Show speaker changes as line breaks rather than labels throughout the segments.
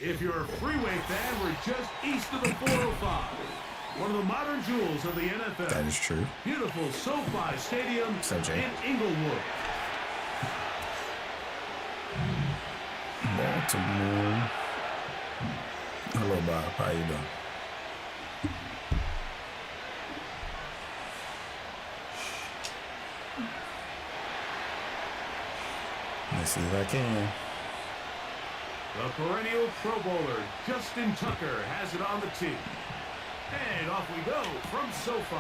If you're a freeway fan, we're just east of the 405. One of the modern jewels of the NFL.
That is true.
Beautiful SoFi Stadium in Inglewood.
Baltimore. Hello, Bob. How you doing? Let's see if I can.
The perennial Pro Bowler, Justin Tucker, has it on the tee. And off we go from SoFi.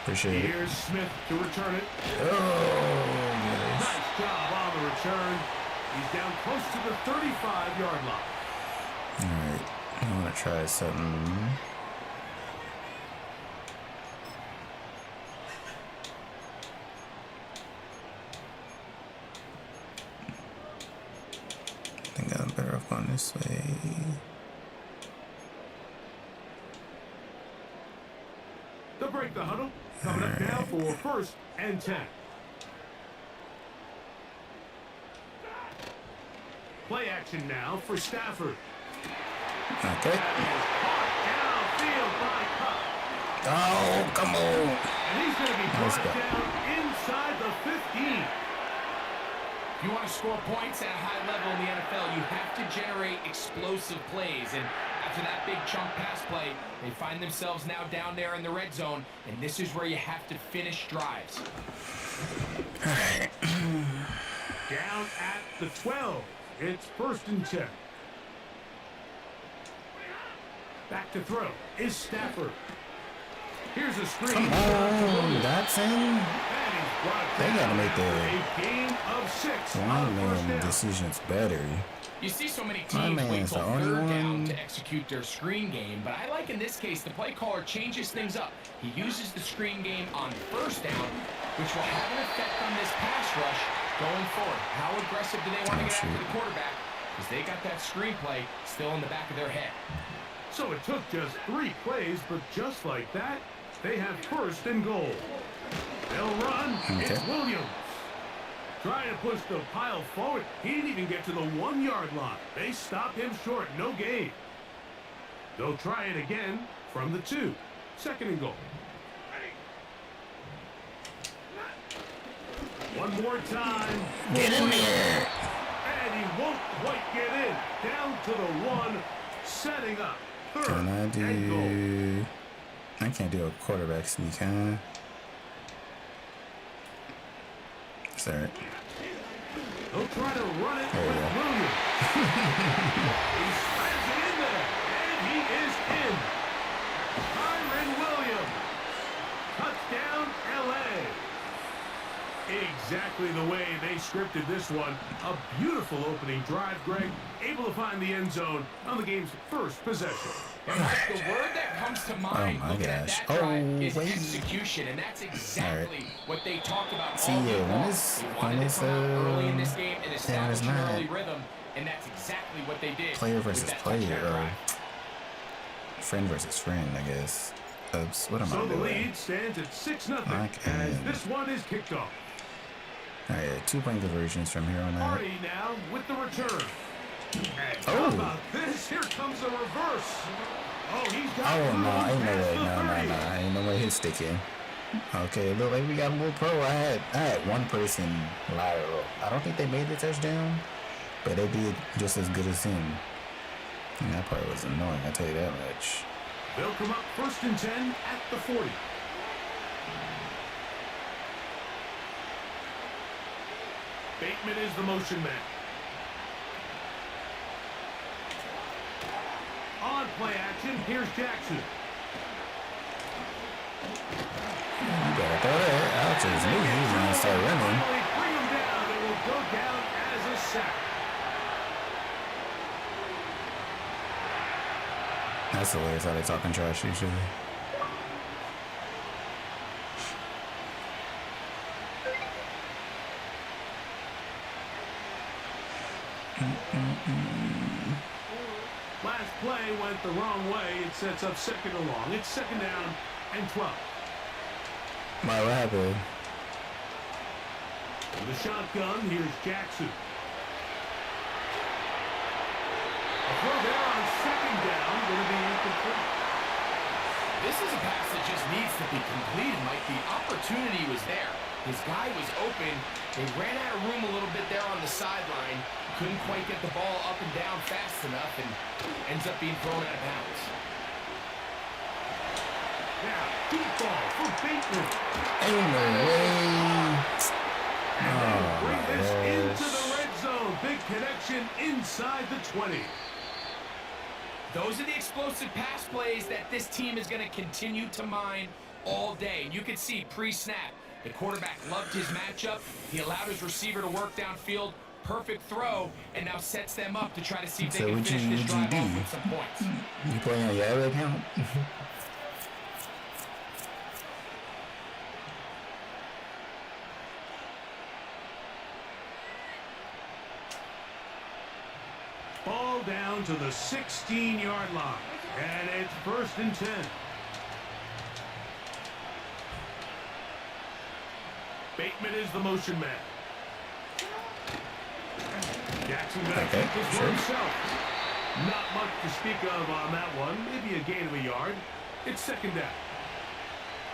Appreciate it.
Here's Smith to return it.
Oh,
nice job on the return. He's down close to the 35-yard line.
All right. I want to try something. I think I'm better off going this way.
They'll break the huddle. Coming up now for 1st and 10. Play action now for Stafford.
Okay.
Downfield by Cup.
Oh, come on.
And he's going to be brought down inside the 15.
If you want to score points at a high level in the NFL, you have to generate explosive plays. And after that big chunk pass play, they find themselves now down there in the red zone. And this is where you have to finish drives.
Down at the 12. It's 1st and 10. Back to throw is Stafford. Here's a screen.
Come on, Dotson. They gotta make the
game of 6
lineman decisions better.
You see so many teams wait till 3rd down to execute their screen game, but I like in this case the play caller changes things up. He uses the screen game on 1st down, which will have an effect on this pass rush going forward. How aggressive do they want to get after the quarterback? Because they got that screenplay still in the back of their head.
So it took just 3 plays, but just like that, they have 1st and goal. They'll run. Okay. It's Williams. Trying to push the pile forward. He didn't even get to the 1-yard line. They stopped him short. No gain. They'll try it again from the 2. 2nd and goal. One more time.
Get in there.
And he won't quite get in. Down to the 1. Setting up. 3rd
Can I do...
and goal.
I can't do a quarterback sneak, huh? Sorry.
They'll try to run it with Williams. He slams it in there, and he is in. Kyron Williams. Touchdown, L.A. Exactly the way they scripted this one. A beautiful opening drive, Greg. Able to find the end zone on the game's 1st possession.
And the word that comes to mind looking at that drive is execution, and that's exactly what they talked about all day long. They wanted to come out early in this game and establish an early rhythm, and that's exactly what they did.
Player versus player, or friend versus friend, I guess. Oops, what am I doing?
So the lead stands at 6-0 as this one is kicked off.
All right, 2-point conversions from here on out.
Party now with the return. And how about this? Here comes the reverse. Oh, he's got
no, ain't no way. No. Ain't no way he's sticking. Okay, look like we got more pro. I had one person lateral. I don't think they made the touchdown, but they did just as good as him. And that part was annoying, I'll tell you that much.
They'll come up 1st and 10 at the 40. Bateman is the motion man. On play action, here's Jackson.
You better throw that out to his knee. He's going to start running.
Bring him down. It will go down as a sack.
That's hilarious how they talking trash to each other.
Last play went the wrong way. It sets up second and long. It's second down and 12.
What happened?
With the shotgun, here's Jackson. A throw there on second down, going to be incomplete.
This is a pass that just needs to be completed, Mike. The opportunity was there. His guy was open. They ran out of room a little bit there on the sideline. Couldn't quite get the ball up and down fast enough and ends up being thrown out of bounds.
Now, deep ball for Bateman.
Ain't no way.
And they bring this into the red zone. Big connection inside the 20.
Those are the explosive pass plays that this team is going to continue to mine all day. You can see pre-snap, the quarterback loved his matchup. He allowed his receiver to work downfield. Perfect throw, and now sets them up to try to see if they can finish this drive off with some points.
You playing on your other account?
Ball down to the 16-yard line. And it's first and 10. Bateman is the motion man. Jackson back for himself. Not much to speak of on that one. Maybe a gain of a yard. It's second down.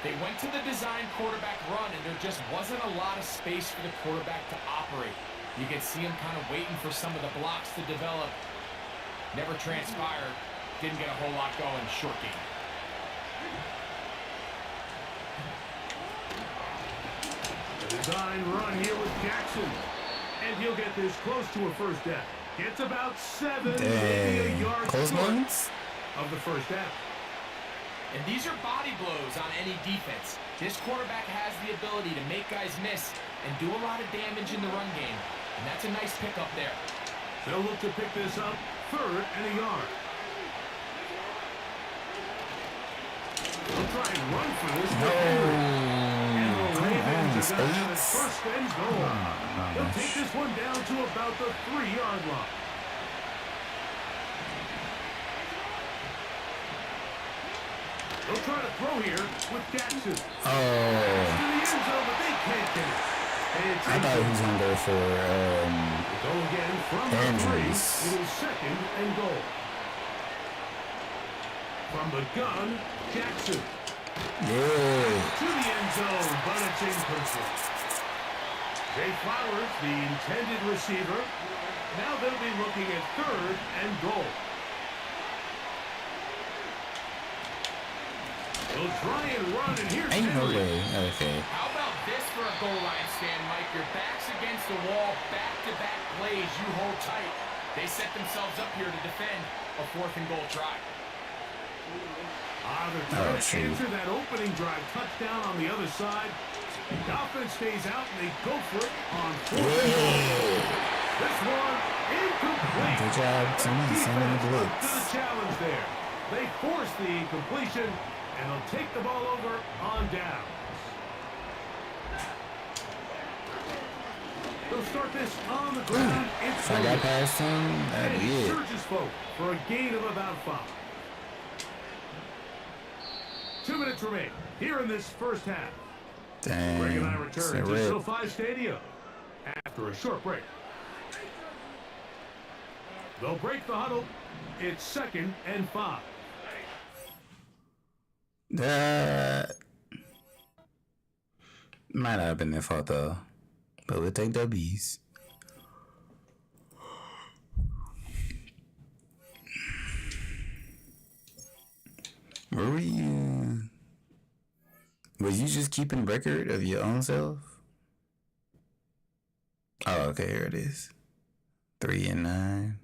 They went to the design quarterback run, and there just wasn't a lot of space for the quarterback to operate. You can see him kind of waiting for some of the blocks to develop. Never transpired. Didn't get a whole lot going. Short game.
The design run here with Jackson. And he'll get this close to a first down. Gets about 7, maybe a yard short of the first down.
And these are body blows on any defense. This quarterback has the ability to make guys miss and do a lot of damage in the run game. And that's a nice pickup there.
They'll look to pick this up, third and a yard. They'll try and run for this. And the Ravens are going to have it first and goal. They'll take this one down to about the 3-yard line. They'll try to throw here with Jackson. To the end zone, but they can't get it.
I thought he was going to go for
go again from the 3. It is second and goal. From the gun, Jackson. To the end zone, but it's incomplete. Jay Flowers, the intended receiver. Now they'll be looking at third and goal. They'll try and run, and here's
Ain't no
Henry.
way. Okay.
How about this for a goal line stand, Mike? Your back's against the wall, back-to-back plays, you hold tight. They set themselves up here to defend a 4th and goal try.
They're trying to answer that opening drive touchdown on the other side. The offense stays out, and they go for it on 4th and goal. This one, incomplete.
Good job,
Defense
sending the
up
blitz.
to the challenge there. They force the incompletion, and they'll take the ball over on downs. They'll start this on the ground. It's
I got past him. That
and he
did.
surges forward for a gain of about 5. 2 minutes remain here in this first half. Greg and I
Dang.
return to SoFi Stadium after a short break. They'll break the huddle. It's second and 5.
That might not have been their fault though, but we'll take W's. Where were you? Was you just keeping record of your own self? Oh, okay, here it is. 3 and 9.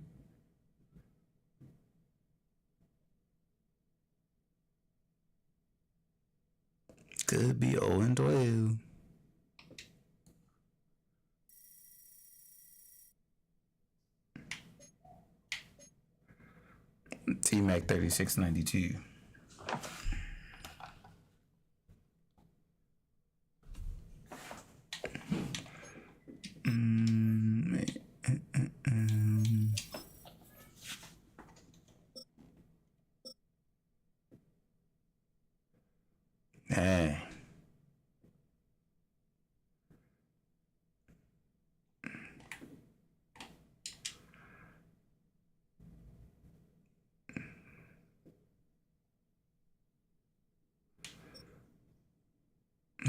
Could be 0 and 12. T-Mac 3692. Hey.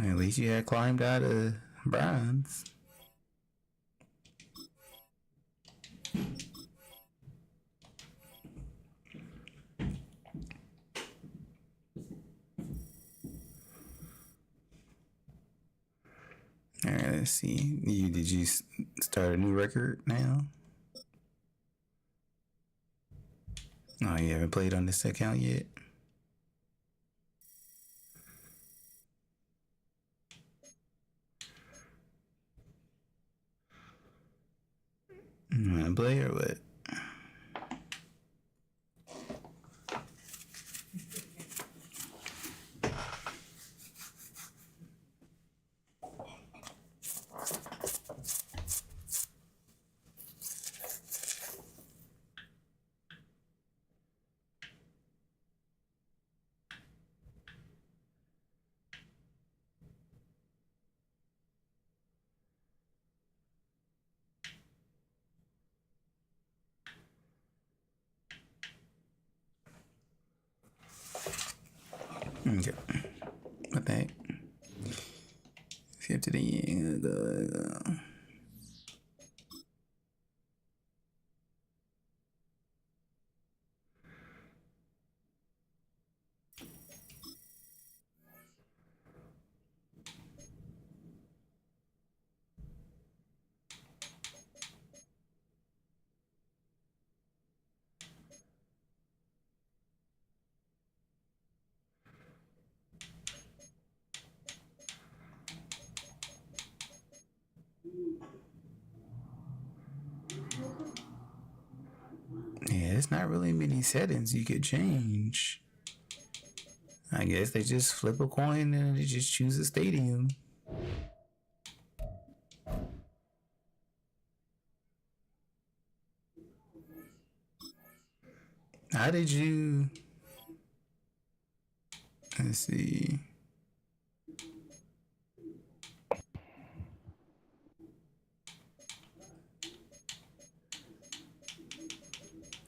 At least you had climbed out of bronze. All right, let's see. Did you start a new record now? Oh, you haven't played on this account yet? You wanna play or what? Okay. What the heck? Skip to the end. Yeah, there's not really many settings you could change. I guess they just flip a coin and they just choose a stadium. How did you... Let's see.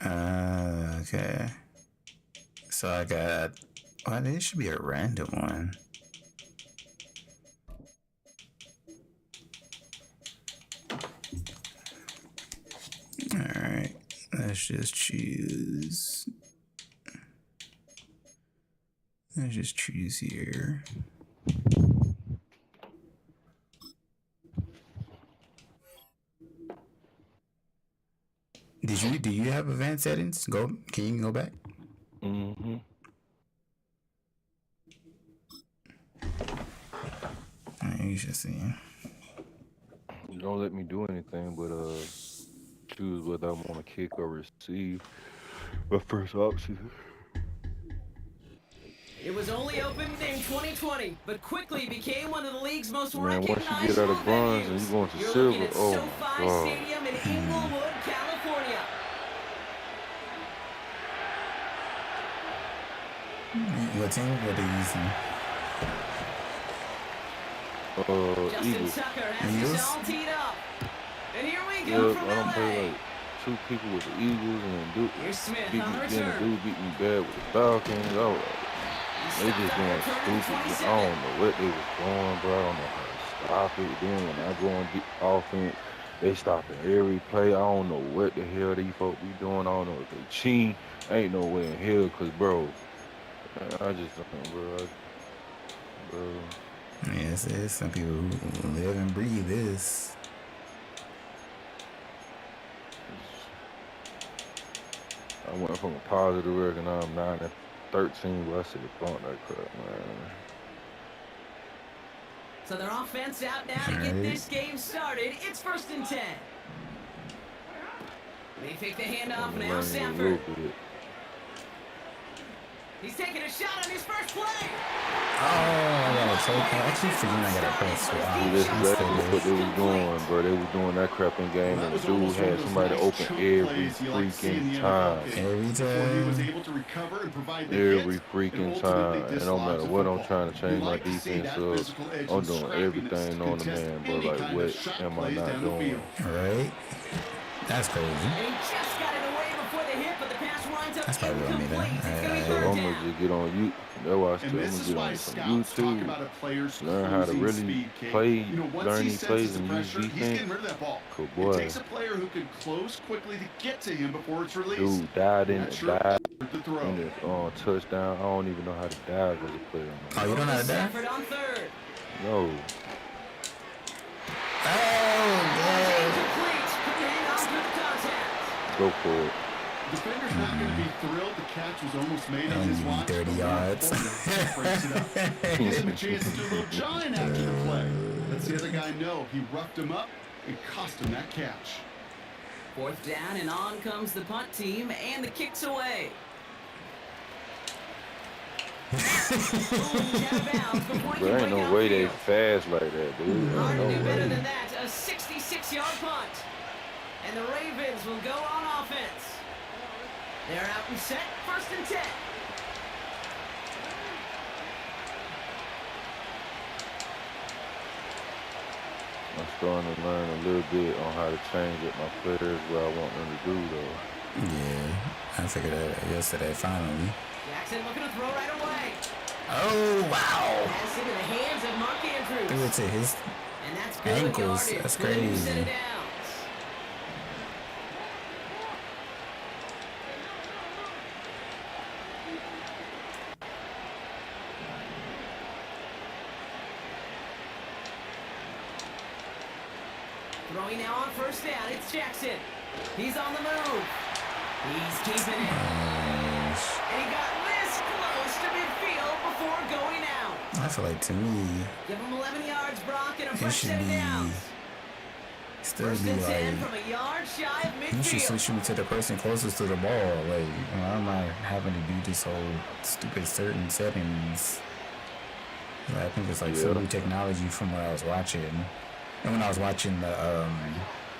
Okay. So I got... Well, this should be a random one. Alright. Let's just choose... Let's just choose here. Do you have advanced settings? Can you go back?
Mm-hmm.
You should see.
You don't let me do anything but choose whether I want to kick or receive. My first option.
It was only opened in 2020, but quickly became one of the league's most
Man, once you
recognizable
get out of bronze and
venues.
you go into
You're
silver,
looking at
oh
SoFi
my God.
Stadium in Inglewood, California.
What team are they using?
Justin
Eagles.
Tucker has
Eagles?
this all teed up. And here we go
Yep,
from
I don't
LA.
play like two people with the Eagles and then
Here's Smith
beat
on the
me, then the
return.
dude beat me bad with the Falcons. I was like, they just going stupid. I don't know what they was doing, bro. I don't know how to stop it. Then when I go on offense, they stopping every play. I don't know what the hell these folks be doing. I don't know if they cheat. Ain't no way in hell, cause bro, I just don't, bro.
Yes, there's some people who live and breathe this.
I went from a positive record, now I'm 9-13, but I said bump that crap, man.
So their offense out now to get this game started. It's 1st and 10. They take the handoff
I'm
now,
learning a
Sanford.
little bit.
He's taking a shot on his first play.
Oh, I gotta take. I keep forgetting I gotta press.
See,
Wow,
that's
I'm
exactly what they
stupid.
was doing, bro. They was doing that crap in game, and the dude had somebody open every freaking time.
Every time.
Every freaking time. And no matter what I'm trying to change my defense up, I'm doing everything on the man, bro. Like, what am I not doing?
Right? That's crazy.
And he just got it away before the hit, but the pass winds up
That's probably what I
incomplete.
mean,
It's going to be
So
third
I'm
down.
gonna just get on you. That's why I still, I'm gonna get on some YouTube, learn how to really play, learn these plays and use defense. Cool boy.
It takes a player who can close quickly to get to him before it's released.
Dude died in
Not sure
the
the throw.
touchdown. I don't even know how to dive as a player.
Oh, you don't know how to dive?
Stafford on third.
No.
Oh,
Incomplete. Couldn't hang on through the contact.
Go for it.
Defender's not going to be thrilled. The catch was almost made on his
Only
watch.
30 yards.
Breaks it up. Gives him a chance to do a little giant after the play. Lets the other guy know he roughed him up and cost him that catch.
Fourth down, and on comes the punt team, and the kick's away. He's out of bounds before he
There
can
ain't
break
no way they
outfield.
fast like that, dude.
Hard to
No
do better
way.
than that. A 66-yard punt. And the Ravens will go on offense. They're out and set. First and 10.
I'm starting to learn a little bit on how to change up my players where I want them to do, though.
yeah, I figured that out yesterday, finally.
Jackson looking to throw right away.
Oh, wow.
Pass into the hands of Mark Andrews.
Threw it to his
And that's good
ankles.
yardage
That's
for the new set
crazy.
of downs. Throwing now on first down, it's Jackson. He's on the move. He's keeping it. And he got this close to midfield before going out.
I feel like to me,
Give him 11 yards, Brock, and a
it
fresh
should
set of
be
downs.
still
First
be
and 10
like,
from a yard shy of
you should
midfield.
switch me to the person closest to the ball. Like, why am I having to do this whole stupid certain settings? I think it's like some new technology from what I was watching. And when I was watching the,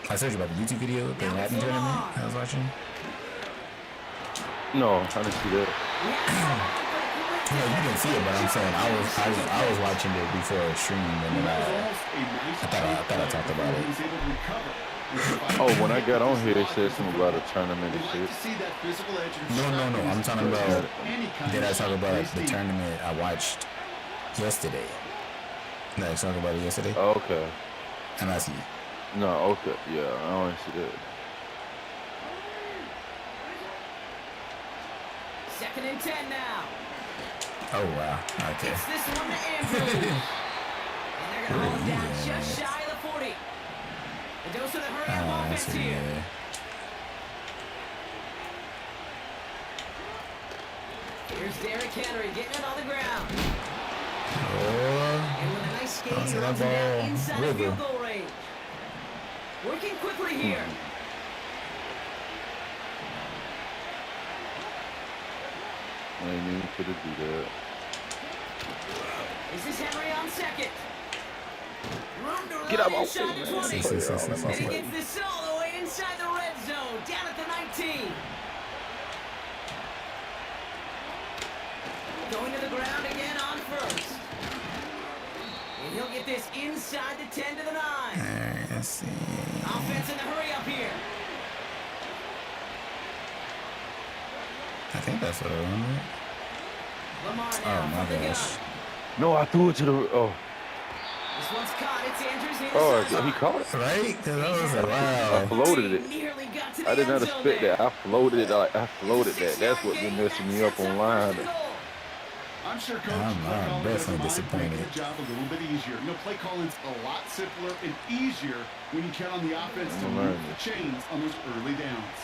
I told you about the YouTube video, the Madden tournament I was watching.
No, I didn't see that.
No, you didn't see it, but I'm saying I was watching it before it streamed, and then I thought I talked about it.
Oh, when I got on here, it said something about a tournament and shit.
No, I'm talking about. Did I talk about the tournament I watched yesterday? Did I talk about it yesterday?
Okay.
And I see.
No, okay. Yeah, I don't see that.
Second and 10 now.
Oh wow. Okay.
It's this one to Andrews. And they're going to hold him down just shy of the 40. A dose of the hurry-up
I
offense
see.
here.
Yeah.
Here's Derrick Henry getting it on the ground.
Oh.
And with a nice skate,
I'll
he
see that
runs it down
ball
inside the
wiggle.
field goal range. Working quickly here.
I ain't even could do that.
This is Henry on second. Room to
Get
run
out my
inside
way,
the
man.
20. And he gets this all the way inside the red zone, down at the 19. Going to the ground again on first. And he'll get this inside the 10 to the 9.
Alright, let's see.
Offense in the hurry up here.
I think that's what I wanted.
Lamar
Oh
now
my
from the
gosh.
gun.
No, I threw it to the. Oh,
This one's caught. It's Andrews in the
oh,
sideline.
he caught it.
Right? Because I was like,
I
wow.
floated it.
Nearly got to the
I did not
end zone
expect
there.
that. I floated it. I floated that. That's what been messing me up online.
I'm sure Coach
I'm
play calling
definitely
doesn't mind
disappointed.
making the job a little bit easier. Play calling's a lot simpler and easier when you count on the offense to
I'm
move
learning.
the chains on those early downs.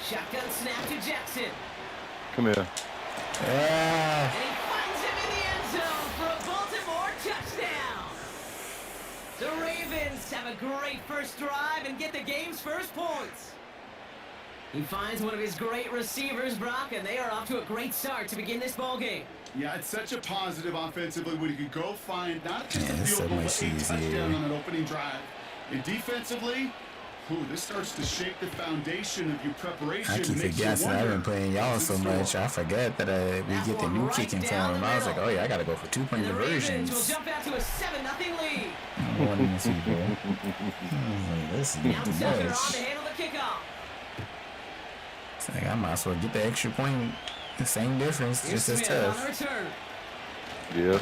Shotgun snap to Jackson.
Come here.
Yeah.
And he finds him in the end zone for a Baltimore touchdown. The Ravens a great first drive and get the game's first points. He finds one of his great receivers, Brock, and they are off to a great start to begin this ball game.
Yeah, it's such a positive offensively when you can go find not just a
Man, it's
field
so
goal,
much
but a
easier.
touchdown on an opening drive. And defensively, this starts to shake the foundation of your preparation.
I keep forgetting I've been playing y'all so much. I forget that we get the new kicking form. I was like, oh yeah, I gotta go for 2-point
And the Ravens will
conversions.
jump out to a 7-0 lead.
I want to see, bro. This is
Now
too
Tucker on
much.
to handle the kickoff.
It's like I might as well get the extra point. The same difference,
Here's
just as
Smith on the
tough.
return.
Yeah.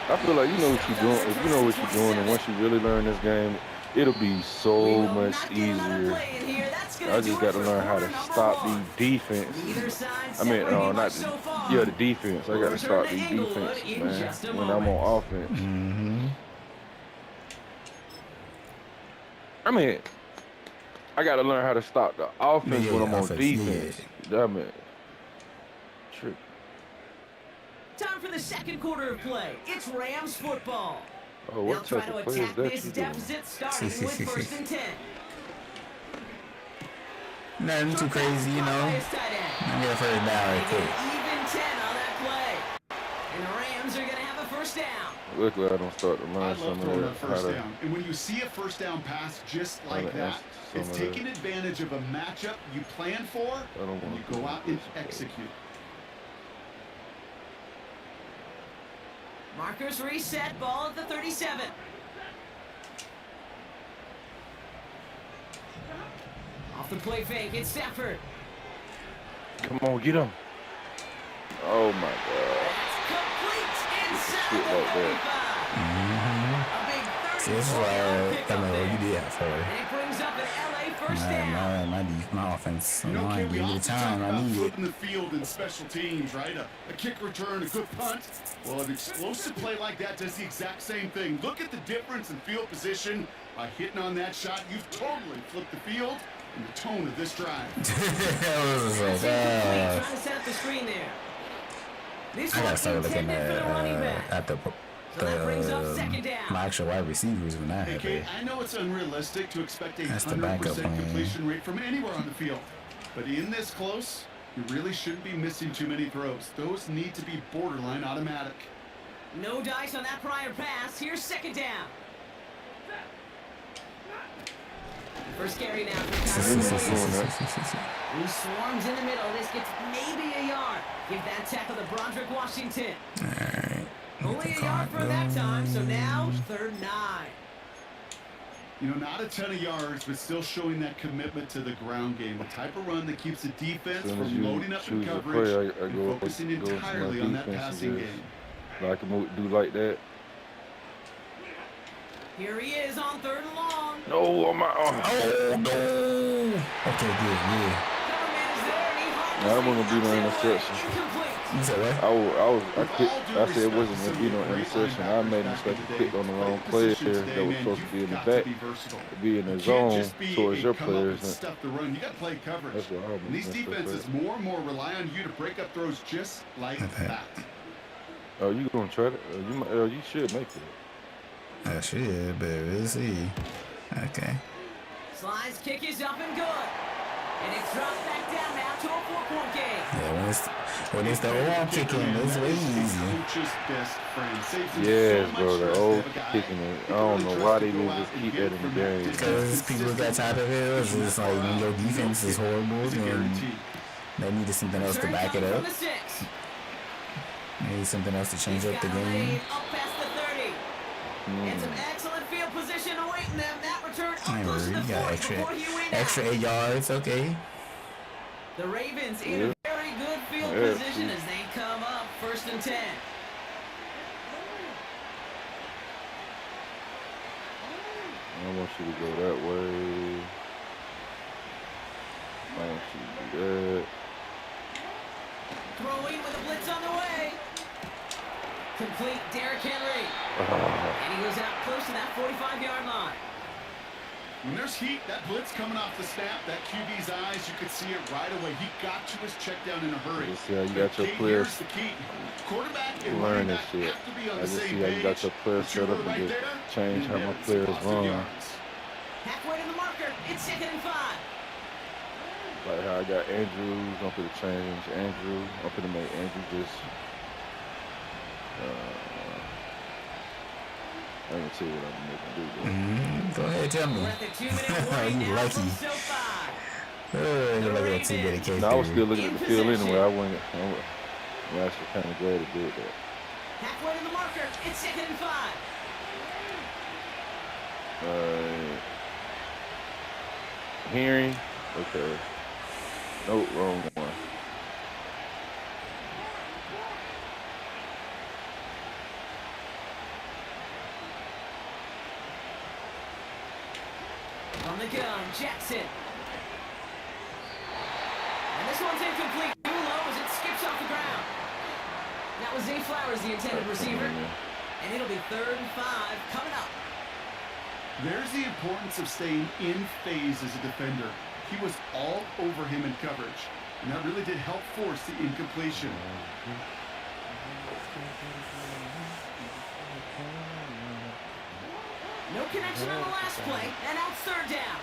I feel like you know what you're doing. If you know what you're doing, and once you really learn this game, it'll be so
We will
much
not get another
easier.
play in here. That's gonna
I
do
just
it
got to
for
learn how to
quarter number
stop
one.
these defense.
Neither side
I mean,
separating
not
much
the,
so far.
yeah, the defense. I got to
Return
stop
to
these
Inglewood
defenses,
in
man.
just a
When I'm
moment.
on offense.
Mm-hmm.
I mean, I got to learn how to stop the offense
Yeah,
when I'm on
offense,
defense. I mean, trick.
Time for the second quarter of play. It's Rams football.
Oh,
They'll
what
try
type
to
of play is
attack
that
this
you doing?
deficit starting with 1st and 10.
Nothing too crazy, you know.
Highest tight end.
I get a first down right
They
quick.
get even 10 on that play. And the Rams are going to have a first down.
Luckily, I don't start to
I
learn
love
some
throwing
of
that
that. How
first
to,
down. And when you see a first down pass just like
to
that,
answer some
it's
of
taking
that.
advantage of a matchup you plan for,
I don't
and
wanna
you
do
go out and
this, but-
execute.
Markers reset, ball at the 37. Off the play fake, it's Stafford.
Come on, get him. Oh my God.
That's complete
Shit
inside
like
the
that.
35. A big
See, this is
34-yard
why
pickup
I know
there.
you did for
And it brings up an LA first down.
my offense.
You know,
I
Kid,
ain't
we
giving me
often
the
talk
time I
about
need it.
flipping the field in special teams, right? A kick return, a good punt. Well, an explosive play like that does the exact same thing. Look at the difference in field position. By hitting on that shot, you've totally flipped the field and the tone of this drive.
I was just like,
Trying to set up the screen there. This
I gotta
one's
start looking
intended for the running
at
back.
the
So that brings up second down.
my actual wide receivers when I
Hey,
have
Kate,
it.
I know it's unrealistic to expect a
That's the backup
100%
plan.
completion rate from anywhere on the field. But in this close, you really shouldn't be missing too many throws. Those need to be borderline automatic.
No dice on that prior pass. Here's second down. First carry now for Kyler Williams, who swarms in the middle. This gets maybe a yard. Give that tackle to Broderick Washington.
Alright.
Only a yard for that time, so now 3rd and 9.
You know, not a ton of yards, but still showing that commitment to the ground game. The type of run that keeps the defense
As soon as
from
you
loading up in
choose a
coverage
play, I
and
go
focusing
to my
entirely on that
defense
passing
and just
game.
like to do like that.
Here he is on 3rd and long.
No, on my arm.
Oh no! Okay, good, yeah.
Coverman is there, and he hard
Nah, that wasn't gonna be no
knocks it away.
interception.
Incomplete.
You said what?
I said it wasn't gonna be no interception. I made a mistake and clicked on the wrong player that was supposed to be in the back, be in the zone towards your players.
Stuff the run. You got to play coverage.
That's what I
And these
messed up
defenses
at.
more and more rely on you to break up throws just like that.
Oh, you gonna try to? You should make it.
I should, but we'll see. Okay.
Slides kick is up and good. And it's dropped back down now to a 4-point game.
Yeah, when it's the old kicking, it's way easier.
Coach's best friend. Saves him
Yes,
so
bro,
much
the
stress to
old
have a guy
kicking it.
who
I don't
can
know
really
why
trust
they
to go
didn't
out
just
and
keep
get
that in the
from
game.
that
Because people got tired of it. It's just like when your defense is horrible,
It's a
then
guarantee.
they needed something else to
Return
back it
coming
up.
from the 6.
Maybe something else to change
He's
up the
got a
game.
lane up past the 30. And some excellent field position awaiting them. That return up
I ain't
close to
worried.
the
You got
40 before he went
extra
out.
8 yards. Okay.
The Ravens in a very good field
Yeah,
position as they come up 1st and 10.
I want you to go that way. I want you to do that.
Throwing with a blitz on the way. Complete Derrick Henry.
Ah,
And he goes out close to that 45-yard line.
When there's heat, that blitz coming off the snap, that QB's eyes, you could see it right away. He got to his check down in a hurry.
You see how you got your players
here's the key. Quarterback and
learn
running
this
back
shit.
have to be on
I
the
just
same
see how you got your
page.
players
But you
set up
were
and
right
just
there,
change how my
and
players
it's positive
run.
yards.
Halfway to the marker. It's 2nd and 5.
Like how I got Andrews, I'm gonna change Andrew. I'm gonna make Andrew just. I ain't gonna tell you what I'm making do.
Go ahead, tell me.
We're at the 2-minute warning
You
now
lucky.
from SoFi.
Look at that 2-minute case.
No, I was still looking at the field
possession.
anyway. I'm actually kind of glad it did that.
Halfway to the marker. It's 2nd and 5.
Hearing. Okay. Nope, wrong one.
On the gun, Jackson. And this one's incomplete. Too low as it skips off the ground. That was Zay Flowers, the intended receiver. And it'll be 3rd and 5 coming up.
There's the importance of staying in phase as a defender. He was all over him in coverage, and that really did help force the incompletion.
No connection on the last play, and now it's 3rd down.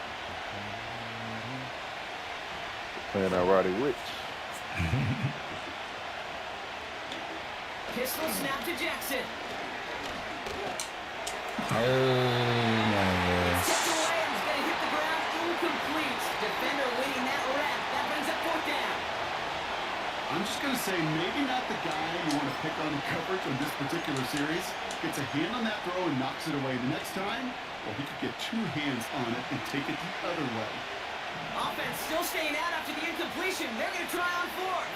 Playing out Roddy Rich.
Pistol snap to Jackson.
Oh my gosh.
Tipped away and is going to hit the ground incomplete. Defender winning that rep. That brings up 4th down.
I'm just going to say maybe not the guy you want to pick on coverage on this particular series. Gets a hand on that throw and knocks it away. The next time, well, he could get 2 hands on it and take it the other way.
Offense still staying out after the incompletion. They're going to try on 4th.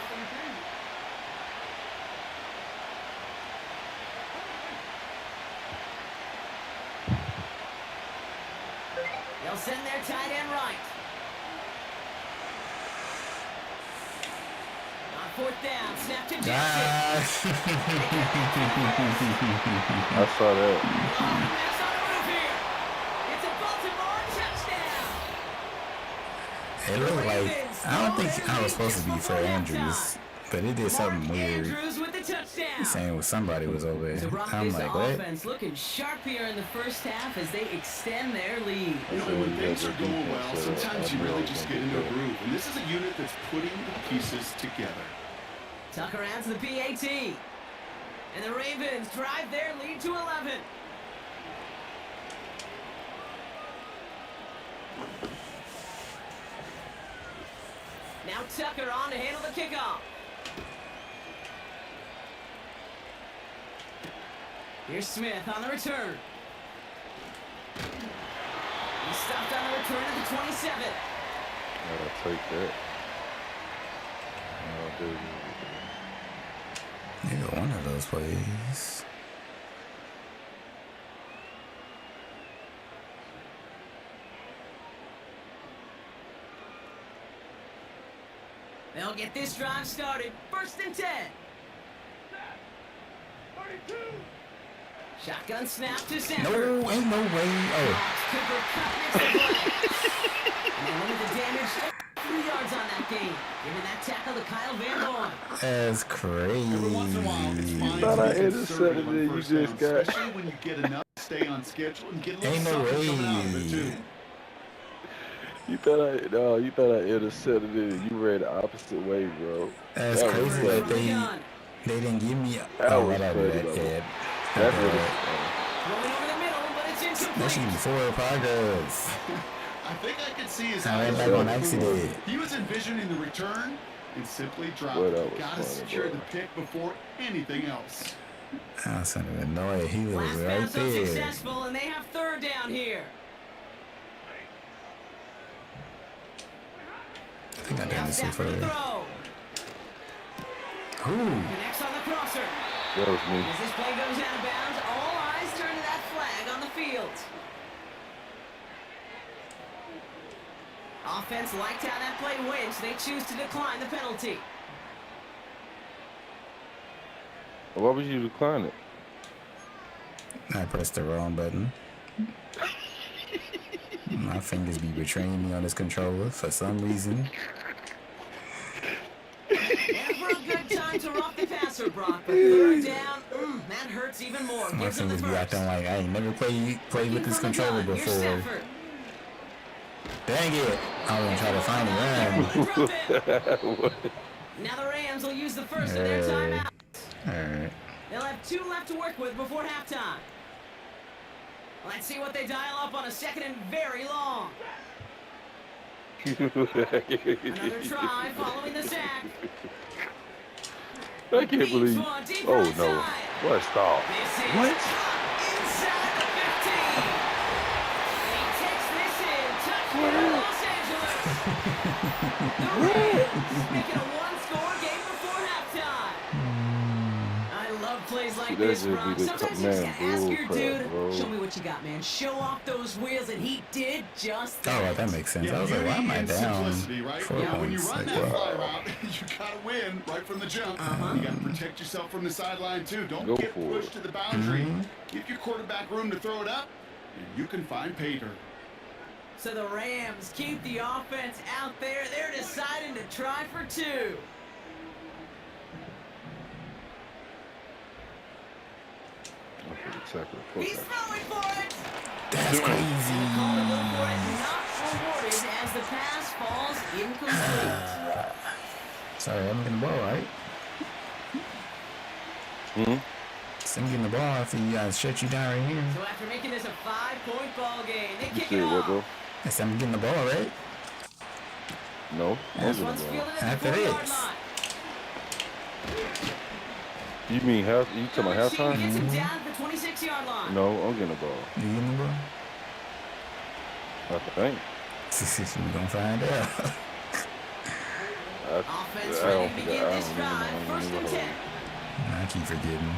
They'll send their tight end right. On 4th down, snap to Jackson.
I saw that.
Offense on the move here. It's a Baltimore touchdown.
It looked like, I don't think I was supposed to be Fred Andrews, but it did something weird.
Andrews with the touchdown.
Saying somebody was over
So
there.
Brock,
I'm
this
like, what?
offense looking sharp here in the first half as they extend their lead.
You know, when things are going well, sometimes you really just get into a groove. And this is a unit that's putting the pieces together.
Tucker adds the PAT. And the Ravens drive their lead to 11. Now Tucker on to handle the kickoff. Here's Smith on the return. He stopped on the return at the 27.
I'll take that. I'll do
Maybe one of those plays.
They'll get this drive started. 1st and 10. Shotgun snap to center.
No, ain't no way. Oh,
Cooper Cup makes the play. And they limit the damage to 3 yards on that game. Giving that tackle to Kyle Van Horn.
that's crazy.
Every once in a while, it's fine
thought
to
I
be
intercepted
conservative on
it, you
first
just
down,
got-
especially when you get enough to stay on schedule and get a little
Ain't no
something coming out of it,
way.
too.
You thought I intercepted it and you ran the opposite way, bro.
That's
That was
crazy
funny.
that they didn't give me.
That
Oh,
was
whatever
funny,
that
though.
kid.
That's what
Throwing over the middle, but it's
That should
incomplete.
be forward progress.
I think I could see his
I ran
eyes.
back on
open.
accident.
He was envisioning the return and simply dropped
Boy,
it.
that
You
was
gotta
funny,
secure
boy.
the pick before anything else.
I was kind of annoyed. He was
Last
right
pass
there.
unsuccessful, and they have 3rd down here.
I think I
Now
done this
snap for the
before.
throw.
Ooh.
Connects on the crosser.
That was me.
As this play goes out of bounds, all eyes turn to that flag on the field. Offense liked how that play went, so they choose to decline the penalty.
Why would you decline it?
I pressed the wrong button. I My fingers be betraying me on this controller for some reason.
Never a good time to rock the passer, Brock, but third down, that hurts even more.
My
Gives him the
fingers be
first.
acting like I ain't never played with this controller before. Dang it! I was gonna try to find a run.
Now the Rams will use the first of their timeouts.
Alright.
They'll have 2 left to work with before halftime. Let's see what they dial up on a second and very long. Another try following the sack.
I can't believe. Oh no! What stop? What?
Inside the 15. He takes this in. Touchdown, Los Angeles. The Rams make it a 1-score game before halftime. I love plays like this, Brock. Sometimes you just gotta ask your dude, show me what you got, man. Show off those wheels, and he did just that.
Oh, that makes sense. I was like, why am I down?
Right?
4
When you
points.
run
Like,
that
what?
fly route, you gotta win right from the jump. You gotta protect yourself from the sideline too. Don't
Go
get
for
pushed
it.
to the boundary. Give your quarterback room to throw it up, and you can find pay dirt.
So the Rams keep the offense out there. They're deciding to try for 2. He's throwing for it.
That's crazy.
Called a little for it, not rewarded as the pass falls incomplete.
Sorry, I'm getting the ball, right? So I'm getting the ball after you guys shut you down right here.
So after making this a 5-point ball game, they
You
kick
said
it
what,
off.
bro?
I said I'm getting the ball, right?
No.
This one's fielded at
After
the 4-yard
this.
line.
You mean half? You talking about
Gets
halftime?
him down at the 26-yard line.
No, I'm getting the ball.
You getting the ball?
I think.
We're gonna find out.
Offense
I
ready
don't
to
think
begin
I
this
don't
drive.
even
First and 10.
I keep forgetting.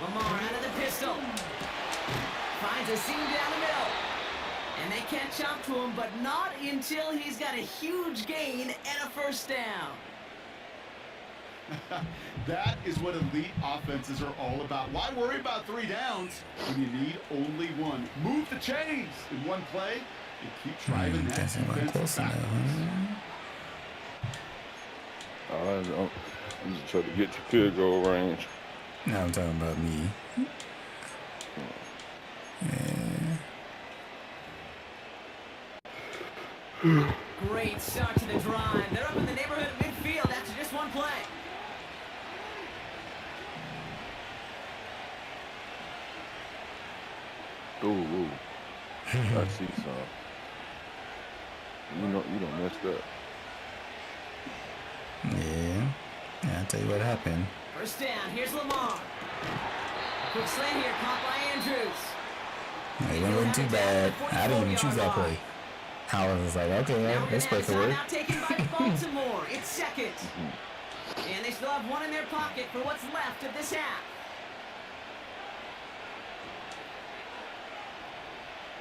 Lamar out of the pistol. Finds a seam down the middle. And they catch up to him, but not until he's got a huge gain and a first down.
That is what elite offenses are all about. Why worry about 3 downs when you need only 1? Move the chains in one play and keep driving that
That's not
defense
close enough.
I'm just trying to get to field goal range.
Now I'm talking about me.
Great start to the drive. They're up in the neighborhood of midfield after just 1 play.
Ooh. I see some. You don't messed up.
Yeah. I'll tell you what happened.
First down. Here's Lamar. Quick slant here, caught by Andrews.
It wasn't too bad. I didn't even choose that play. I was like, okay,
Now we're
this play
gonna
could
have a
work.
timeout taken by Baltimore. It's second. And they still have 1 in their pocket for what's left of this half.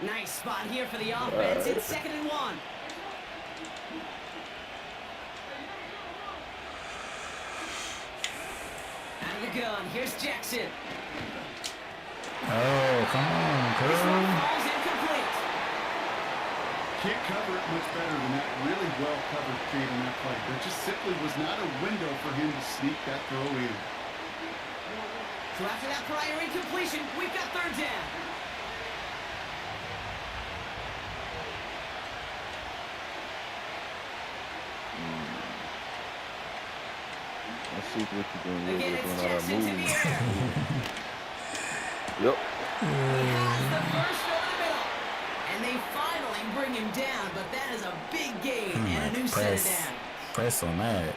Nice spot here for the offense. It's 2nd and 1. Out of the gun. Here's Jackson.
Oh, come on,
This one
girl.
falls incomplete.
Can't cover it much better than that really well-covered feed in that play. There just simply was not a window for him to sneak that throw in.
So after that prior incompletion, we've got 3rd down.
Let's see what you're doing.
Again,
You're
it's
doing all that
Jackson to the
moving.
air.
Yep.
He has the first over the middle. And they finally bring him down, but that is a big gain and a new set of downs.
Press on that.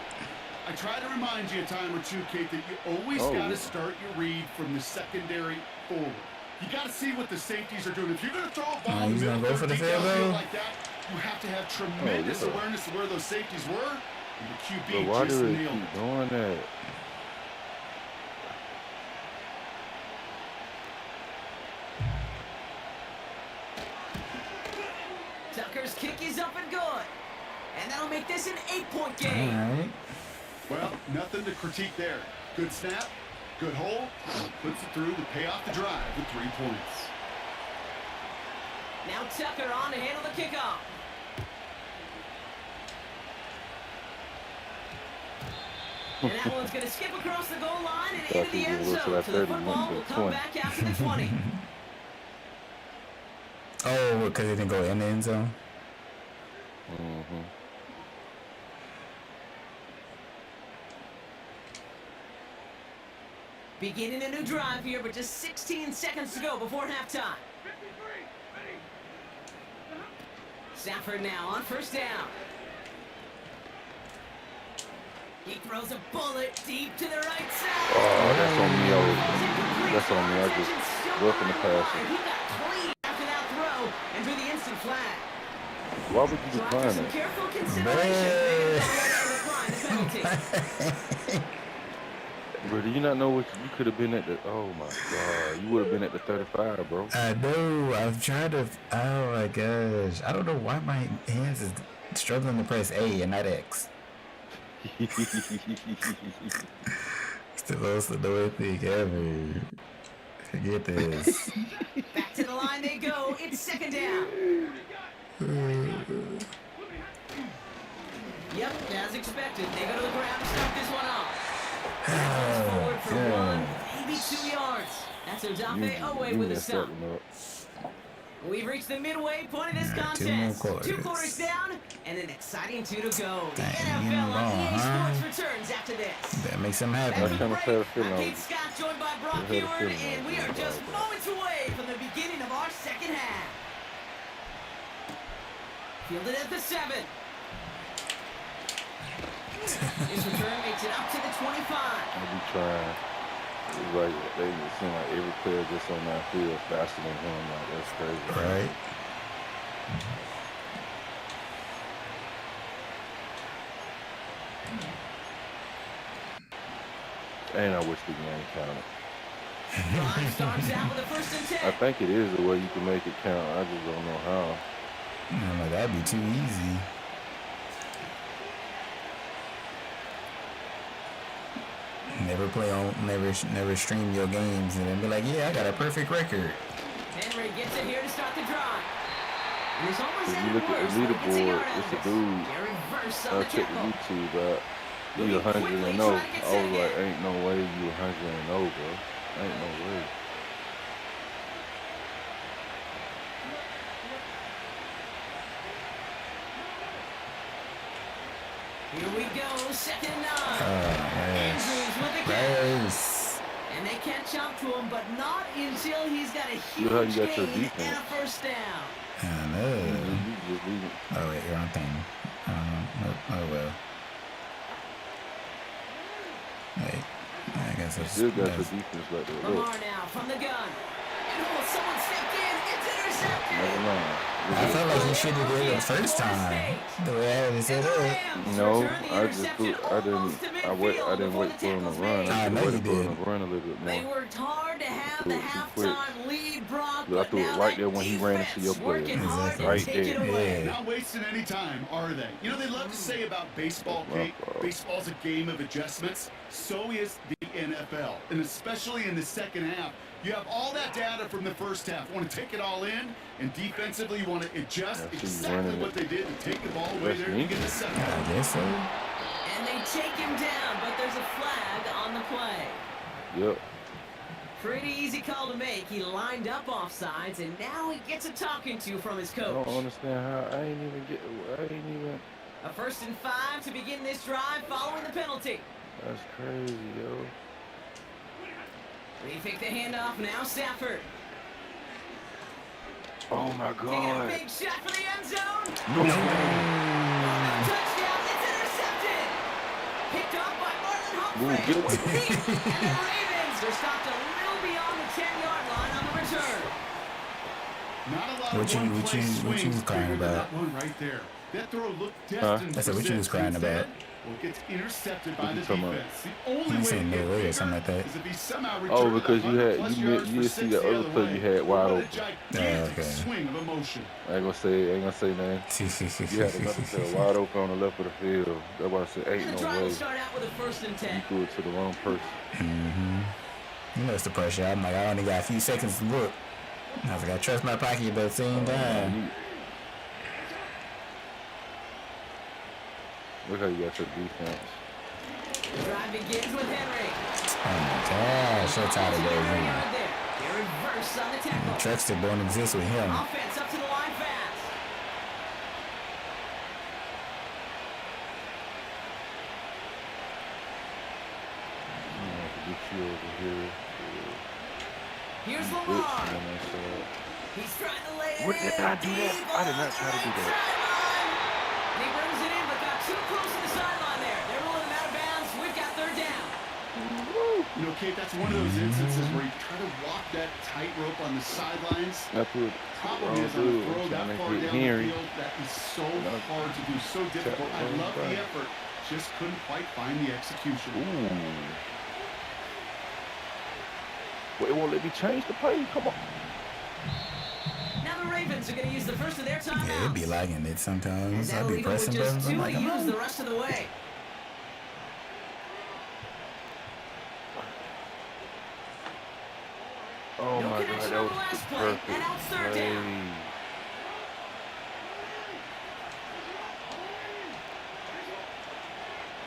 I try to remind you a time or two, Kate, that you always got to start your read from the secondary forward. You got to see what the safeties are doing. If you're going to throw a ball in
he's
the
gonna
middle
go for the
deep
field
downfield
goal?
like that, you have to have tremendous awareness of where those safeties were. And the
But
QB
why
just
do they
nailed
keep
it.
doing that?
kick is up and good. And that'll make this an 8-point game.
All right.
Well, nothing to critique there. Good snap, good hold, puts it through to pay off the drive with 3 points.
Now Tucker on to handle the kickoff. And that one's going to skip across the goal line and into the end zone. So the football will come back after the 20.
Oh, because it didn't go in the end zone?
Mm-hmm.
Beginning a new drive here, but just 16 seconds to go before halftime. Stafford now on first down. He throws a bullet deep to the right side.
Oh, that's on me. That's on me. I just roughing the passer.
He got clean after that throw and drew the instant flag.
Why would you
So after
decline
some
it?
careful consideration, they decline the penalty.
Bro, do you not know what you could have been at the? Oh my God, you would have been at the 35, bro.
I know. I'm trying to. Oh my gosh. I don't know why my hands is struggling to press A and not X. It's the most annoying thing ever. Forget this.
Back to the line they go. It's second down. Yep, as expected. They go to the ground to start this one off. Forward for
God.
1, maybe 2 yards. That's Odafe away
You
with a
messed
stop.
that one up.
We've reached the midway point of this
Yeah,
contest.
2 more
Two
quarters.
quarters down and an exciting 2 to go. The
Dang,
NFL on
ball,
EA
huh?
Sports returns after this.
That makes him
Back
happy.
from the
kinda
break,
had a feeling
I'm
I
Pete
was-
Scott, joined by Brock
I had a
Hayward,
feeling I
and
was
we are
gonna
just
go.
moments away from the beginning of our second half. Fielded at the 7. His return makes it up to the 25.
I be trying. It's like they seem like every player just on that field faster than him. Like that's crazy.
Right?
And I wish the game counted.
Drive starts out with a 1st and 10.
I think it is the way you can make it count. I just don't know how.
I'm like, that'd be too easy. Never stream your games and then be like, yeah, I got a perfect record.
Henry gets it here to start the drive. And it's almost
If you
ended
look at
worse
the
when he gets a yard
leaderboard,
out
it's
of
a
this.
dude.
Gary Verse on
I
the
checked the
tackle.
YouTube out. He
Moving
100
quickly,
and
trying
0.
to get
I was
set
like,
in.
ain't no way you 100 and 0, bro. Ain't no way.
Here we go, 2nd and 9.
Yes.
Andrews with the catch.
Yes.
And they catch up to him, but not until he's got a
Look how you
huge
got your
gain
defense.
and a 1st down.
I know.
You just leave it.
Oh, wait, wrong thing. Oh, well. Wait. I guess
You
it's.
still got your
that's-
defense like that. Look,
Lamar now from the gun. And someone stepped in. It's intercepted.
never mind.
I felt like he should have did it the first time. The way I had it set up.
No, I just threw, I didn't wait for him to run.
I
I
know
waited
you
for him
did.
to run a little bit
They
more.
worked hard to have
Threw
the
it too quick.
halftime lead, Brock,
Look, I
but
threw it
now
right
that
there when he ran into your
defense
player.
working hard to
Exactly.
take it
Right
away.
Yeah.
Not wasting any time, are they? You know, they love to say about baseball,
That's my
Kate,
fault.
baseball's a game of adjustments. So is the NFL. And especially in the second half, you have all that data from the first half. You want to take it all in, and defensively, you want to adjust
That's who's
exactly
running
what
it.
they did and take the ball away
That's
there
me.
to get the second.
I guess so.
And they take him down, but there's a flag on the play.
Yep.
Pretty easy call to make. He lined up offsides, and now he gets a talking to from his
I don't
coach.
understand how I ain't even.
A 1st and 5 to begin this drive following the penalty.
That's crazy, yo.
They take the handoff now, Stafford.
Oh my
Taking a
God.
big shot for the end zone.
No.
Touchdown, it's intercepted. Picked off by Marlon
Ooh,
Humphrey.
get away.
Deep, and the Ravens are stopped a little beyond the 10-yard line on the return.
Not a lot
What
of
you-
one
what
play
you- what you
swings
was crying
bigger than
about?
that one right there. That throw looked destined
That's
for
what you was
6.
crying
Instead,
about.
well, it gets intercepted by the
you talking about?
defense. The only
You
way
saying
to
no
get
way or
bigger
something like that.
is if he somehow
Oh,
returned
because you
100
had
plus
you
yards
didn't
for
see
6
the
the
other
other
play
way.
you had
But
wide
what a
open.
gigantic
okay.
swing of emotion.
I ain't gonna say nothing. You had another player wide open on the left of the field. That's why I said ain't
And the
no
drive
way.
will start out with a 1st and 10.
You threw it to the wrong person.
You know it's the pressure. I'm like, I only got a few seconds to look. I was like, I trust my pocket, but at the same time.
Look how you got your defense.
The drive begins with Henry.
Oh my gosh, so tired of those.
They reverse on the tackle.
Truckster don't exist with him.
Offense up to the line fast.
Get you over here.
Here's
Blitz
Lamar.
on that side.
He's trying to lay it
What
in.
did I do that? I did not try to do that.
And he brings it in, but got too close to the sideline there. They're rolling him out of bounds. We've got 3rd down.
You know, Kate, that's one of those instances where you try to walk that tightrope on the sidelines.
That's what
Problem is on a throw that far down the field, that is so hard to do, so difficult. I love the effort, just couldn't quite find the execution.
Ooh. Well, it won't let me change the play. Come on.
Now the Ravens are going to use the first of their timeouts.
Yeah, it be liking it sometimes. I
That'll
be
leave them with
pressing
just
buttons. I'm
2
like,
to
come
use
on.
the rest of the way.
Oh
No
my
connection
God,
on
that
the last
was
play,
perfect.
and now it's 3rd down.
play.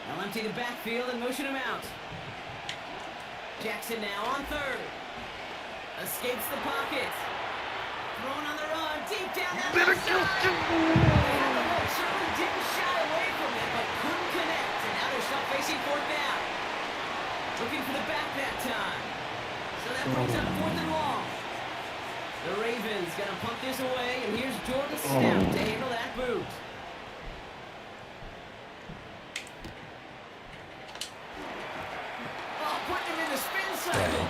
They'll empty the backfield and motion him out. Jackson now on 3rd. Escapes the pocket. Thrown on the run, deep down that left side. They had the look, certainly didn't shy away from it, but couldn't connect. And now they're stuck facing 4th down. Looking for the back that time. So that brings up 4th and long. The Ravens gonna punt this away, and here's Jordan Stout to handle that boot. Oh, putting him in the spin cycle.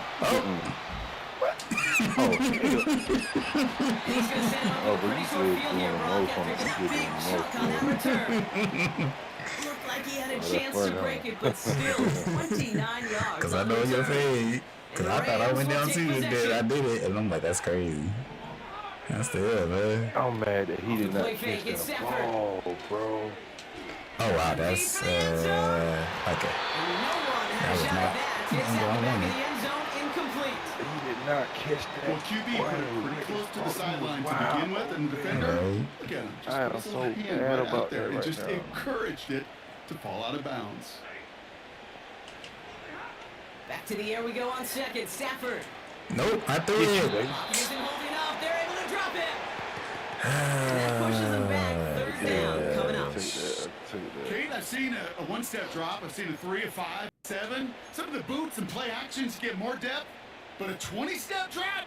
He's gonna send him up
Oh,
a
but
pretty
you
short
said
field
you
here,
want
Brock,
to
after
know
getting a
from
big
the
chunk on that return. Looked like he had a chance to break it, but still 29 yards.
Because I
on
know
the
your
return.
fade. Because I thought I went down too and then I did it. And I'm like, that's crazy. That's still, man.
I'm mad that he did not
Play fake,
catch
it's
that
Stafford.
ball, bro.
Oh, wow. That's, okay.
And no one had a
was
shot
not-
at that. It's
I'm
out the
going
back
in.
of the end zone, incomplete.
He did not catch that.
Well, QB put it pretty close to the sideline to begin with, and the defender,
Right.
look at him, just
I am
put his
so
little hand
mad
right
about
out there
that
and
right
just
now.
encouraged it to fall out of bounds.
Back to the air we go on 2nd. Stafford.
Nope, I threw it.
Isn't holding up. They're able to drop him. And that pushes them back. 3rd down coming up.
Take that.
Kate, I've seen a one-step drop. I've seen a 3, a 5, 7. Some of the boots and play actions get more depth, but a 20-step drop?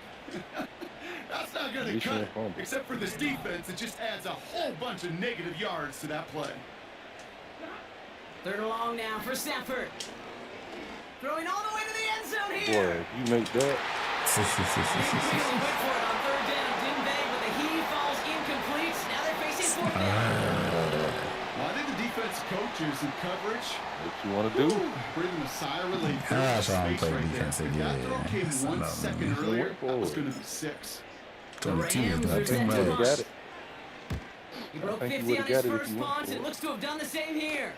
That's not going to cut it. Except for this defense, it just adds a whole bunch of negative yards to that play.
3rd and long now for Stafford. Throwing all the way to the end zone here.
Boy, you make that.
Really went for it on 3rd down. Didn't they? But the heave falls incomplete. Now they're facing 4th down.
Well, I think the defense coaches and coverage,
What you want to do?
breathing a sigh of relief.
That's why I'm
Space
playing
right there.
defensive,
If that
yeah.
throw came
That's
1
not
second
me.
earlier, that was going to be 6.
22 is
Rams
not
are
too
set to
much.
punt.
Got it.
He broke
think he
50 on
would've
his
got it if
first
he went
punt
for
and
it.
looks to have done the same here.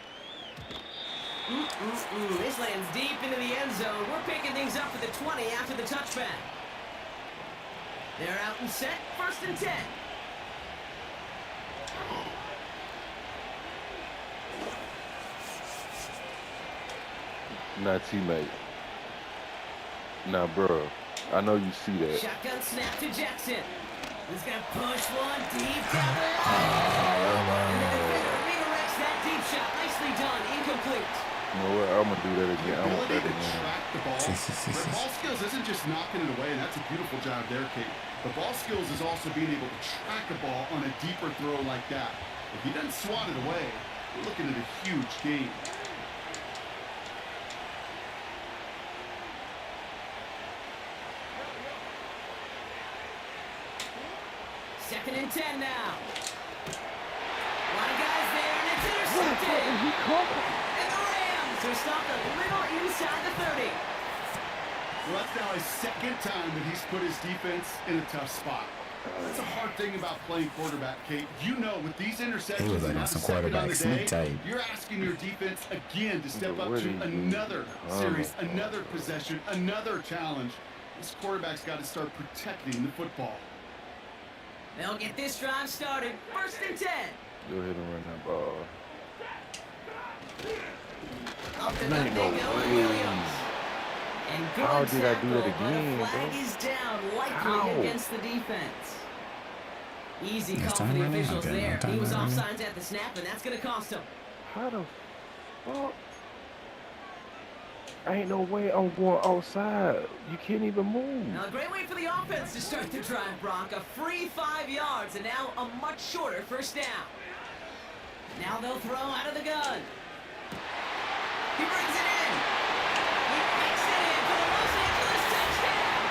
This lands deep into the end zone. We're picking things up at the 20 after the touchback. They're out and set. 1st and 10.
Nah, teammate. Nah, bro. I know you see that.
Shotgun snap to Jackson. He's going to push one deep down the line. And the defender redirects that deep shot. Nicely done. Incomplete.
You know what? I'm gonna do that again. I want
Ability
that
to
again.
track the ball. But ball skills isn't just knocking it away, and that's a beautiful job there, Kate. But ball skills is also being able to track a ball on a deeper throw like that. If he doesn't swat it away, we're looking at a huge gain. Second and 10 now. Want to go
intercepted. And the Rams are stopped a little inside the 30.
Well, that's now his second time that he's put his defense in a tough spot. That's a hard thing about playing quarterback, Kate. You know, with these interceptions,
He was like
and
on
have
some
a second on
quarterback
the
sneak
day,
type.
you're asking your defense again to step up
What
to
do you
another
mean?
series, another possession, another challenge. This quarterback's got to start protecting the football.
They'll get this drive started. 1st and 10.
Go ahead and run that ball.
Up the
Man,
gut
no
they go,
way.
Williams. And good
How did I do that
tackle, but a
again,
flag
bro?
is down, likely
How?
against the defense. Easy
It's
call for
time
the
running?
officials
Okay, no
there.
time
He was
running.
offsides at the snap, and that's going to cost him.
How the fuck? Ain't no way I'm going outside. You can't even move.
Now, a great way for the offense to start the drive, Brock. A free 5 yards, and now a much shorter 1st down. Now they'll throw out of the gun. He brings it in. He makes it in for the Los Angeles touchdown.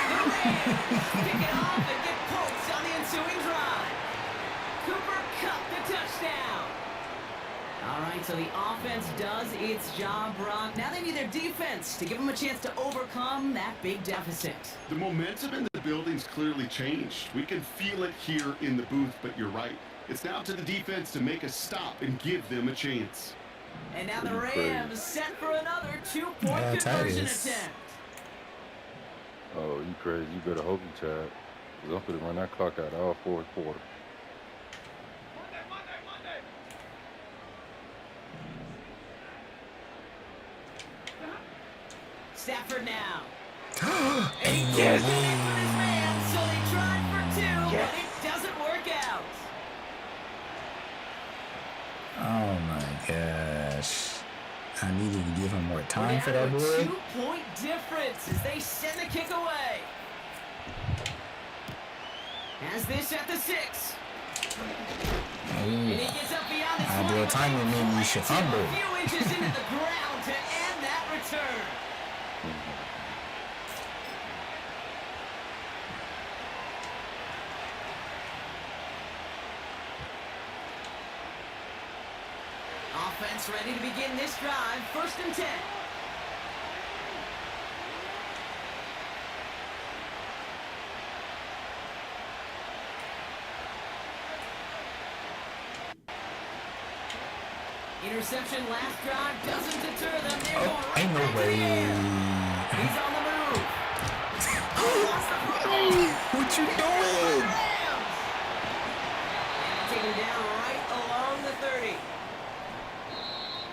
The Rams pick it off and get points on the ensuing drive. Cooper Kupp the touchdown. All right, so the offense does its job, Brock. Now they need their defense to give them a chance to overcome that big deficit.
The momentum in the building's clearly changed. We can feel it here in the booth, but you're right. It's now to the defense to make a stop and give them a chance.
And now the Rams set for another 2-point
Yeah,
conversion
Titus.
attempt.
Oh, you crazy. You better hope you Chad. Because I'm going to run that clock out all 4th quarter.
Stafford now. And he gets it in for his man, so they tried for 2, but it doesn't work out.
Oh my gosh. I needed to give him more time for that
Now a
boy.
2-point difference as they send the kick away. Has this at the 6. And he gets up beyond the 20.
Ideal timing means you should
A
fumble.
few inches into the ground to end that return. Offense ready to begin this drive. 1st and 10. Interception last drive doesn't deter them. They're going right
Ain't no
back to the
way.
air. He's on the move. Lost the football.
What you doing?
Rams. And take him down right along the 30.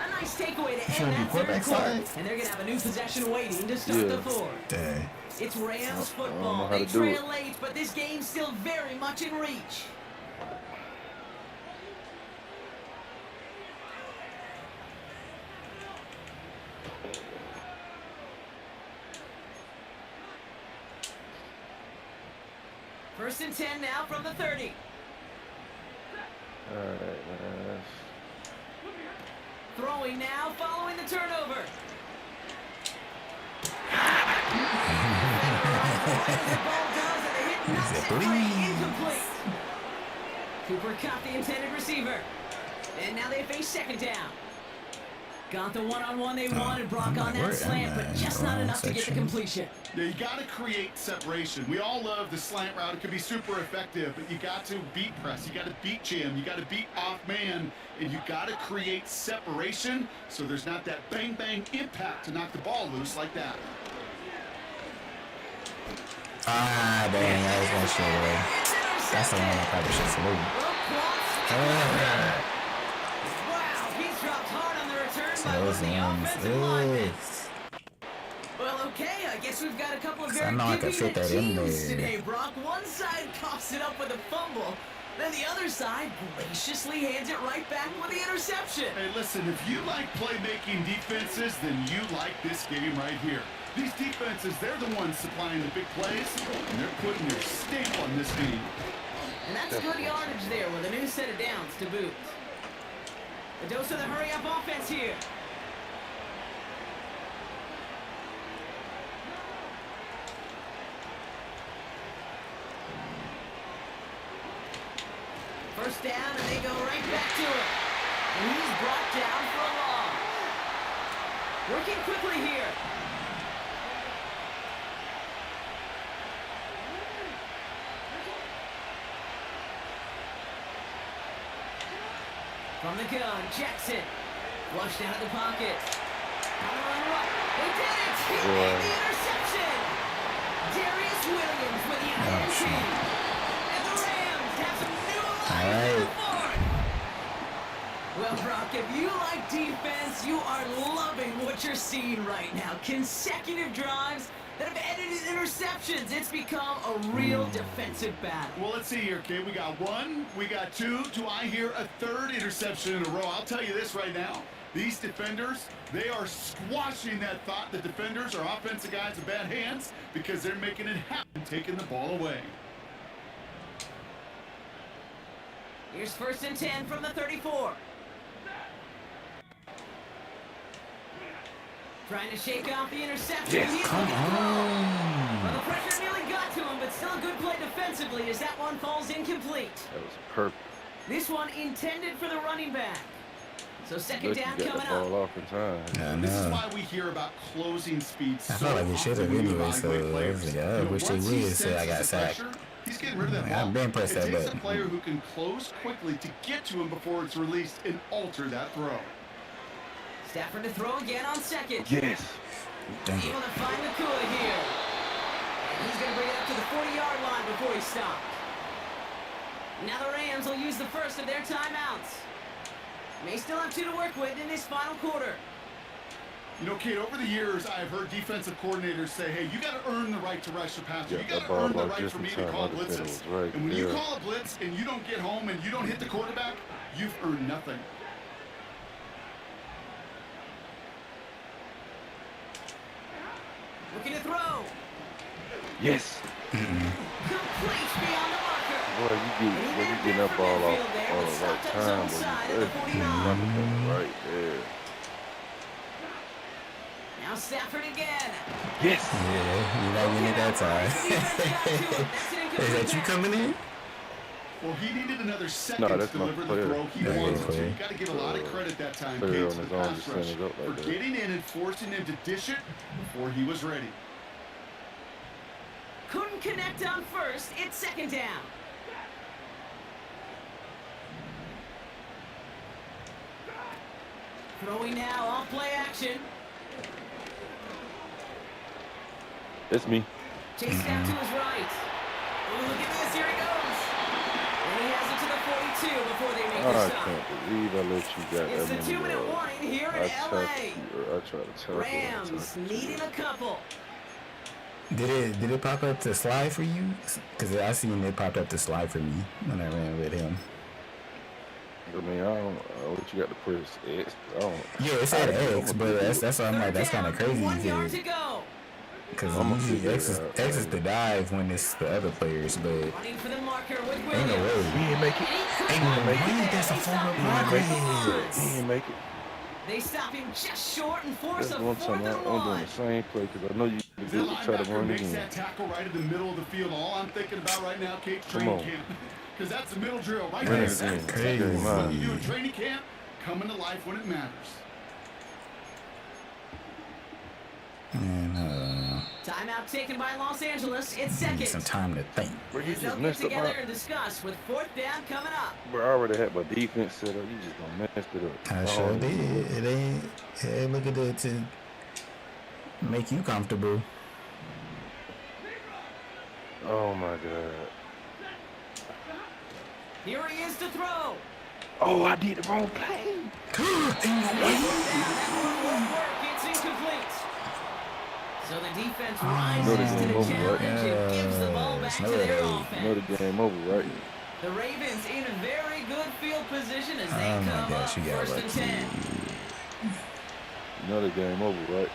A nice takeaway to
trying
end
to
that
do
3rd
quarterback
quarter.
side?
And they're going to have a new possession waiting to start the 4th.
Dang.
It's Rams
know
football.
how
They
to do it.
trail late, but this game's still very much in reach. First and 10 now from the 30.
All right, man.
Throwing now, following the turnover. The ball does, and the hit knocks it free. Incomplete. Cooper caught the intended receiver. And now they face 2nd down. Got the one-on-one they wanted, Brock,
I'm
on
like,
that
where
slant,
am I?
but just
In the
not
wrong
enough to get the
section?
completion.
Yeah, you got to create separation. We all love the slant route. It can be super effective, but you got to beat press. You got to beat jam. You got to beat off man, and you got to create separation so there's not that bang bang impact to knock the ball loose like that.
Ah, dang. That was my shit, bro. That's the one I probably should salute.
Wow, he's dropped hard on the return by
Those
the
ones.
offensive lineman.
Ugh.
Well, okay, I guess we've got a couple of
I
very
know I could fit
giving
that in
teams
there.
today, Brock. One side coughs it up with a fumble, then the other side graciously hands it right back with the interception.
Hey, listen, if you like playmaking defenses, then you like this game right here. These defenses, they're the ones supplying the big plays, and they're putting their stamp on this game.
And that's good yardage there with a new set of downs to boot. A dose of the hurry-up offense here. first down, and they go right back to it. And he's brought down for a loss. Working quickly here. From the gun, Jackson. Flushed out of the pocket. On the run right. They did it! He made the interception! Darius Williams with the entry. And the Rams have some new life in the fourth. Well, Brock, if you like defense, you are loving what you're seeing right now. Consecutive drives that have ended in interceptions. It's become a real defensive battle.
Well, let's see here, kid. We got one, we got two. Do I hear a third interception in a row? I'll tell you this right now. These defenders, they are squashing that thought. The defenders are offensive guys in bad hands because they're making it happen, taking the ball away.
Here's 1st and 10 from the 34. Trying to shake off the interception.
Yes, come on.
Well, the pressure nearly got to him, but still a good play defensively as that one falls incomplete.
That was perfect.
This one intended for the running back. So second
Look,
down
you got
coming
the ball
up.
off in time.
I
This is
know.
why we hear about closing speeds.
I felt like it should have anyway, so I was like, I wish they would say I got sacked.
He's getting rid of that
Like,
ball.
I've been pressed that
It takes a
button.
player who can close quickly to get to him before it's released and alter that throw.
Stafford to throw again on second.
Yes.
Dang it.
Able to find Nakua here. And he's going to bring it up to the 40-yard line before he stops. Now the Rams will use the first of their timeouts. May still have 2 to work with in this final quarter.
You know, Kate, over the years, I've heard defensive coordinators say, hey, you got to earn the right to rush the passer.
Yeah,
You got
that
to
ball
earn the
block
right
just
for
in
me to
time.
call
My defender
blitzes.
was right
And when you
there.
call a blitz and you don't get home and you don't hit the quarterback, you've earned nothing.
Looking to throw.
Yes.
Complete beyond the marker.
Boy, you get that ball off on the right time, boy, you right there.
Now Stafford again.
Yes.
Yeah, you're not getting it that time. Is that you coming in?
Well, he needed another second
No,
to
that's my
deliver the
player.
throw. He
Yeah,
wanted
yeah,
to.
player.
You got to give a lot of credit that time,
Player
Kate,
on
to
his
the
own
pass
to send
rush
it up like
for
that.
getting in and forcing him to dish it before he was ready.
Couldn't connect on first. It's second down. Throwing now off play action.
That's me.
Chased out to his right. Oh, look at this. Here he goes. And he has it to the 42 before they make the
I
stop.
can't believe I let you got
It's
that
the
many
2-minute
yards.
warning here
I
in
tried
LA.
I tried to tell
Rams needing a couple.
Did it pop up to slide for you? Because I seen it popped up to slide for me when I ran with him.
I mean, I don't know what you got to press X. I don't.
Yeah, it said X, but that's why I'm like, that's kind of crazy.
1 yard to go.
Because
I'ma
usually
figure
X
it out.
is the dive when it's the other players, but ain't
Running for the marker with
no
Williams.
way.
He didn't make it.
Ain't no way that's a forward progress.
He didn't make it.
They stop him just short and force
That's
a
one
4th
time
and
I'm doing
1.
the same play because I know you
The
do try to
linebacker
run
makes
again.
that tackle right in the middle of the field. All I'm thinking about right now, Kate,
Come
training
on.
camp. Because that's the middle drill right
Run
there.
it
That's
again.
exactly
Crazy.
what you do in training camp. Coming to life when it matters.
And
Timeout taken by Los Angeles. It's
need
second.
some time to think.
Bro, you
As they'll
just
get
messed up
together
my.
and discuss with 4th down coming up.
Bro, I already had my defense set up. You just gonna mess it up.
I sure did. It ain't looking to make you comfortable.
Oh my god.
Here he is to throw.
Oh, I did the wrong play.
That one won't work. It's incomplete. So the defense rises to the
Over, right?
challenge and gives the ball back to their
You know
offense.
the game over, right?
The Ravens in a very good field position as they
Oh my
come up
gosh, you got
1st and 10.
You know the game over, right?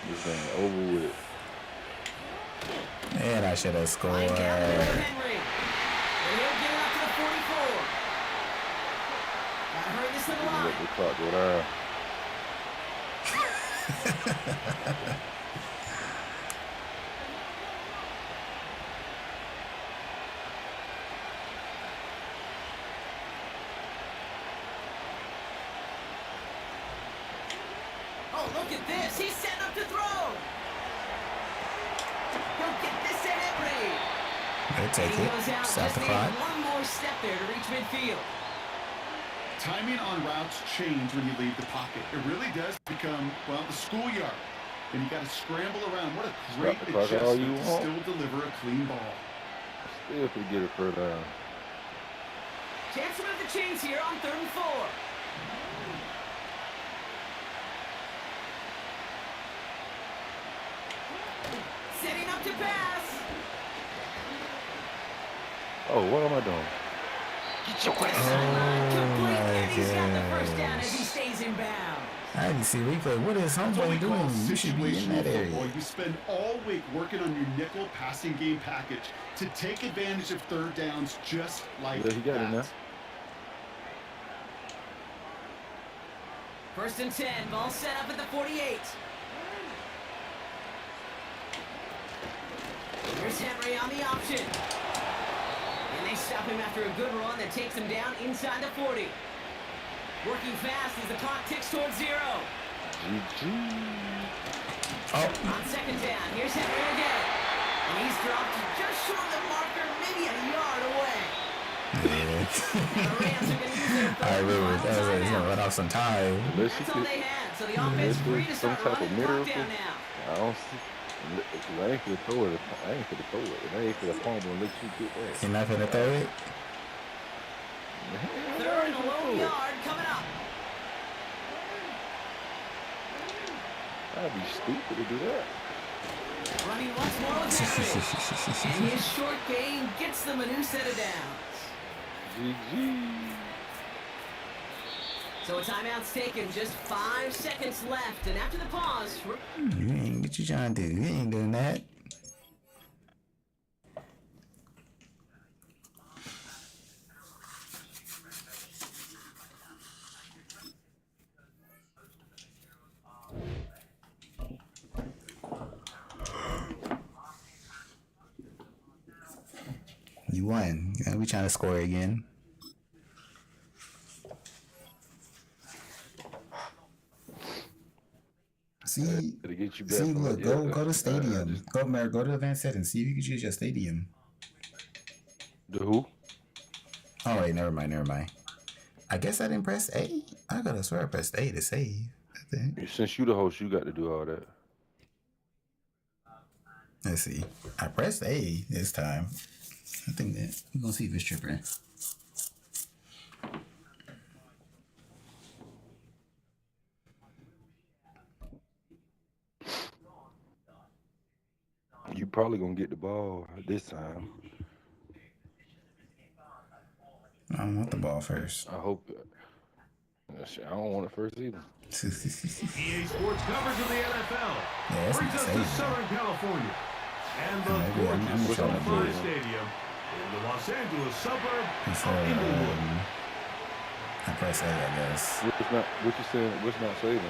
This ain't over with.
And I should have
Line
scored.
down there with Henry. And he'll get it up to the 44. Gotta hurry this little
Let
line.
the clock go down.
Oh, look at this. He's setting up to throw. He'll get this to Henry.
They'll take
He
it.
goes out.
Stop
Just
the
need
clock.
one more step there to reach midfield.
Timing on routes change when you leave the pocket. It really does become, well, the schoolyard. And you got to scramble around. What a great
Stop the clock all you
adjustment to
want.
still deliver a clean ball.
Still could get it further down.
Chance to move the chains here on 3rd and 4. Setting up to pass.
Oh, what am I doing?
Complete, and he's got the
gosh.
first down as he stays in bounds.
I didn't see replay. What is
That's what we
homeboy
call
doing? You should be in
situational
that
football.
area.
You spend all week working on your nickel passing game package to take advantage of third downs just like
Yeah, he got it now.
that.
1st and 10. Ball set up at the 48. Here's Henry on the option. And they stop him after a good run that takes him down inside the 40. Working fast as the clock ticks towards 0.
GG.
Oh,
On 2nd down, here's Henry again. And he's dropped just short of the marker, maybe a yard away.
yeah.
The Rams are going to use their
I
third
remember
and
that
final
was gonna
timeout.
run off some time.
Unless you
That's all
could,
they had, so the offense
unless
free to
there's some
start
type of
running the clock
miracle,
down now.
I don't see. I ain't finna throw it. I ain't finna throw it. And I ain't finna fumble and let you get that.
You're not gonna throw it?
3rd and a low yard coming up.
I'd be stupid to do that.
Running once more with Henry. And his short gain gets them a new set of downs.
GG.
So a timeout's taken, just 5 seconds left. And after the pause,
You ain't what you trying to do? You ain't doing that. You won. We trying to score again. See,
It'll get you back.
see,
from
look,
it.
go
Yeah,
to
I
stadium.
just-
Go, Mayor, go to advanced settings. See if you can choose your stadium.
The who?
Oh wait, never mind. I guess I didn't press A. I gotta swear I pressed A to save. I think.
Since you the host, you got to do all that.
Let's see. I pressed A this time. I think that we're gonna see if it's tripping.
You probably gonna get the ball this time.
I don't want the ball first.
I hope. Shit, I don't want it first either.
EA Sports coverage of the NFL
that's
brings
not
us to
safe.
Southern California and the
Maybe I'm
gorgeous
trying to
SoFi
do it.
Stadium in the Los Angeles suburb
It's,
of Inglewood.
I press A, I guess.
What you saying? What's not saving?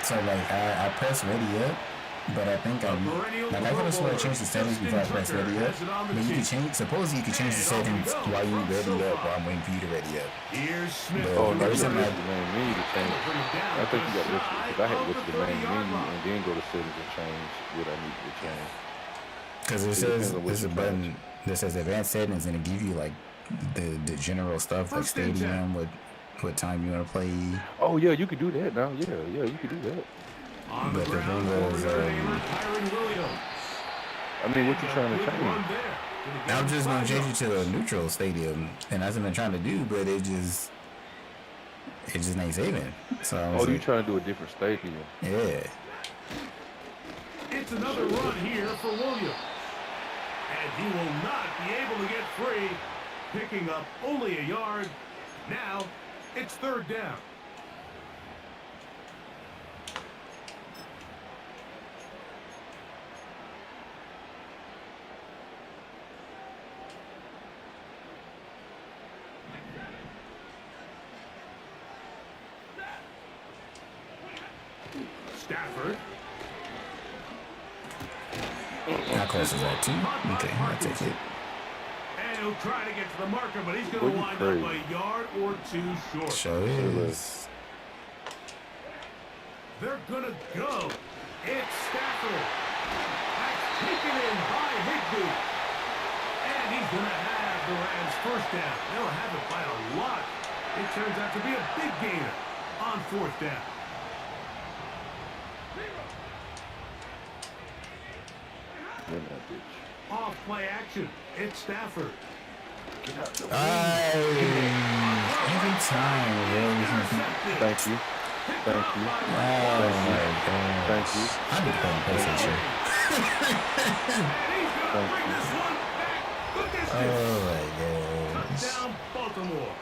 So like I press ready up, but I think I'm like I could have sworn I changed the settings before I press ready up. But you can change. Supposedly you can change the settings while you ready up, while I'm waiting for you to ready up.
Here's Smith.
But
Oh,
to
no, you
there's
got to
some
go to
return.
the main menu to change.
Bring it down
I think you got to
just
because I had to go to the main
30-yard
menu
line.
and then go to settings and change what I need to change.
Because it
It
says
depends on what
there's a
you
button that says advanced settings and it give you like the general stuff like
First and 10.
stadium, what time you want to play.
Oh yeah, you could do that now. Yeah, you could do that.
On the
But the
ground,
thing
over
is,
their neighbor, Kyron Williams.
I mean, what you trying to
Good run
change?
there. Gonna get
I'm
him
just gonna
5
change it
yards.
to a neutral stadium, and that's what I've been trying to do, but it just ain't saving. So I was
Oh, you
like,
trying to do a different stadium?
yeah.
It's another run here for Williams. And he will not be able to get free, picking up only a yard. Now, it's 3rd down. Stafford.
How close is that? 2? Okay, I'll take it.
And he'll try to get to the marker, but he's
Boy,
going to
you
wind
crazy.
up a yard or 2 short.
Show is.
They're going to go. It's Stafford. That's taken in by Higbee. And he's going to have the Rams first down. They'll have it by a lot. It turns out to be a big gainer on fourth down. Off play action. It's Stafford.
Every time, really.
Thank you. Thank you.
Oh my God.
Thank you.
I'm just playing PlayStation. Oh my God.
Touchdown, Baltimore.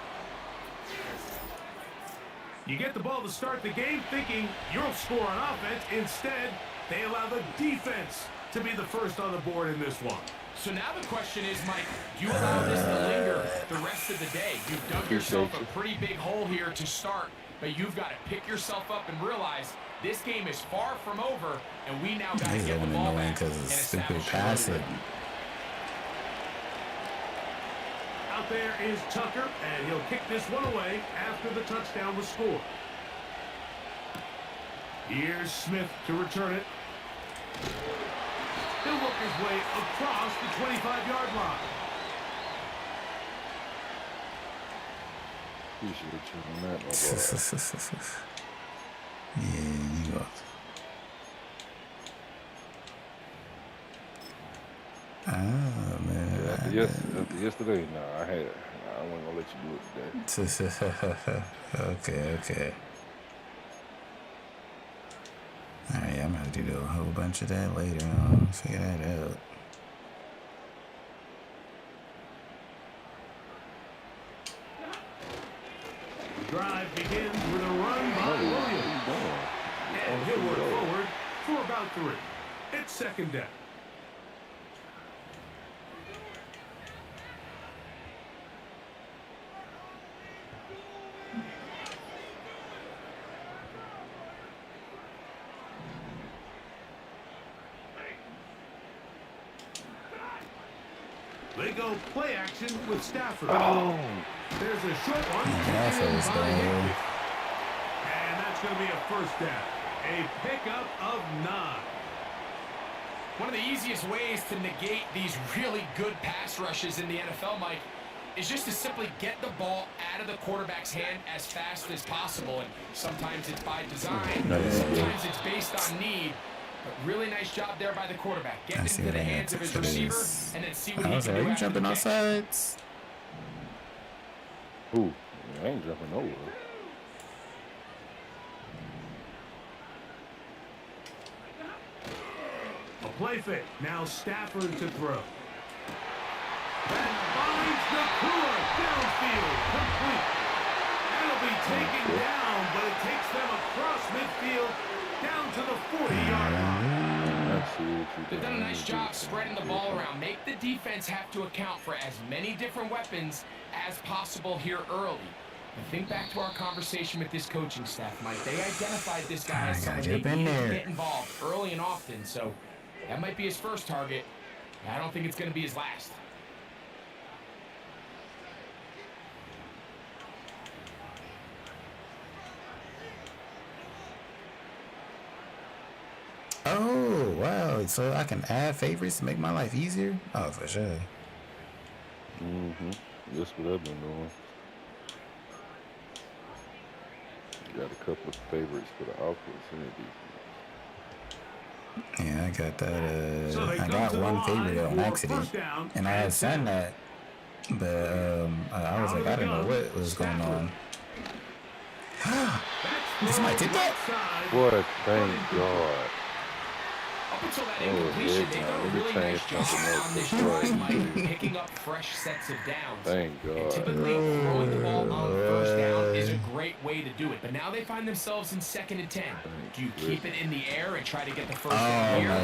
You get the ball to start the game thinking you'll score on offense. Instead, they allow the defense to be the first on the board in this one.
So now the question is, Mike, do you allow this to linger the rest of the day? You've dug yourself a pretty big hole here to start, but you've got to pick yourself up and realize this game is far from over, and we now got to get the ball back
because
and
it's stupid
establish a lead.
passing.
Out there is Tucker, and he'll kick this one away after the touchdown was scored. Here's Smith to return it. He'll work his way across the 25-yard line.
Appreciate you on that, my boy.
Yeah, you are. Oh, man.
After yesterday, I wasn't gonna let you do it today.
Okay. Alright, I'm gonna do a whole bunch of that later on. Figure that out.
The drive begins with a run by Williams. And he'll work forward for about 3. It's second down. They go play action with Stafford.
Oh.
There's a short one. And that's going to be a first down. A pickup of 9.
One of the easiest ways to negate these really good pass rushes in the NFL, Mike, is just to simply get the ball out of the quarterback's hand as fast as possible. And sometimes it's by design, sometimes it's based on need. But really nice job there by the quarterback. Get into the hands of his receiver and then see what he can do after
jumping
the
on
catch.
sides.
Ooh, I ain't jumping over.
A play fake. Now Stafford to throw. That finds the Nakua downfield. Complete. That'll be taken down, but it takes them across midfield down to the 40-yard line.
They've done a nice job spreading the ball around. Make the defense have to account for as many different weapons as possible here early. And think back to our conversation with this coaching staff, Mike. They identified this guy as someone they needed to get involved early and often. So that might be his first target. I don't think it's going to be his last.
Oh, wow. So I can add favorites to make my life easier? Oh, for sure.
That's what I've been doing. Got a couple of favorites for the offense and the defense.
Yeah, I got that. I got one favorite on accident. And I had sent that. But I was like, I didn't know what was going on. Did somebody take that?
Boy, thank God.
Up until that incompletion, they've done a really nice job on this drive, Mike, picking up fresh sets of downs.
Thank God.
And typically, throwing the ball on first down is a great way to do it. But now they find themselves in 2nd and 10. Do you keep it in the air and try to get the first down here? Or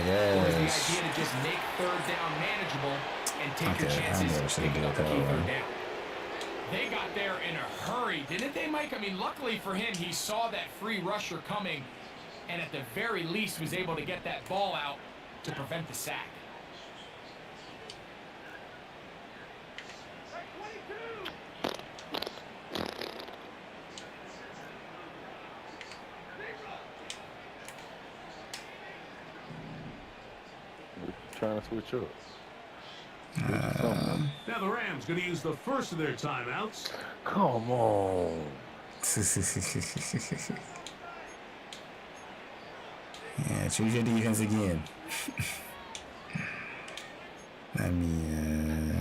is the idea to just make 3rd down manageable and take your chances picking up the key 3rd down? They got there in a hurry, didn't they, Mike? I mean, luckily for him, he saw that free rusher coming and at the very least was able to get that ball out to prevent the sack.
trying to switch up.
Now the Rams going to use the first of their timeouts.
Come on.
Yeah, choose your defense again. I mean,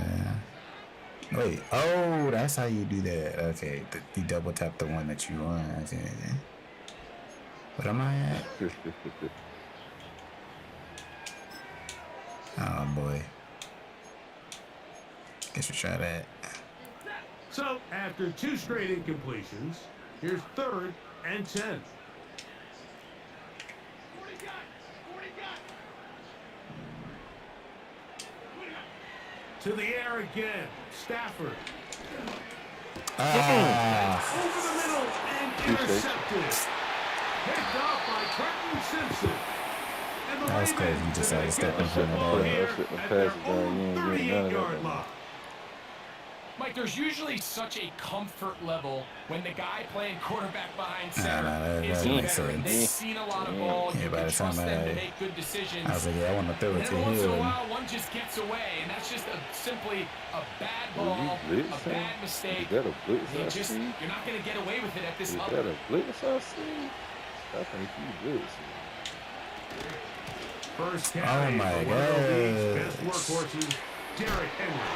wait. Oh, that's how you do that. Okay, you double tap the one that you want. Okay. What am I at? Oh boy. Guess we try that.
So after 2 straight incompletions, here's 3rd and 10. To the air again. Stafford. Over the middle and intercepted. Picked off by Trenton Simpson. And the
That's crazy. You decided to step in front of that.
here at their own 38-yard line.
Mike, there's usually such a comfort level when the guy playing quarterback behind center is a veteran. They've seen a lot of ball.
Yeah,
You
by
can
the time
trust them to make good decisions.
I was like, yeah, I want to throw it
And
to
then once in a
him.
while, one just gets away, and that's just simply a bad ball, a bad mistake.
Is that a blitz I see?
You're not going to get away with it at this
Is
level.
that a blitz I see? I think he blitz.
First carry
my
for one of the league's
gosh.
best workhorses, Derrick Henry.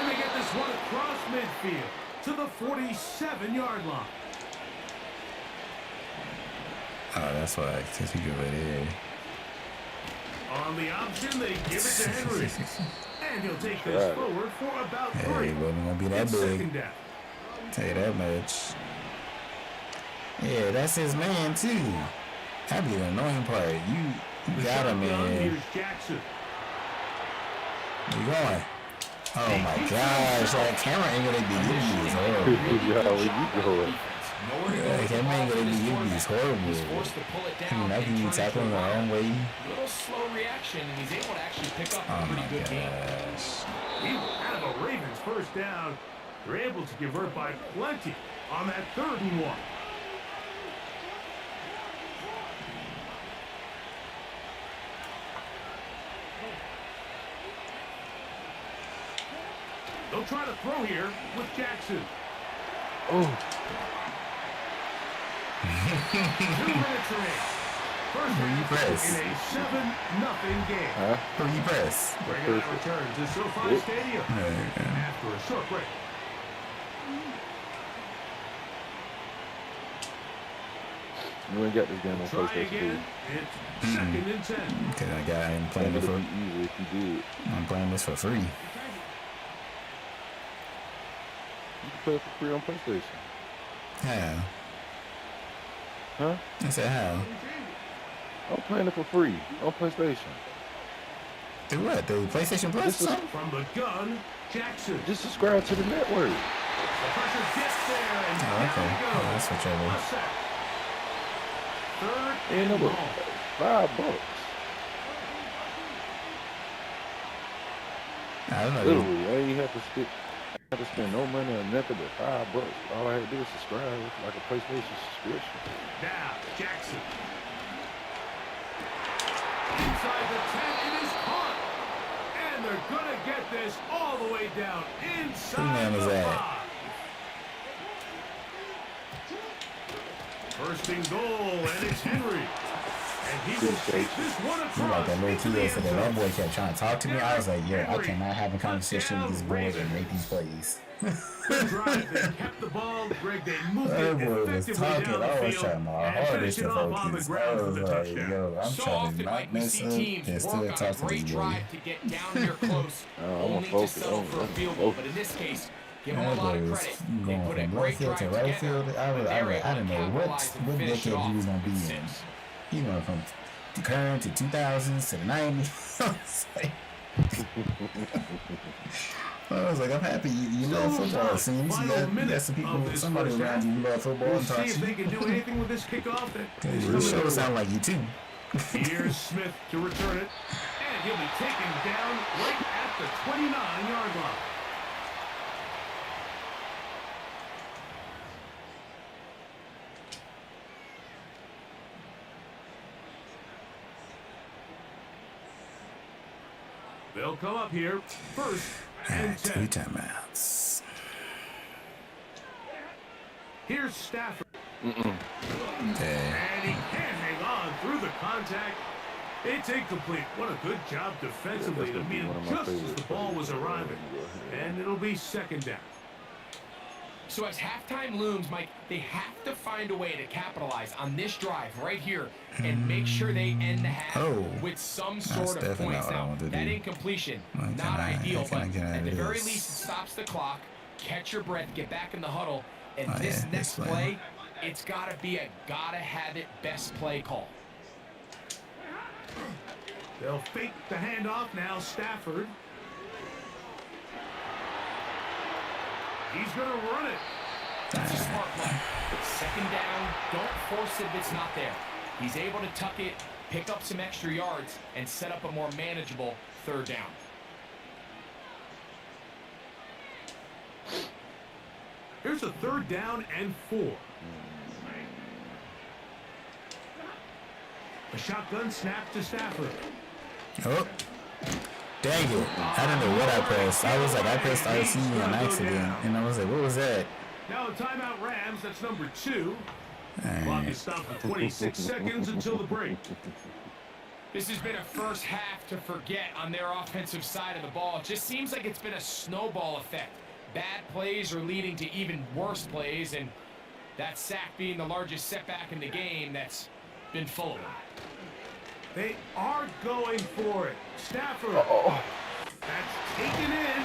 And they get this one across midfield to the 47-yard line.
Oh, that's why. Because he go right here.
On the option, they give it to Henry. And he'll take this forward for about 3.
Hey, it wasn't gonna be that
It's
big.
2nd down.
Tell you that much. Yeah, that's his man too. That'd be the annoying part. You got him,
Shotgun,
man.
here's Jackson.
Where you going? Oh my gosh, that camera angle they be giving you is horrible.
Yeah, where you going?
That camera angle they be giving you is horrible.
He's forced to pull it
I mean,
down
that
and
can be
turn it
tackling the
around.
wrong way.
Little slow reaction, and he's able to actually pick up
Oh
a
my
pretty good game.
gosh.
He out of a Ravens first down. They're able to convert by plenty on that 3rd and 1. They'll try to throw here with Jackson.
Oh.
2 minutes remaining. First
Who you
half
press?
in a 7-0 game.
Huh?
Who you press?
Regular return to SoFi Stadium after a short break.
You ain't got this game on
Try
PlayStation 2.
again. It's 2nd and 10.
Because I am
It
playing
would
it for.
be easy if you did.
I'm playing this for free.
You can play it for free on PlayStation.
How?
Huh?
I said how?
I'm playing it for free on PlayStation.
Through what? The PlayStation Plus?
This is-
or something?
From the gun, Jackson.
Just subscribe to the network.
The pressure gets there, and
Oh,
down
okay.
he
Oh,
goes.
that's what y'all
A
do.
sack. 3rd
Ain't
and
no
long.
$5.
I don't know.
Literally, I ain't have to spend no money on nothing but $5. All I had to do is subscribe. It's like a PlayStation subscription.
Now, Jackson. Inside the 10, it is caught. And they're going to get this all the way down inside
man is
the
that?
5. First and goal, and it's Henry. And he will take this one
You like
across
that little
into the
kid
end
said that
zone.
boy kept trying to talk to me. I was like, yeah, I
Henry.
cannot have a conversation with these boys and
Touchdown,
make these plays.
Good drive. They kept the ball. Greg, they moved
That
it
boy was
effectively
talking.
down
I
the
was
field
trying my
and
hardest
finished
to
it off on the
focus. I
ground for
was
the
like,
touchdown.
yo, I'm
So
trying to
often,
not
Mike, we
mess
see
up
teams
and
work
still
on a
talk to
great
these boys.
drive to get down here close,
I'm
only to
focused.
settle for a field goal. But in this case, give them a
That
lot
boy
of
was
credit. They
going
put a
from
great
left field
drive
to right
together,
field.
but
I
they're able
didn't
to
know
capitalize and
what
finish
decade
it
he was
off
gonna be
with
in.
6.
He went from the current to 2000s to the 90s. I was like, I'm happy you love football. It seems you got some people, somebody around you who love football
We'll
and
see
talk
if
to
they
you.
can do anything with this kickoff. That is
This show
coming
sound like you too.
Here's Smith to return it. And he'll be taken down right at the 29-yard line. They'll come up here. First and 10.
2 timeouts.
Here's Stafford.
Okay.
And he can't hang on through the contact. It's incomplete. What a good job defensively to meet him just as the ball was arriving. And it'll be second down.
So as halftime looms, Mike, they have to find a way to capitalize on this drive right here and make sure they end the half with some sort of points. Now, that incompletion, not ideal, but at the very least, it stops the clock. Catch your breath, get back in the huddle, and this next play, it's got to be a gotta-have-it best play call.
They'll fake the handoff now, Stafford. He's going to run it.
That's a smart play. Second down, don't force it if it's not there. He's able to tuck it, pick up some extra yards, and set up a more manageable third down.
Here's a third down and 4. A shotgun snap to Stafford.
Oh. Dang it. I don't know what I pressed. I was like, I pressed RC on accident. And I was like, what was that?
Now a timeout Rams, that's number 2. Clock is stopped for 26 seconds until the break.
This has been a first half to forget on their offensive side of the ball. It just seems like it's been a snowball effect. Bad plays are leading to even worse plays, and that sack being the largest setback in the game, that's been full of them.
They are going for it. Stafford. That's taken in.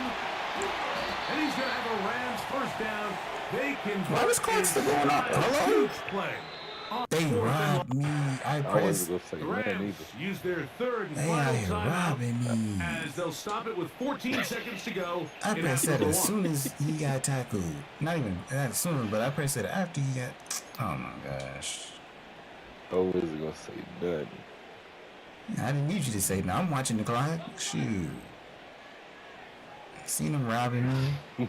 And he's going to have a Rams first down. They can...
Why was clock still going on? Hello?
Huge play.
They robbed me. I pressed.
The Rams use their third and
They
final
out here
timeout
robbing me.
as they'll stop it with 14 seconds to go.
I
in
pressed
half
that
number
as
1.
soon as he got tackled. Not even as soon, but I pressed it after he got... Oh my gosh.
Oh, is it gonna say nothing?
I didn't need you to say no. I'm watching the clock. Shoot. Seen him robbing me.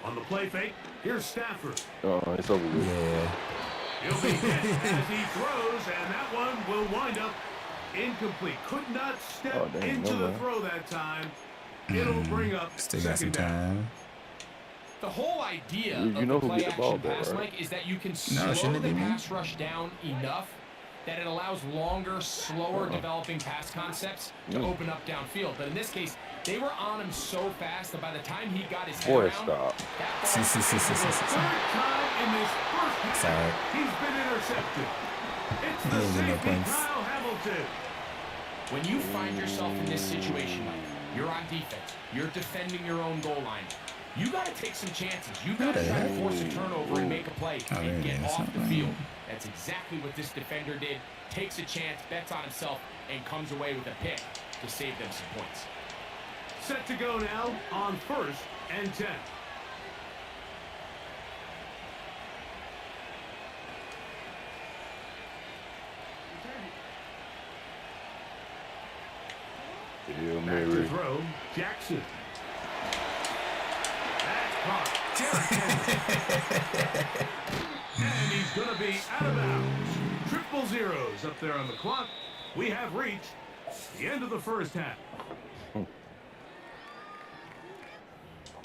On the play fake, here's Stafford.
Oh, it's over with.
Yeah.
He'll be hit as he throws, and that one will wind up incomplete. Could not step into the throw that time. It'll bring up
Still got some
second down.
time.
The whole idea
You
of
know
the
who get the ball
play-action
back,
pass,
right?
Mike, is that you can
No,
slow
shouldn't it
the
be me?
pass rush down enough that it allows longer, slower developing pass concepts to open up downfield. But in this case, they were on him so fast that by the time he got his head
Boy,
around,
stop.
that ball
See.
Third time in this first half,
Sorry.
he's been intercepted. It's
He
the
didn't get no
safety,
points.
Kyle Hamilton.
When you find yourself in this situation, Mike, you're on defense, you're defending your own goal line, you got to take some chances. You got to try to force a turnover and make a play and get off the field. That's exactly what this defender did. Takes a chance, bets on himself, and comes away with a pick to save them some points.
Set to go now on first and 10.
Hail
Back to
Mary.
throw, Jackson. That's caught. And he's going to be out of bounds. Triple zeros up there on the clock. We have reached the end of the first half.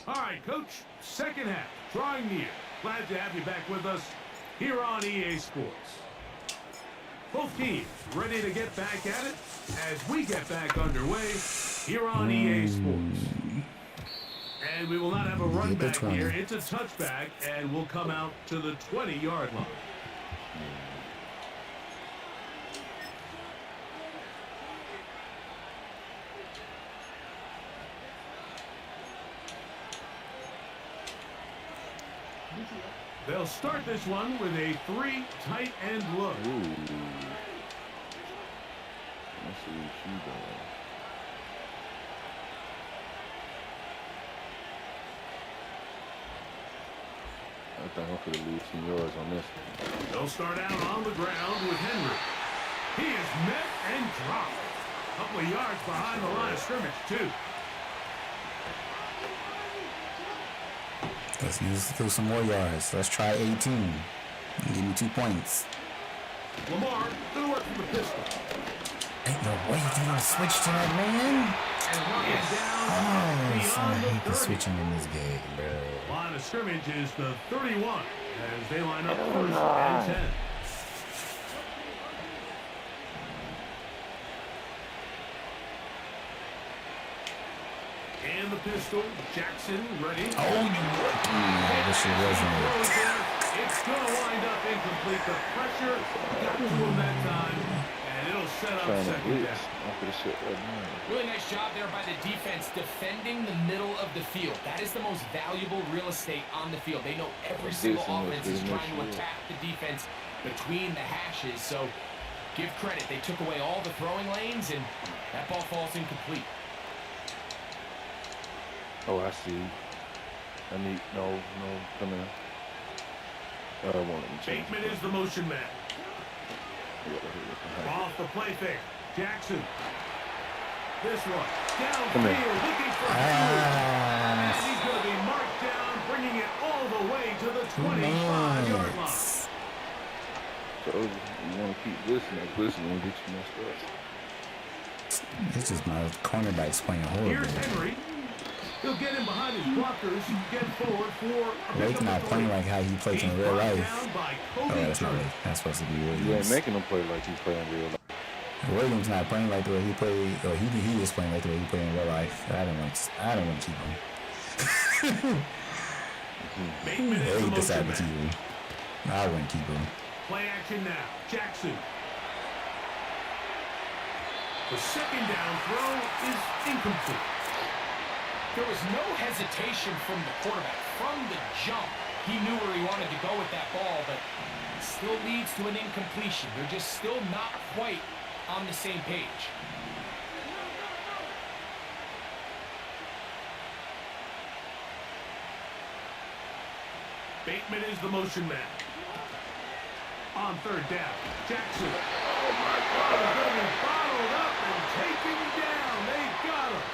All right, Coach, second half, drawing near. Glad to have you back with us here on EA Sports. Both teams ready to get back at it as we get back underway here on EA Sports. And we will not have a run back here. It's a touchback, and we'll come out to the 20-yard line. They'll start this one with a 3 tight end look.
Ooh. Let's see what she doing. I think I'm going to lose some yards on this one.
They'll start out on the ground with Henry. He is met and dropped. A couple of yards behind the line of scrimmage, too.
Let's use through some more yards. Let's try 18. Give me 2 points.
Lamar, good work from the pistol.
Ain't no way you're gonna switch to that, man.
And running
Yes.
down
Oh, son, I
beyond
hate
the
the
30.
switching in this game, bro.
Line of scrimmage is the 31 as they line up first
nice.
and 10. And the pistol, Jackson ready.
Oh, you lucky. I wish it wasn't.
It's going to wind up incomplete. The pressure got to him that time, and it'll set up
Trying to
second
blitz.
down.
I'm gonna shit right now.
Really nice job there by the defense defending the middle of the field. That is the most valuable real estate on the field. They know every single offense is trying to attack the defense between the hashes. So give credit. They took away all the throwing lanes, and that ball falls incomplete.
Oh, I see. I need no, come in. I don't want him to change.
Bateman is the motion man. Off the play fake. Jackson. This one.
Come here.
Downfield looking for and he's going to be marked down, bringing it all the way to the 25-yard line.
So you want to keep listening and get you messed up.
It's just my cornerbacks playing horrible.
Here's Henry. He'll get him behind his blockers, get forward for
Lake's not playing like how he plays in real life. Oh, that's not Lake. That's supposed to be
You ain't
Williams.
making him play like he's playing real life.
Williams not playing like the way he played, or he is playing like the way he played in real life. I don't want to keep him.
Bateman is the
They
motion
decided to
man.
keep him. I wouldn't keep him.
Play action now. Jackson. The second down throw is incomplete.
There was no hesitation from the quarterback. From the jump, he knew where he wanted to go with that ball, but it still leads to an incompletion. They're just still not quite on the same page.
Bateman is the motion man. On third down, Jackson. Oh, my God. Getting bottled up and taken down. They got him.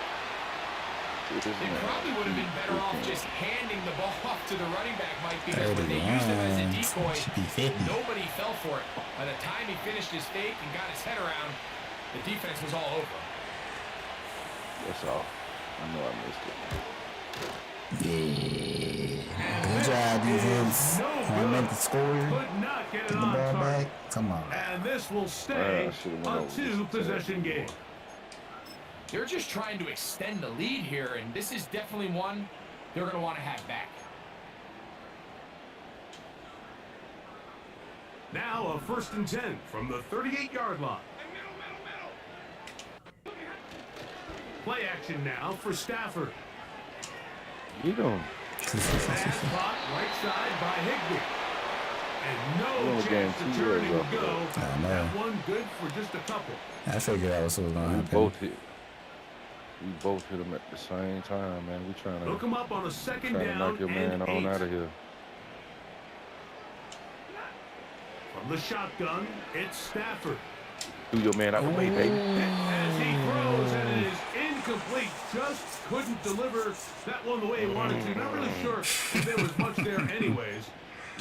They probably would have been better off just handing the ball off to the running back, Mike, because when they used him as a decoy,
Should be 50.
nobody fell for it. By the time he finished his fake and got his head around, the defense was all over him.
That's all. I know I missed it.
Yeah. Good job, defense. I meant to score.
Could not get
Get
it
the
on
ball
target.
back. Come on.
And this will stay
should've went
a
over this
two-possession game.
They're just trying to extend the lead here, and this is definitely one they're going to want to have back.
Now a 1st and 10 from the 38-yard line. Play action now for Stafford.
You don't.
Pass caught right side by Higbee. And no
Only
chance
gained
to
2
turn
yards
and
off of
go.
I know.
That one good for just a couple.
I figured that was what was going to
We
happen.
both hit him at the same time, man. We trying
Hook
to
him up on a second down
knock your man
and
on
8.
out of here.
From the shotgun, it's Stafford.
Do your man out the way, baby.
As he throws, and it is incomplete. Just couldn't deliver that one the way he wanted to. Not really sure if there was much there anyways.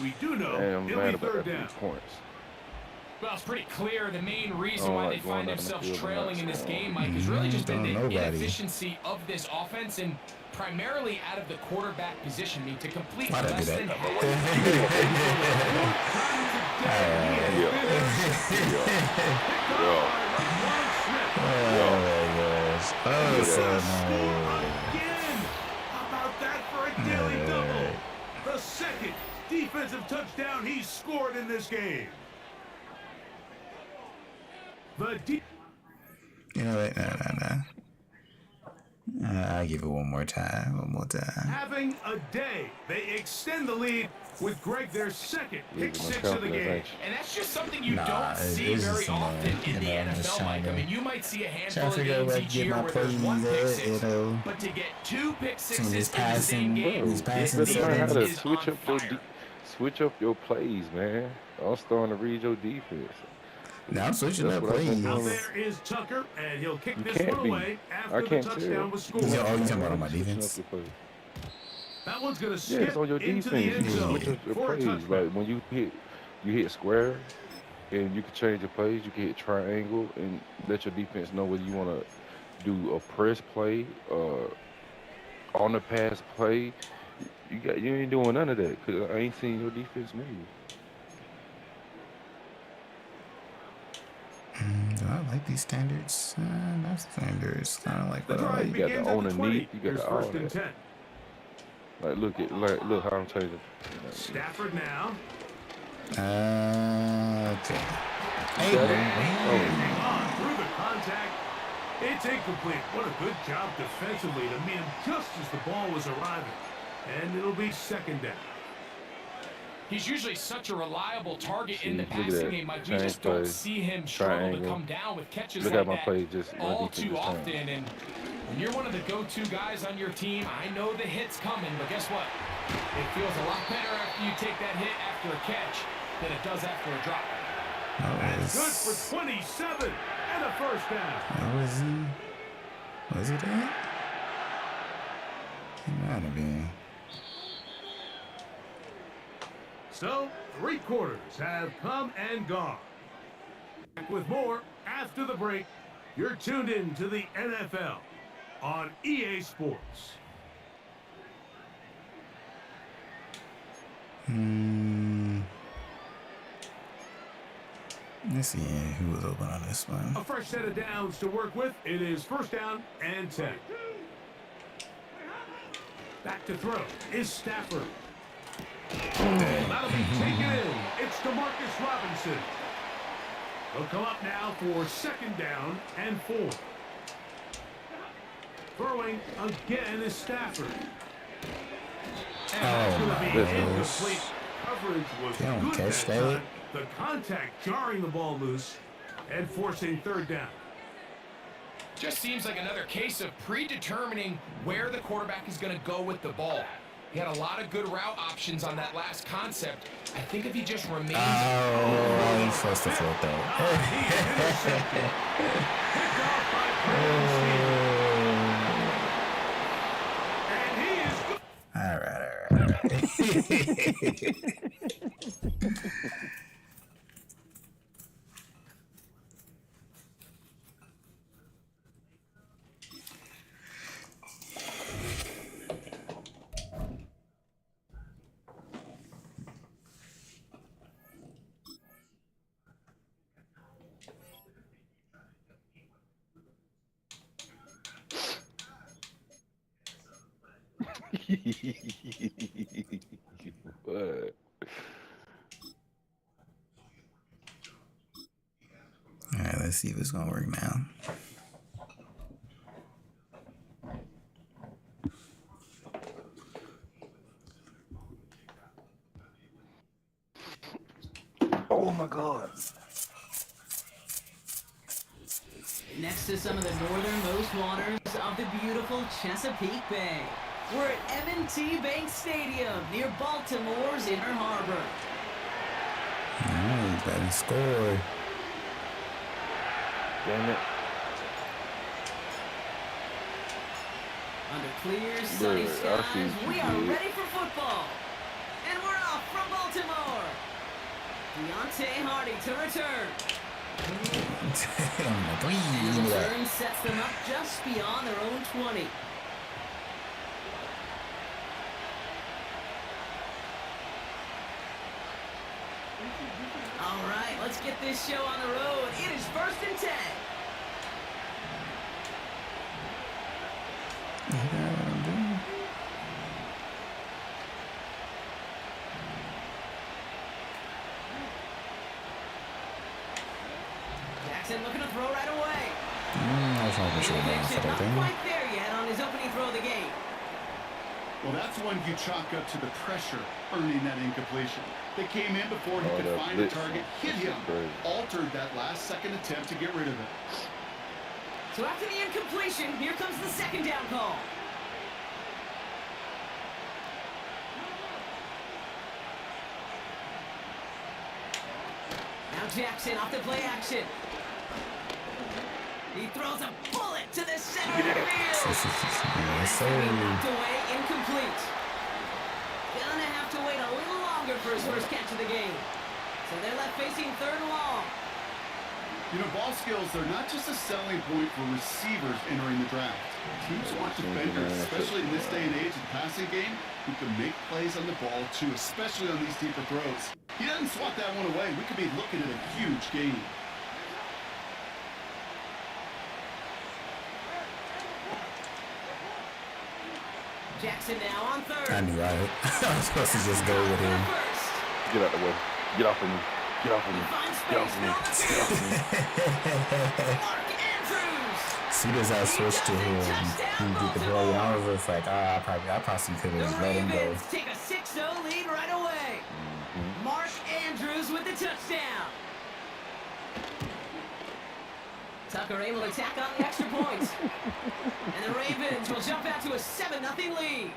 We do know
And I'm
it'll
mad
be
about
third
that
down.
3 points.
Well, it's pretty clear the main reason
Oh,
why
like
they
going
find
down the
themselves
field and
trailing
not
in this
scoring.
game, Mike, has really just been the
Nobody.
inefficiency of this offense and primarily out of the quarterback position. I mean, to complete
Why'd I do
less
that?
than half.
Oh my gosh. Oh, so
Again! How about that for a daily double? The second defensive touchdown he's scored in this game. The
You know what? No. I'll give it one more time.
having a day. They extend the lead with Greg their second pick
Losing my
6 of the game.
confidence,
And that's just something you
Nah,
don't see
it's
very
just,
often in the
I'm just
NFL, Mike. I
trying
mean,
to-
you might see a
Trying
handful
to
of
figure out
games
where to
each
get
year
my
where there's one
plays
pick
at,
six,
you know.
but to get 2 pick
Some
sixes
of
in
these
the same
passing,
game,
these passing
the
You better learn how
defense
to
is
switch
on
up your
fire.
switch up your plays, man. I'm starting to read your defense.
Now I'm switching
That's
up
what I've been
plays.
Out
doing.
there is Tucker, and he'll kick
You
this
can't
one
be.
away
I
after the
can't
touchdown
tell.
was
You
scored.
talking about on my
Switching up
defense?
your plays.
That one's going to
Yeah,
skip
it's on your
into
defense.
the end
You
zone
switch up your
for a
plays.
touchdown.
Like when you hit square, and you can change your plays. You can hit triangle and let your defense know whether you want to do a press play, on the pass play. You ain't doing none of that because I ain't seen your defense move.
Do I like these standards? Not standards. Kind of like
The
what I
drive
like.
You got the
begins at
on
the
the
20.
knee. You got
Here's
the all
first and
that.
10.
Look how I'm changing.
Stafford now.
Okay. Hey,
got it?
Hang on through the contact. It's incomplete. What a good job defensively to meet him just as the ball was arriving. And it'll be second down.
He's usually such a reliable target in the
See, look at
passing
that.
game. Like, we
Change
just don't
play.
see him struggle to
Triangle.
come down with catches
Look
like
at my
that
play. Just my
all
defense
too
just
often.
changed.
And when you're one of the go-to guys on your team, I know the hit's coming, but guess what? It feels a lot better after you take that hit after a catch than it does after a drop.
That's good for 27 and a first down.
Where was he? Was it that? He might have been.
So, 3 quarters have come and gone. Back with more after the break. You're tuned in to the NFL on EA Sports.
Let's see who was open on this one.
A fresh set of downs to work with. It is first down and 10. Back to throw is Stafford. That'll be taken in. It's DeMarcus Robinson. He'll come up now for second down and 4. Throwing again is Stafford. And that's going to be incomplete. Coverage was
They don't
good
catch
that
that.
time. The contact jarring the ball loose and forcing third down.
Just seems like another case of predetermining where the quarterback is going to go with the ball. He had a lot of good route options on that last concept. I think if he just remains...
Oh, he's supposed to float that.
Picked off by Brandon Steele. And he is good.
All right.
But
All right, let's see if it's gonna work now.
oh my God.
Next to some of the northernmost waters of the beautiful Chesapeake Bay. We're at M&T Bank Stadium near Baltimore's Inner Harbor.
Oh, he's better score.
Damn it.
Under clear, sunny
Bruh, I see
skies,
what
we
you
are
did.
ready for football. And we're off from Baltimore. Deontay Hardy to return.
Damn,
And
give
the
me that.
return sets them up just beyond their own 20. All right, let's get this show on the road. It is first and 10. Jackson looking to throw right away.
I was not sure about
Jackson
that
not
thing.
quite there yet on his opening throw of the game.
Well, that's one you chalk up to the pressure earning that incompletion. They came in before he could
that
find a
blitz
target, hit
is
him,
crazy.
altered that last second attempt to get rid of it.
So after the incompletion, here comes the second down call. Now Jackson off the play action. He throws a bullet to the center of the field.
Yes,
Being
sir.
knocked away, incomplete. Gonna have to wait a little longer for his first catch of the game. So they're left facing third and long.
You know, ball skills, they're not just a selling point for receivers entering the draft. Teams want defenders, especially in this day and age of the passing game, who can make plays on the ball too, especially on these deeper throws. He doesn't swat that one away. We could be looking at a huge game.
Jackson now on third.
I knew I was supposed to just go with him.
Get out the way. Get off of me. Get off of me. Get off of me. Get off of me.
Mark Andrews.
As soon as I switched to him, he did the play, and I was just like, I possibly could have just let him go.
Ravens take a 6-0 lead right away. Mark Andrews with the touchdown. Tucker able to tack on the extra point. And the Ravens will jump out to a 7-0 lead.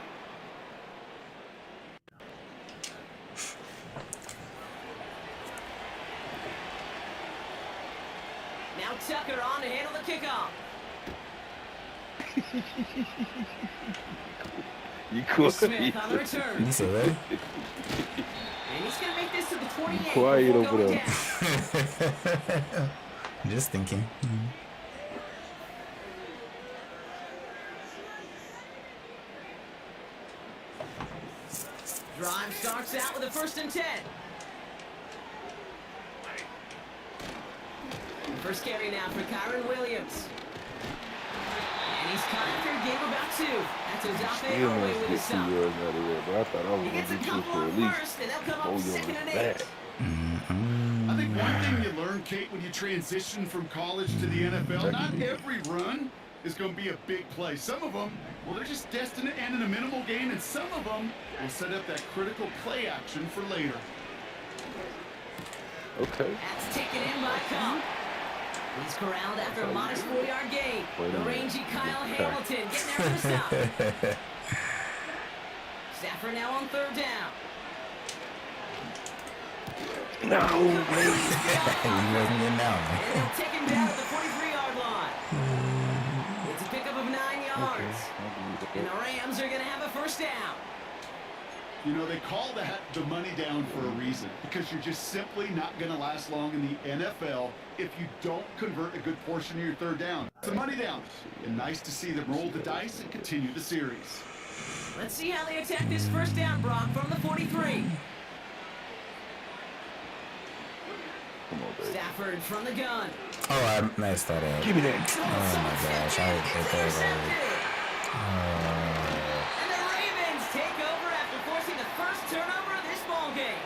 Now Tucker on to handle the kickoff.
You cool.
Smith on the return.
You said that?
And he's going to make this to the 28.
Quiet
before
over
going
there.
down.
Just thinking.
Drive starts out with a 1st and 10. First carry now for Kyron Williams. And he's caught after a game about 2. That's Odafe
You
Oweh
almost
with
get
his
2
stop.
yards out of there, but I thought I was
He
going
gets
to
a
get 2
couple
for
on
at least
first, and they'll come
4
up
yards
2nd and 8.
back.
I think one thing you learn, Kate, when you transition from college to the NFL, not every run is going to be a big play. Some of them, well, they're just destined to end in a minimal gain, and some of them will set up that critical play action for later.
Okay.
That's taken in by Cup. He's corralled after a modest 4-yard gain.
Wait a
The
minute.
rangy Kyle Hamilton getting there for the stop. Stafford now on 3rd down.
No way.
He wasn't in now.
And they'll take him down at the 43-yard line. It's a pickup of 9 yards. And the Rams are going to have a 1st down.
You know, they call that the money down for a reason, because you're just simply not going to last long in the NFL if you don't convert a good portion of your 3rd down. It's a money down. And nice to see them roll the dice and continue the series.
Let's see how they attack this 1st down, Brock, from the 43.
Come on, baby.
Stafford from the gun.
Oh, I messed that up.
Give me that.
Oh my gosh, I would hit that
Intercepted. And the Ravens take over after forcing the first turnover of this ball game.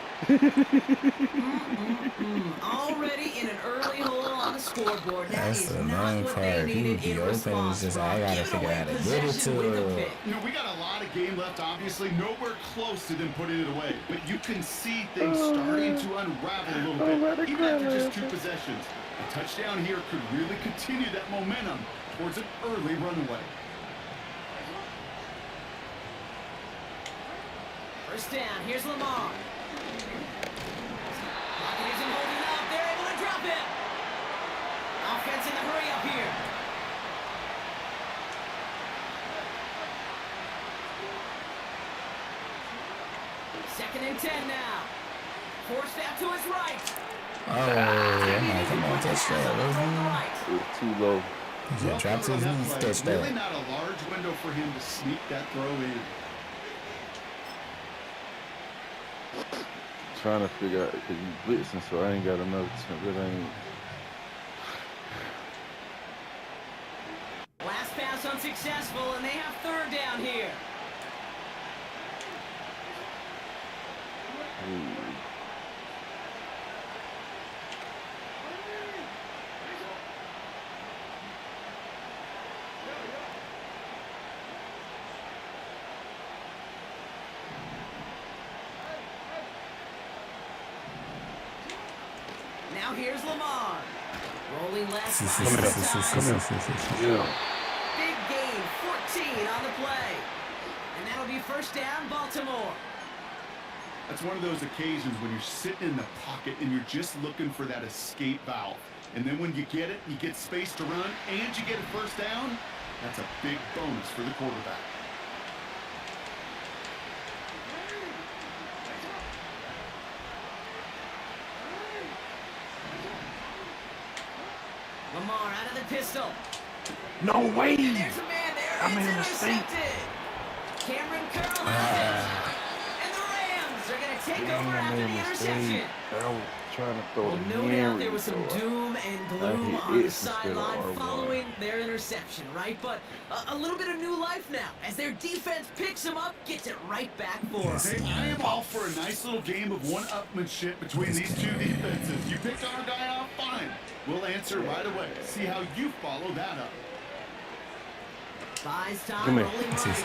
Already in an early hole on the scoreboard. That
That's
is
the
not
annoying
what
part.
they
He
needed
would be
in
open, it's
response.
just,
Brock.
I gotta
Giving
figure
away
out how to get it
possession
to
with a
him.
pick.
You know, we got a lot of game left, obviously. Nowhere close to them putting it away. But you can see things starting to unravel a little bit, even after just 2 possessions. A touchdown here could really continue that momentum towards an early runaway.
1st down, here's Lamar. Pocket isn't holding up. They're able to drop it. Offense in the hurry up here. Second and 10 now. Forced out to his right.
Oh, my, come on, touch that.
Right.
It was too low.
He
Well
dropped
covered
his
on that
knees,
play.
touch
Really
that.
not a large window for him to sneak that throw in.
Trying to figure out, because he's blitzing, so I ain't got enough to really ain't.
Last pass unsuccessful, and they have 3rd down here. Now here's Lamar. Rolling left side.
Yeah.
Big gain, 14 on the play. And that'll be 1st down, Baltimore.
That's one of those occasions when you're sitting in the pocket and you're just looking for that escape valve. And then when you get it, you get space to run, and you get a 1st down. That's a big bonus for the quarterback.
Lamar out of the pistol.
No way.
And there's a man there.
I
It's
made a mistake.
intercepted. Cameron Curl has it. And the Rams are going to take
Damn,
over
I
after
made
the
a
interception.
mistake. I was trying to throw
Well,
the
no doubt
Henry,
there was some
so
doom and gloom
hit
on the
it instead of
sideline
R1.
following their interception, right? But a little bit of new life now as their defense picks them up, gets it right back for them.
Hey, I am all for a nice little game of one-upmanship between these two defenses. You picked our guy out, fine. We'll answer right away. See how you follow that up.
Buys time,
Come here.
rolling right. Ooh, he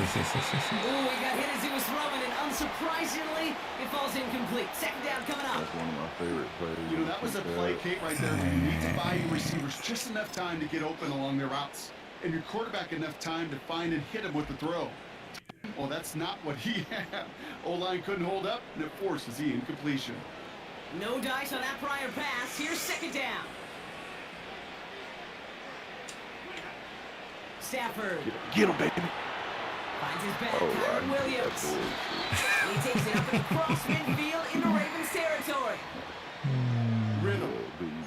got hit as he was throwing, and unsurprisingly, it falls incomplete. Second down coming up.
That's one of my favorite plays.
You know, that was a play, Kate, right there, where you need to buy your receivers just enough time to get open along their routes, and your quarterback enough time to find and hit him with the throw. Well, that's not what he had. O-line couldn't hold up, and it forces the incompletion.
No dice on that prior pass. Here's second down. Stafford
Get him, baby.
finds his back.
Oh,
Kyron
I
Williams.
that's
He takes it up across midfield into Ravens territory.
Rhythm.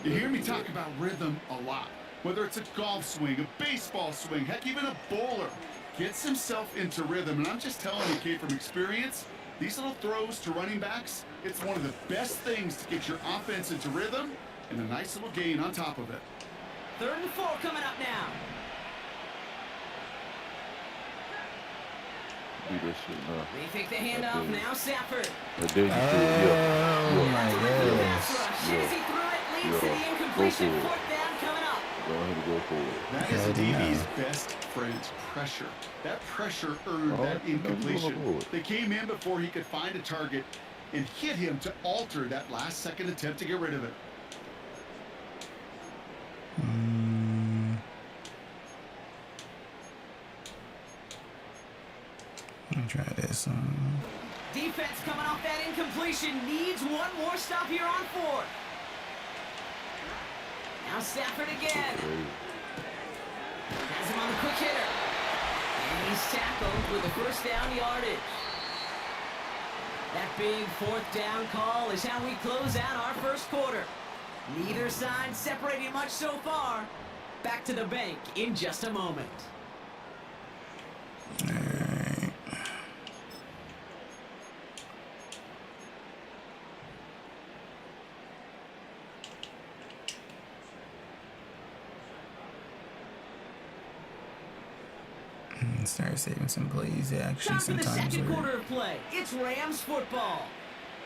You hear me talk about rhythm a lot. Whether it's a golf swing, a baseball swing, heck, even a bowler gets himself into rhythm. And I'm just telling you, Kate, from experience, these little throws to running backs, it's one of the best things to get your offense into rhythm and a nice little gain on top of it.
3rd and 4 coming up now.
Do this shit now.
They fake the handoff. Now Stafford.
And then you do,
Oh my
Pass
gosh.
rush. As he threw it, leads to the
Yeah.
incompletion.
Go for it.
4th down coming up.
Go ahead and go for it.
That is
Hell
DB's
yeah.
best friend, pressure. That pressure earned
Oh,
that
no,
incompletion.
no, no, no.
They came in before he could find a target and hit him to alter that last-second attempt to get rid of it.
Let me try this.
Defense coming off that incompletion needs one more stop here on 4th. Now Stafford again. Has him on the quick hitter. And he's tackled with the first down yardage. That big 4th down call is how we close out our first quarter. Neither side separating much so far. Back to the bank in just a moment.
Alright. Start saving some plays. Actually,
Time for the
sometimes
second
we're-
quarter of play. It's Rams football.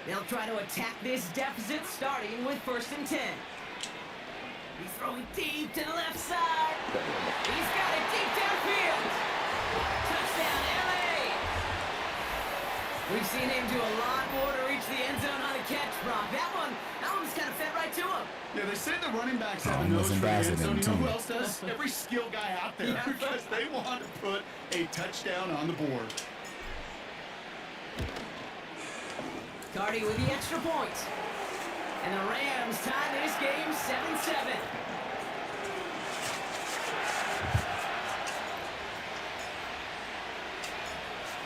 They'll try to attack this deficit starting with 1st and 10. He's throwing deep to the left side. He's got it deep downfield. Touchdown, LA. We've seen him do a lot more to reach the end zone on a catch, Brock. That one's kind of fed right to him.
Yeah, they say the running backs have a
Almost
nose for the end
ambassador,
zone. You know who
too.
else does? Every skill guy out there,
Yeah.
because they want to put a touchdown on the board.
Cardi with the extra point. And the Rams tie this game 7-7.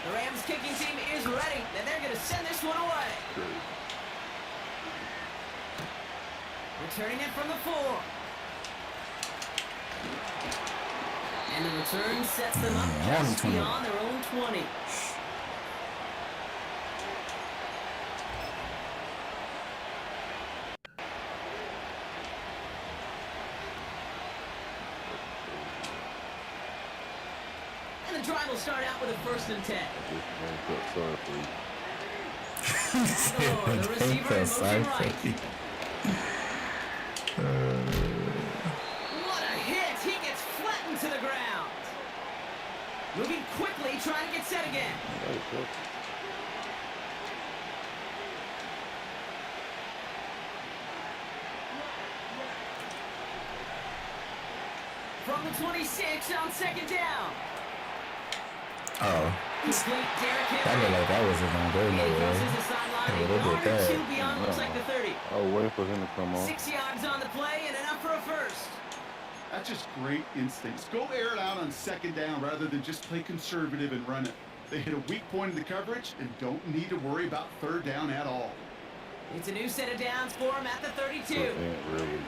The Rams kicking team is ready, and they're going to send this one away. Returning it from the 4. And the return sets them up just
20.
beyond their own 20. And the drive will start out with a 1st and 10.
Sorry for you.
Oh, the receiver in motion right. What a hit! He gets flattened to the ground. Moving quickly, trying to get set again. From the 26 on 2nd down.
Oh,
Complete Derrick
that
Henry.
looked like that wasn't gonna go
He crosses
nowhere.
the sideline.
Yeah,
A
they did
yard or
that.
2 beyond looks like the 30.
I was waiting for him to come on.
6 yards on the play and enough for a first.
That's just great instincts. Go air it out on 2nd down rather than just play conservative and run it. They hit a weak point in the coverage and don't need to worry about 3rd down at all.
It's a new set of downs for him at the 32.
Ain't really.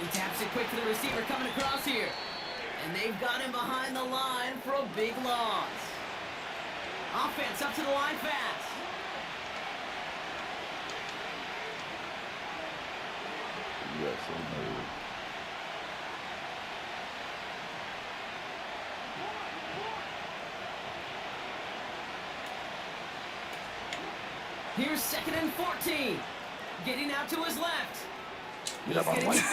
he taps it quick to the receiver coming across here. And they've got him behind the line for a big loss. Offense up to the line fast.
Yes, I know.
Here's 2nd and 14. Getting out to his left.
Get up on the
Once the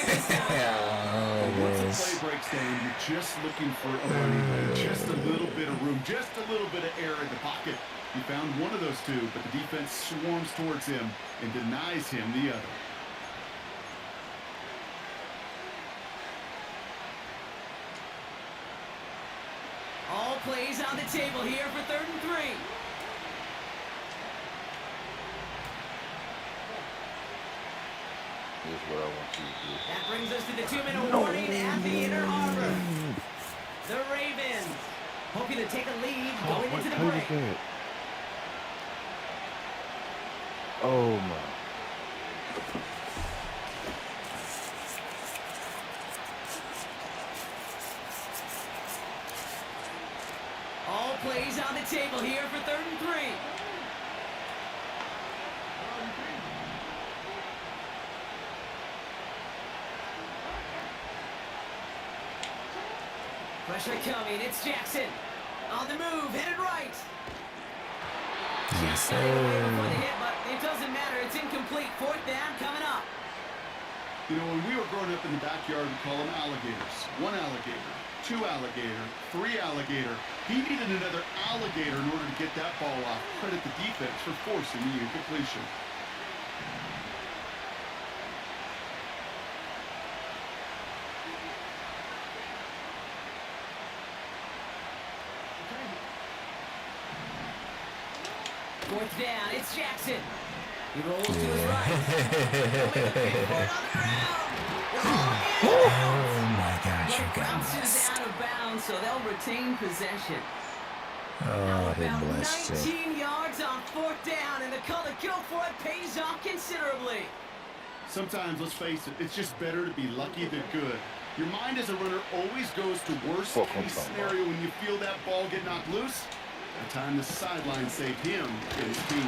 play breaks down, you're just looking for a running lane, just a little bit of room, just a little bit of air in the pocket. He found one of those two, but the defense swarms towards him and denies him the other.
All plays on the table here for 3rd and 3.
Here's what I want you to do.
That brings us to the 2-minute warning at the Inner Harbor. The Ravens hoping to take a lead going into the break.
Oh my.
All plays on the table here for 3rd and 3. Pressure coming, it's Jackson. On the move, headed right.
Yes,
Just got away before the
sir.
hit, but it doesn't matter, it's incomplete. 4th down coming up.
You know, when we were growing up in the backyard, we call them alligators. 1 alligator, 2 alligator, 3 alligator. He needed another alligator in order to get that ball off. Credit the defense for forcing the incompletion.
Fourth down, it's Jackson. He rolls to his right. Looking for it on the ground. The ball in.
Oh my gosh, you
But
got
bounces
this.
out of bounds, so they'll retain possession.
Oh, he
About
blessed you.
19 yards on 4th down, and the call to go for it pays off considerably.
Sometimes, let's face it, it's just better to be lucky than good. Your mind as a runner always goes to worst case scenario when you feel that ball get knocked loose. The time the sideline saved him and his team.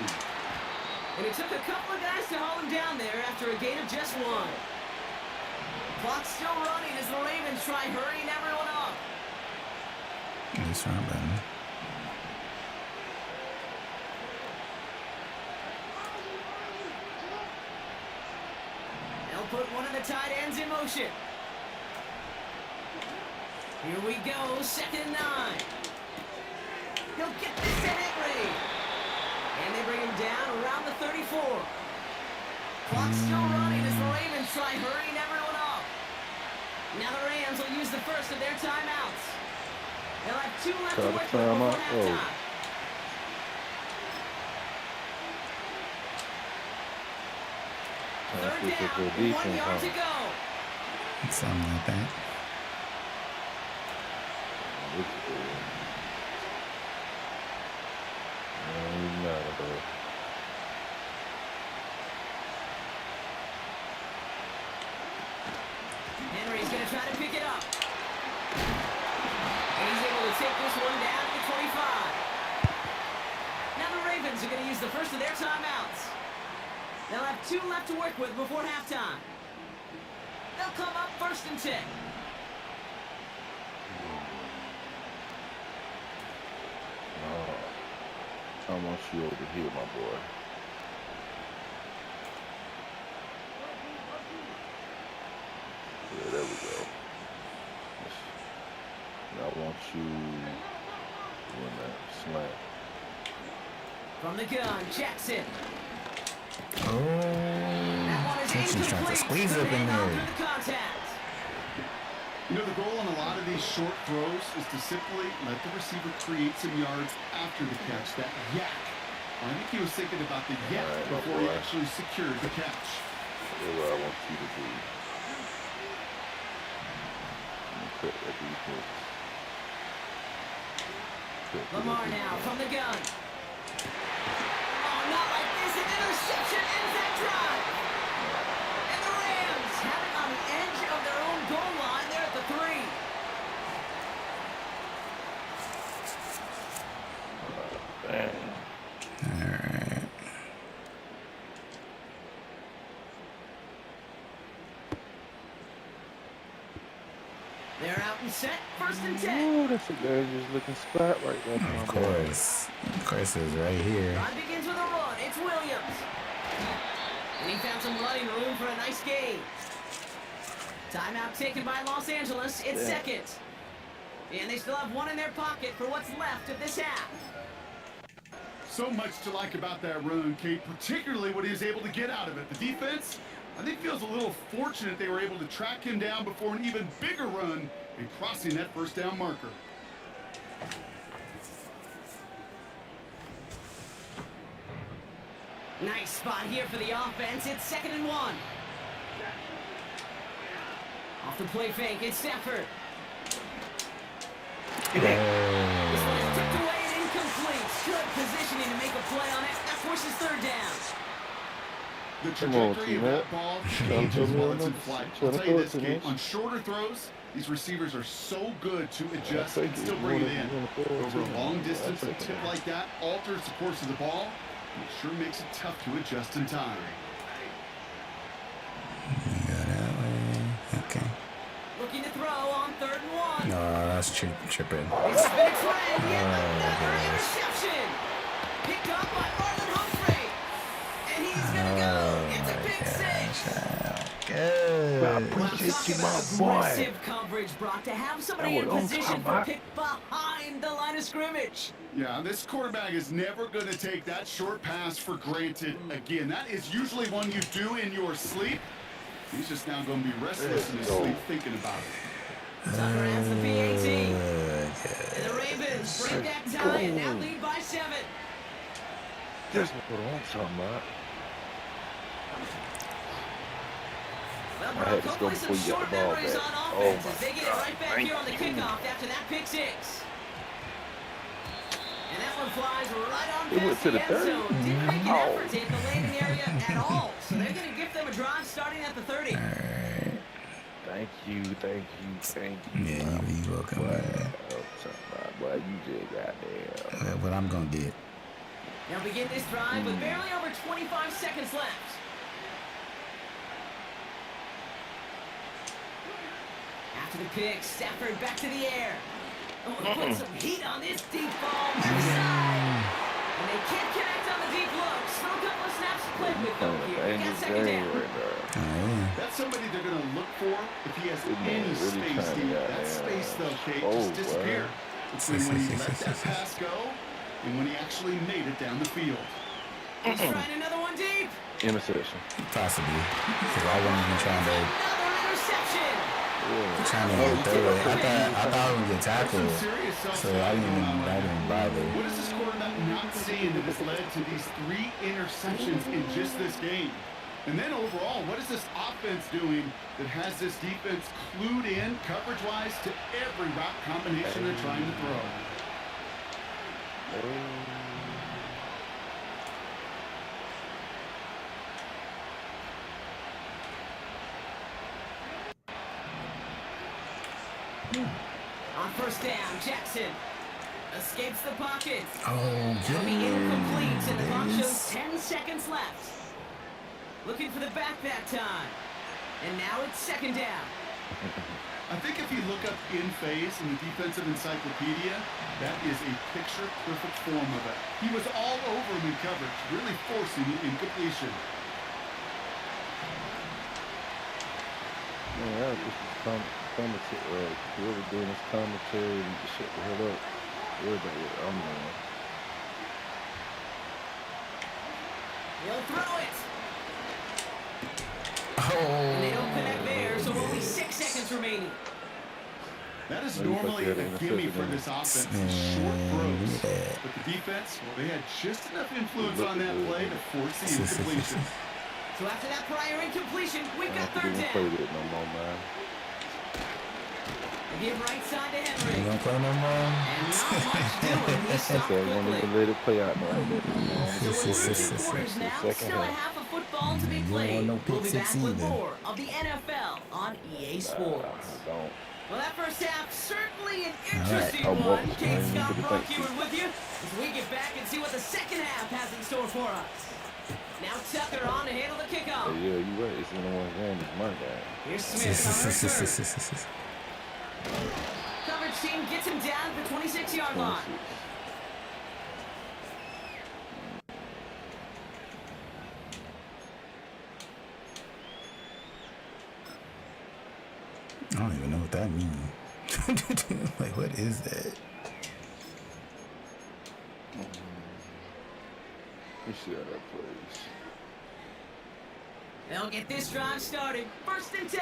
And it took a couple of guys to haul him down there after a gain of just 1. Clock's still running as the Ravens try hurrying everyone up.
Nice run, Ben.
They'll put one of the tight ends in motion. Here we go, 2nd and 9. He'll get this to Henry. And they bring him down around the 34. Clock's still running as the Ravens try hurrying everyone up. Now the Rams will use the first of their timeouts. They'll have 2 left to work with before halftime. Third down, 1 yard to go.
Something like that.
Henry's going to try to pick it up. And he's able to take this one down to the 25. Now the Ravens are going to use the first of their timeouts. They'll have 2 left to work with before halftime. They'll come up 1st and 10.
I want you over here, my boy. Yeah, there we go. And I want you doing that slant.
From the gun, Jackson.
Oh,
That one is
Jackson's trying to
incomplete.
squeeze
The
up in
handoff
there.
through the contact.
You know, the goal on a lot of these short throws is to simply let the receiver create some yards after the catch, that yak. I think he was thinking about the yak before he actually secured the catch.
That's what I want you to do. Cut that defense.
Lamar now from the gun. Oh, not like this. An interception ends that drive. And the Rams have it on the edge of their They're out and set. 1st and 10.
Ooh, that's a dangerous looking spot right there.
Of course. Of course, it's right here.
Drive begins with a run. It's Williams. And he found some running room for a nice gain. Timeout taken by Los Angeles. It's second. And they still have one in their pocket for what's left of this half.
So much to like about that run, Kate, particularly what he was able to get out of it. The defense, I think, feels a little fortunate they were able to track him down before an even bigger run and crossing that 1st down marker.
Nice spot here for the offense. It's 2nd and 1. Off the play fake, it's Stafford. This one is tipped away and incomplete. Good positioning to make a play on it. That forces 3rd down.
The
Come on,
trajectory of that ball changes while it's in flight. I'll tell you this, Kate, on shorter throws, these receivers are so good to adjust and still bring it in. Over a long distance, a tip like that alters the course of the ball. It sure makes it tough to adjust in time.
Go that way. Okay.
Looking to throw on 3rd and 1.
No, that's tripping.
It's been a trend. Yet another interception. Picked up by Marlon Humphrey. And he's going to go. It's a big six.
Good.
I appreciate you, my boy.
Aggressive coverage, Brock, to have somebody in position for a pick behind the line of scrimmage.
Yeah, this quarterback is never going to take that short pass for granted again. That is usually one you do in your sleep. He's just now going to be restless in his sleep thinking about it.
Tucker has the PAT. And the Ravens break that tie and now lead by 7.
That's what I'm talking about.
Well,
I had to
Brock,
go
hopefully
before
some
you got
short
the ball
memories
back.
on
Oh
offense as they get it right back here on the kickoff after that pick 6. And that one flies right on
It went
past
to
the
the
end
30.
zone. Didn't make an effort to hit the landing area at all. So they're going to give them a drive starting at the 30.
Thank you.
Yeah, you welcome.
Boy, you just got there.
What I'm gonna get.
They'll begin this drive with barely over 25 seconds left. After the pick, Stafford back to the air. Oh, put some heat on this deep ball left side. And they can't connect on the deep look. Still a couple of snaps to play with though here. They got 2nd down.
That's somebody they're going to look for if he has any space, Steve. That space, though, Kate, just disappeared. Between when he let that pass go and when he actually made it down the field.
He's trying another one deep.
Interception.
Possibly. Because I wasn't even trying to
Another interception.
get through it. I thought I would get tackled. So I didn't bother.
What is this quarterback not seeing that has led to these 3 interceptions in just this game? And then overall, what is this offense doing that has this defense clued in coverage-wise to every route combination they're trying to throw?
On 1st down, Jackson escapes the pocket.
Oh,
That'll be incomplete, and the clock shows 10 seconds left. Looking for the back that time. And now it's 2nd down.
I think if you look up in phase in the defensive encyclopedia, that is a picture-perfect form of it. He was all over him in coverage, really forcing the incompletion.
Man, whoever doing this commentary, you just shut the hell up. Everybody, I'm on.
He'll throw it.
Oh.
And they don't connect there, so only 6 seconds remaining.
That is normally a gimme for this offense, short throws. But the defense, well, they had just enough influence on that play to force the incompletion.
So after that prior incompletion, we've got 3rd
Play
down.
it no more, man.
They give right side to
You
Henry.
gonna play no more?
And not much doing. He stopped
Okay, I won't
quickly.
even let it play out like that.
So we're 2 quarters now,
Second
still a
half.
half of football to be
You don't
played.
want no
We'll
pick
be back
six
with
either.
more of the NFL on EA Sports.
Don't.
Well, that first half, certainly an
right.
interesting
Oh,
one.
boy.
Kate
Good
Scott,
to
Brock
thank you.
Hewitt with you as we get back and see what the second half has in store for us. Now Tucker on to handle the kickoff.
Yeah, you right. It's in the one game. It's my game.
Here's Smith on return. Coverage team gets him down at the 26-yard line.
26.
I don't even know what that means. Like, what is that?
Let's see how that plays.
They'll get this drive started. 1st and 10.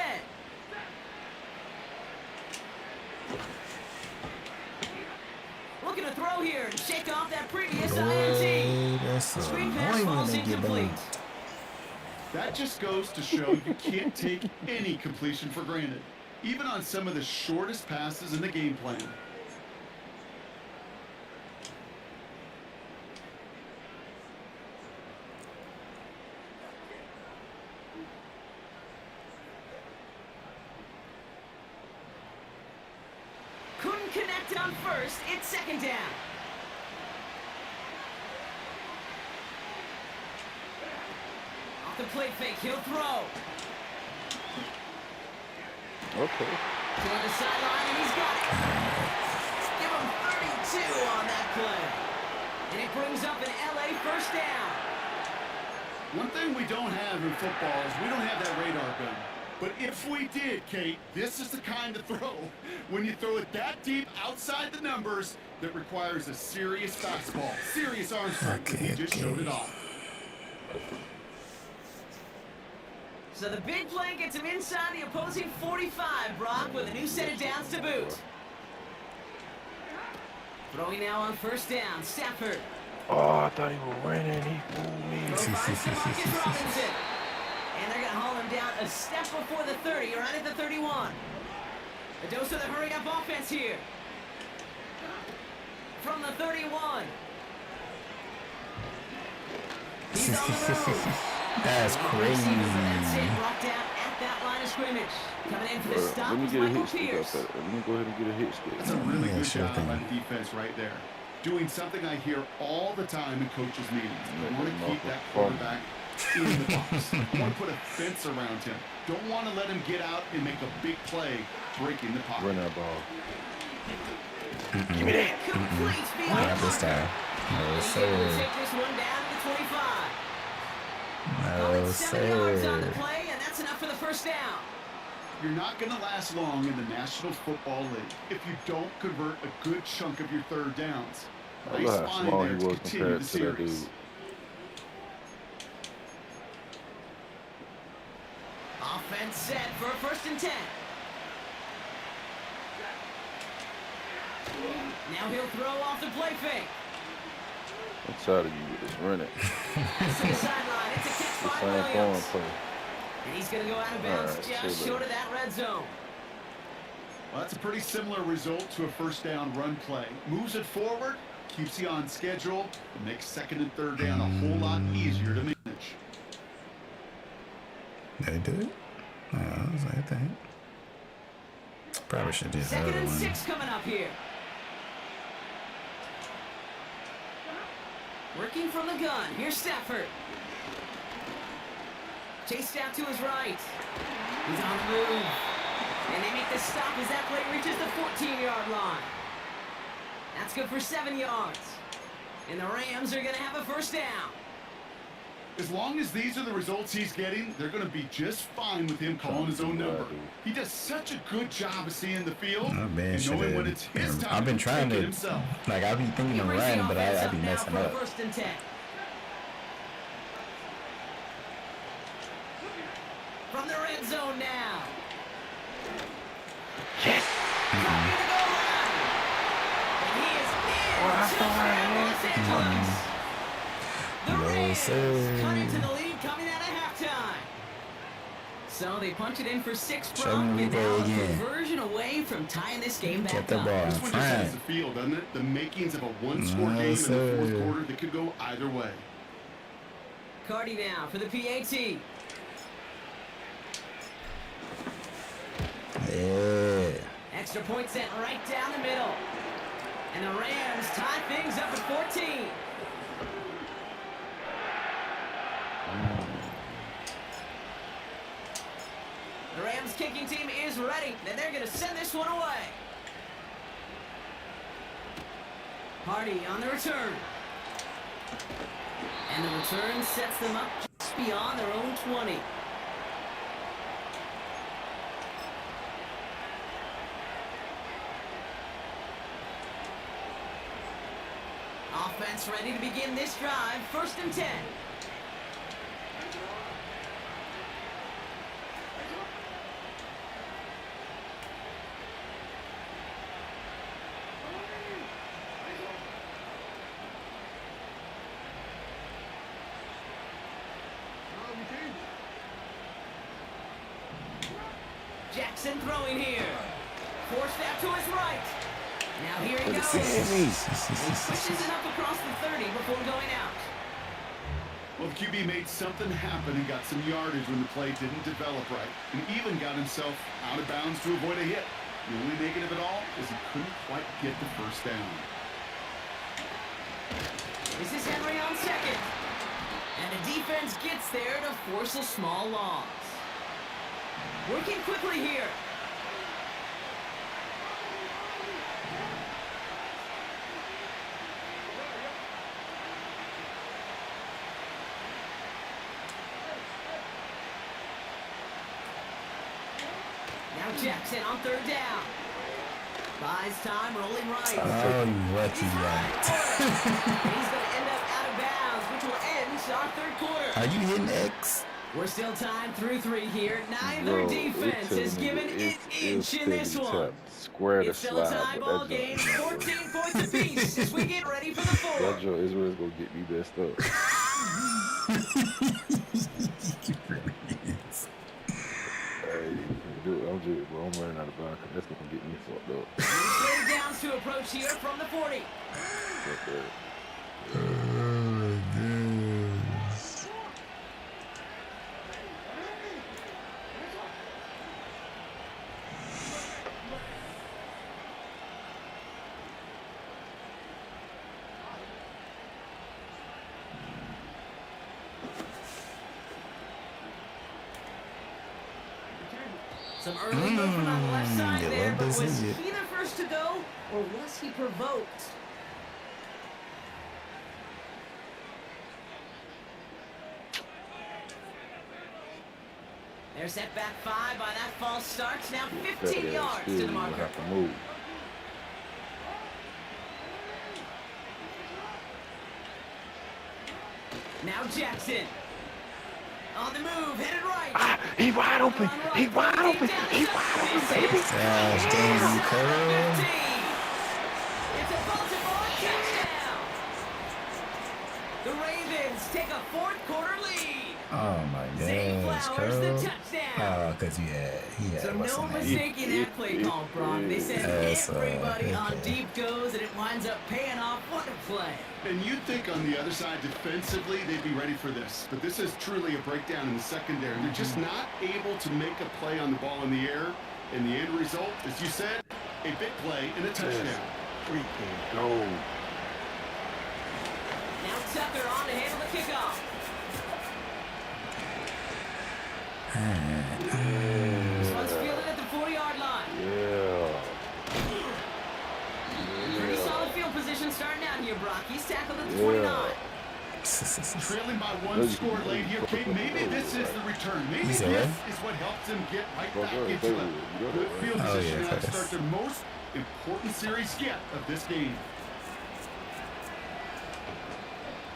Looking to throw here and shake off that previous INT.
That's
Screen pass
annoying when
falls
they get
incomplete.
bumped.
That just goes to show you can't take any completion for granted, even on some of the shortest passes in the game plan.
Couldn't connect on 1st. It's 2nd down. Off the play fake, he'll throw.
Okay.
Toward the sideline, and he's got it. Give him 32 on that play. And it brings up an LA 1st down.
One thing we don't have in football is we don't have that radar gun. But if we did, Kate, this is the kind of throw, when you throw it that deep outside the numbers, that requires a serious fastball, serious arm strength, and he just showed it off.
So the big play gets him inside the opposing 45, Brock, with a new set of downs to boot. Throwing now on 1st down, Stafford.
Oh, I thought he was winning. He fooled me.
Throw finds Demarcus Robinson. And they're going to haul him down a step before the 30, right at the 31. A dose of the hurry-up offense here. From the 31. He's on the road.
That's crazy.
That's it, brought down at that line of scrimmage. Coming in for the stop
Let me
is
get a
Michael
hit stick
Pierce.
up there. Let me go ahead and get a hit stick.
That's a really
Yeah,
good
sure
job
thing.
by the defense right there. Doing something I hear all the time in coaches' meetings. I want to keep that quarterback in the box. I want to put a fence around him. Don't want to let him get out and make a big play breaking the pocket.
Run that ball.
Give me that. Complete beyond
Not this time. No,
He's able to
sir.
take this one down to the 25.
No,
7 yards on the
sir.
play, and that's enough for the 1st down.
You're not going to last long in the National Football League if you don't convert a good chunk of your 3rd downs.
I
Nice
love how
find
small
there
he
to
was
continue
compared
the
to that
series.
dude.
Offense set for a 1st and 10. Now he'll throw off the play fake.
I'm tired of you with this running.
Pass to the sideline. It's a kick
The
by
same form
Williams.
play.
And he's going to go out of bounds
All right,
just
so
short of that red zone.
Well, that's a pretty similar result to a 1st down run play. Moves it forward, keeps you on schedule, and makes 2nd and 3rd down a whole lot easier to manage.
They do it? No, I was like, I think. Probably should do the
2nd
other
and
one.
6 coming up here. Working from the gun. Here's Stafford. Chased out to his right. He's on the move. And they make the stop as that play reaches the 14-yard line. That's good for 7 yards. And the Rams are going to have a 1st down.
As long as these are the results he's getting, they're going to be just fine with him calling his own number. He does such a good job of seeing the field
Not bad,
and knowing
should've-
when it's his time
I've been
to
trying
take it
to,
himself.
like, I be thinking
He
of
brings the
running, but
offense
I
up
be
now
messing
for a
up.
1st and 10. From the red zone now.
Yes.
Copy the goal line. And he is in touchdown Los Angeles. The
No,
Rams
sir.
cut into the lead coming out of halftime. So they punch it in for 6,
Show
Brock,
me
and
the
now a
again.
conversion away from tying this game
Get
back
the
up.
ball.
This one just has
Fine.
the field, doesn't it? The makings of a one-score
No,
game in the
sir.
4th quarter that could go either way.
Cardi now for the PAT.
Yeah.
Extra point sent right down the middle. And the Rams tie things up at 14. The Rams kicking team is ready, and they're going to send this one away. Hardy on the return. And the return sets them up just beyond their own 20. Offense ready to begin this drive. 1st and 10. Jackson throwing here. Forced out to his right. Now here he goes. He pushes it up across the 30 before going out.
Well, the QB made something happen and got some yardage when the play didn't develop right, and even got himself out of bounds to avoid a hit. The only negative at all is he couldn't quite get the first down.
This is Henry on second. And the defense gets there to force a small loss. Working quickly here. Now Jackson on 3rd down. Buys time, rolling right.
Oh, you lucky rat.
He's going to end up out of bounds, which will end our 3rd quarter.
Are you hitting X?
We're still tied through 3 here. Neither defense has given an inch in this one.
Square to
It's still a
slide,
tie
but
ball
that
game,
joint-
14 points apiece as we get ready for the 4th.
that joint is what's gonna get me messed up. Hey, dude, I'm just, bro, I'm running out of bounds. That's gonna get me fucked up.
Third downs to approach here from the 40. Some early movement on the left side
yeah,
there, but
this
was
is it.
he the first to go, or was he provoked? They're set back 5 by that false start. Now 15 yards to the marker.
Have to move.
Now Jackson. On the move, headed right.
He wide open. He wide open. He wide open, baby.
Gosh, damn, you curl.
It's a Baltimore touchdown. The Ravens take a 4th quarter lead.
Oh my
Zay
gosh,
Flowers, the
curl.
touchdown.
Oh, because he had
So
what's
no
the name?
mistake in that play call, Brock. They send everybody on
okay.
deep goes, and it winds up paying off. What a play.
And you'd think on the other side defensively they'd be ready for this, but this is truly a breakdown in the secondary. They're just not able to make a play on the ball in the air, and the end result, as you said, a big play and a touchdown.
Freaking go.
Now Tucker on to handle the kickoff. This one's fielded at the 40-yard line.
Yeah.
Pretty solid field position starting out here, Brock. He's tackled at the 49.
Trailing by 1 score late here, Kate. Maybe this is the return. Maybe this is what helps them get right back into a good field position and start their most important series yet of this game.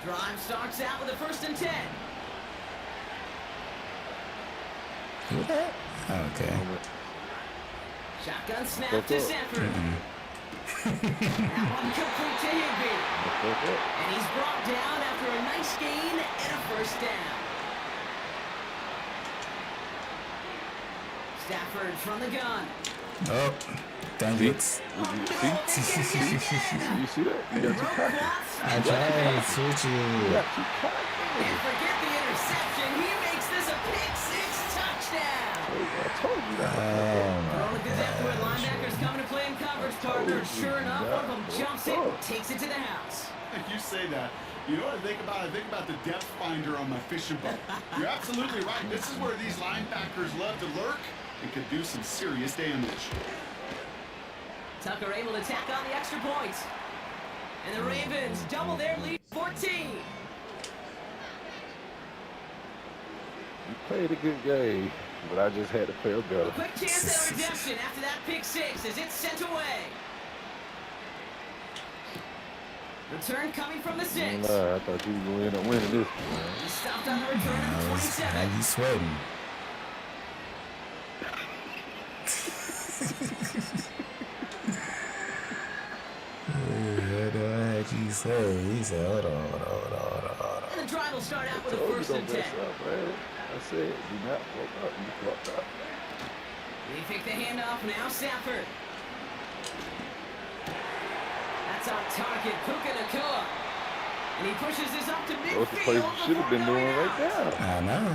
Drive starts out with a 1st and 10.
Okay.
Shotgun snap to Sanford. That one complete to Higby. And he's brought down after a nice gain and a 1st down. Stafford from the gun.
Oh, dang it.
You see that? You got your package.
I tried to switch you.
And forget the interception. He makes this a pick-6 touchdown.
I told you that.
Look at that where linebackers coming to play in coverage, partner. Sure enough, one of them jumps it and takes it to the house.
You say that. You know what I think about? I think about the depth finder on my fishing boat. You're absolutely right. This is where these linebackers love to lurk. and could do some serious damage.
Tucker able to tack on the extra point. And the Ravens double their lead, 14.
You played a good game, but I just had to play a better.
A quick chance at redemption after that pick six as it's sent away. Return coming from the 6.
I thought you were going to end up winning this one.
He stopped on the return at the 27.
Now you sweating. He said, hold on.
And the drive will start out with a
Told you
first
don't
and
mess
10.
up, man. I said, do not fuck up. You fucked up.
They pick the handoff now, Stafford. That's on target, Puka Nacua. And he pushes this up to
Those the plays
midfield
you should have been
before
doing
going
right
out.
now.
I know.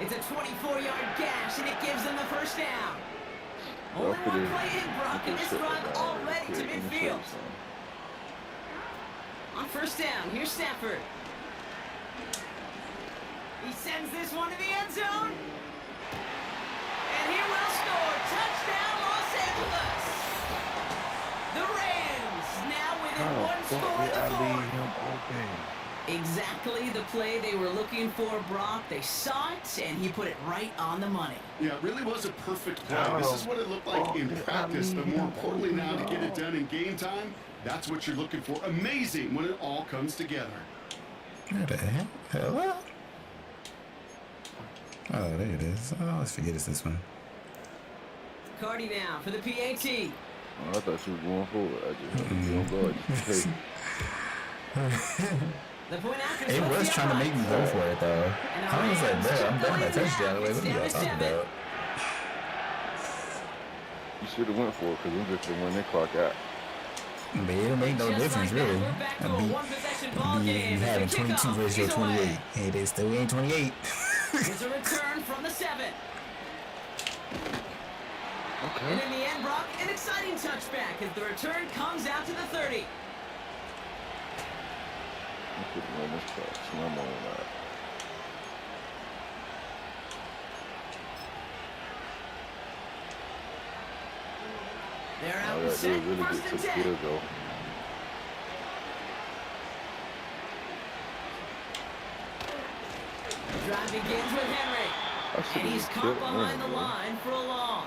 It's a 24-yard gash, and it gives them the first down. Only
Well,
one
it is.
play in, Brock, and this drive already to
Let me show you
midfield.
something.
On first down, here's Stafford. He sends this one to the end zone. And he will score. Touchdown, Los Angeles. The Rams now within one score at the fourth. Exactly the play they were looking for, Brock. They saw it, and he put it right on the money.
Yeah, it really was a perfect play. This is what it looked like in practice, but more importantly now to get it done in game time, that's what you're looking for. Amazing when it all comes together.
What the hell? Hello? Oh, there it is. Oh, let's forget it's this one.
Cardi now for the PAT.
Oh, I thought you were going for it. I just don't go. Just take
The point after
It was trying to make me go for it, though. I was like, bro, I'm done that touchdown. Wait, what are y'all talking about?
You should have went for it because we're just going to run that clock out.
But it don't make no difference, really. I'd be having 22 versus your 28. Hey, they still ain't 28.
Here's a return from the 7.
Okay.
And in the end, Brock, an exciting touchback as the return comes out to the 30.
I couldn't run this clock. So I'm on that.
They're out
All
and
right,
set,
they really
first
get
and
to
10.
field goal.
Drive begins with Henry. And he's caught behind the line for a loss.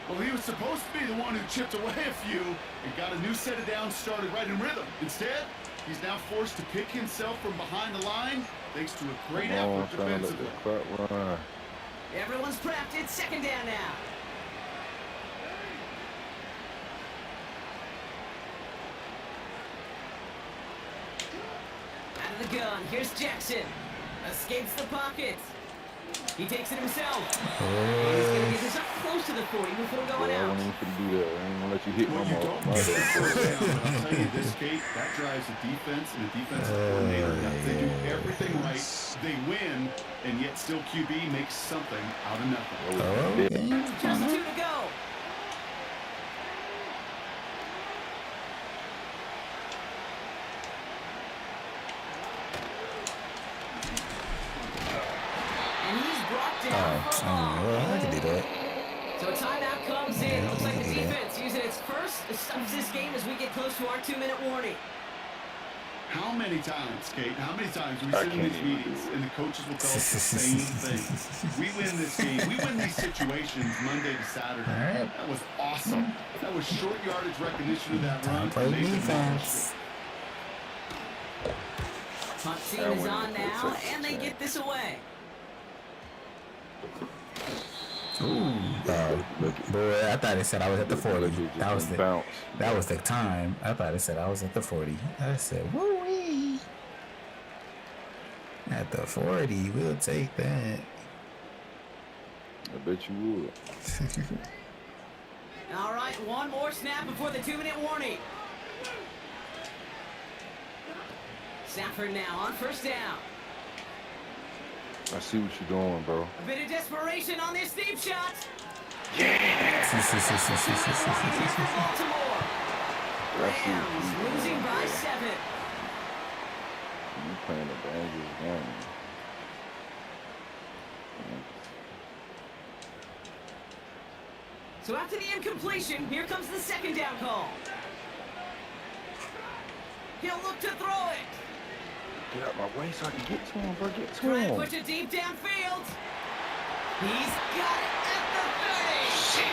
Well, he was supposed to be the one who chipped away a few and got a new set of downs started right in rhythm. Instead, he's now forced to pick himself from behind the line thanks to a great effort defensively.
Everyone's prepped. It's second down now. Out of the gun. Here's Jackson. Escapes the pocket. He takes it himself. He's going to get this up close to the 40 before going
I
out.
don't even do that. I ain't going to let you hit
Well,
my
you
ball.
don't get that first down, but I'll tell you this, Kate, that drives a defense and a defensive coordinator. Now, if they do everything right, they win, and yet still QB makes something out of nothing.
Just 2 to go. And he's brought down for a long.
Well, I can do that.
So a timeout comes in. Looks like the defense using its first of this game as we get close to our 2-minute warning.
How many times, Kate, how many times we sit in these meetings and the coaches will tell us the same thing? We win this game. We win these situations Monday to Saturday.
Right.
That was awesome. That was short yardage recognition of that run.
Play
They
defense.
Punt team is on now, and they get this away.
Ooh, boy, I thought it said I was at the 40. That was the
bounce.
That was the time. I thought it said I was at the 40. I said, woo-wee. At the 40, we'll take that.
I bet you would.
All right, one more snap before the 2-minute warning. Stafford now on first down.
I see what you're doing, bro.
A bit of desperation on this deep shot. Baltimore. Rams losing by 7.
You playing a dangerous game.
So after the incompletion, here comes the second down call. He'll look to throw it.
Get out my way so I can get to him, bro. Get to
Trying to
him.
push it deep downfield. He's got it at the 30.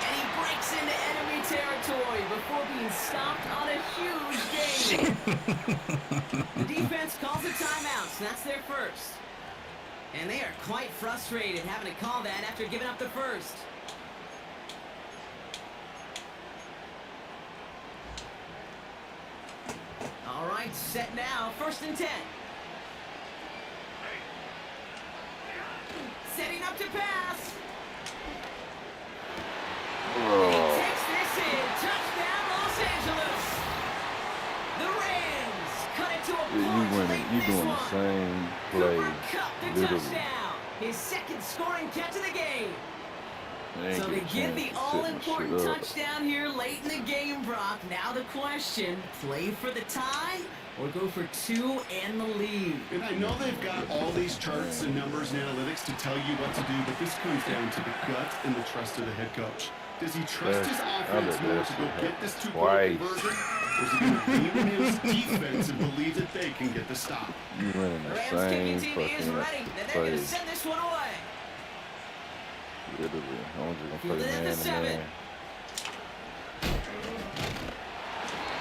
And he breaks into enemy territory before being stopped on a huge gain. The defense calls a timeout, so that's their first. And they are quite frustrated having to call that after giving up the first. All right, set now, 1st and 10. Setting up to pass. And he takes this in. Touchdown, Los Angeles. The Rams cut it to a
Yeah, you
point
winning.
late
You
this
doing the
one.
same play,
Cooper Kupp, the
literally.
touchdown. His second scoring catch of the game.
They ain't
So they
get a
get
chance
the
to set my
all-important
shit up.
touchdown here late in the game, Brock. Now the question, play for the tie or go for 2 and the lead?
And I know they've got all these charts and numbers and analytics to tell you what to do, but this comes down to the gut and the trust of the head coach. Does he trust his offense more to go get this 2-point conversion? Or is he going to lean in his defense and believe that they can get the stop?
You running
The
the
Rams
same
kicking team is
fucking
ready, and they're going
play.
to send this one away.
Literally. I'm just
Fielded
gonna
at
play
the
man to
7.
man.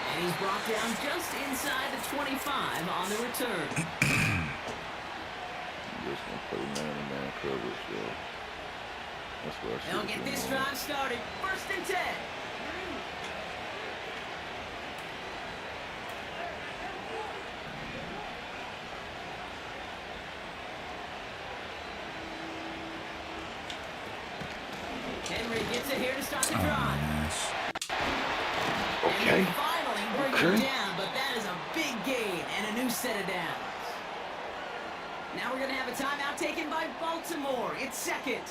And he's brought down just inside the 25 on the return.
I'm just gonna play man to man coverage, yo. That's what I
They'll
should
get
be
this
doing.
drive started. 1st and 10. Henry gets it here to start the drive. And
Okay.
they finally bring
Okay.
him down, but that is a big gain and a new set of downs. Now we're going to have a timeout taken by Baltimore. It's second.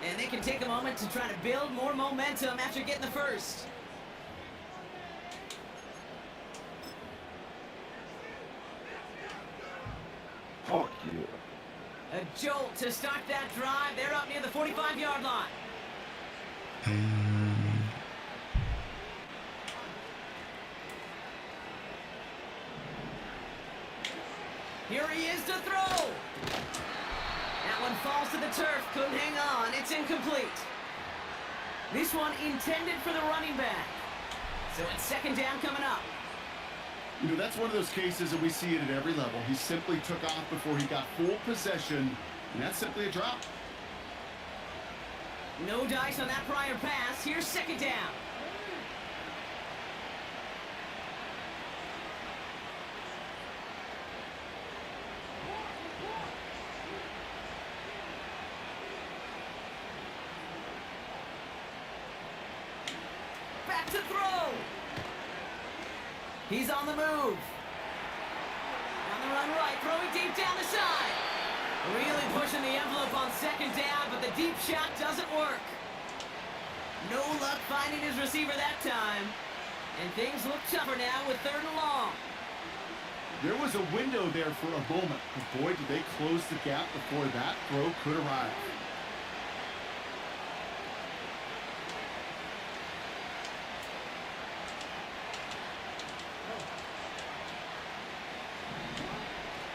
And they can take a moment to try to build more momentum after getting the first.
Fuck yeah.
A jolt to start that drive. They're up near the 45-yard line. Here he is to throw. That one falls to the turf. Couldn't hang on. It's incomplete. This one intended for the running back. So it's 2nd down coming up.
You know, that's one of those cases that we see it at every level. He simply took off before he got full possession, and that's simply a drop.
No dice on that prior pass. Here's 2nd down. Back to throw. He's on the move. On the run right, throwing deep down the side. Really pushing the envelope on 2nd down, but the deep shot doesn't work. No luck finding his receiver that time. And things look tougher now with 3rd and long.
There was a window there for a moment, but boy, did they close the gap before that throw could arrive.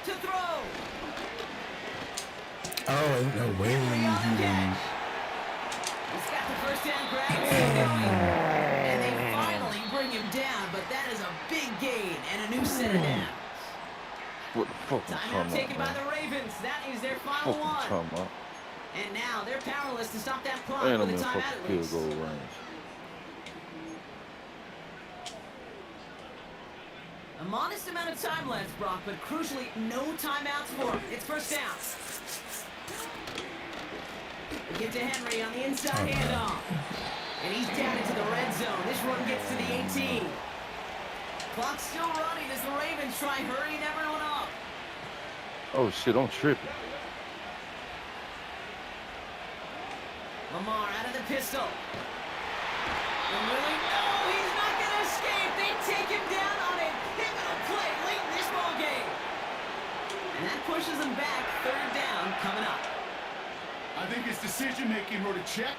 To throw.
Oh, ain't no way.
Henry on the catch. He's got the 1st down grab. And they finally bring him down, but that is a big gain and a new set of downs.
What the fuck I'm
Timeout
talking
taken by
about,
the
man?
Ravens. That is their
What
final
the fuck
one.
I'm talking about?
And now they're powerless to stop that clock
And I'm
with
in
a timeout
fucking
at
field
least.
goal range.
A modest amount of time left, Brock, but crucially, no timeouts for him. It's 1st down. They get to Henry on the inside handoff. And he's down into the red zone. This one gets to the 18. Clock's still running as the Ravens try hurrying everyone up.
Oh shit, I'm tripping.
Lamar out of the pistol. And really, no, he's not going to escape. They take him down on a pivotal play late in this ball game. And that pushes them back. 3rd down coming up.
I think his decision-making wrote a check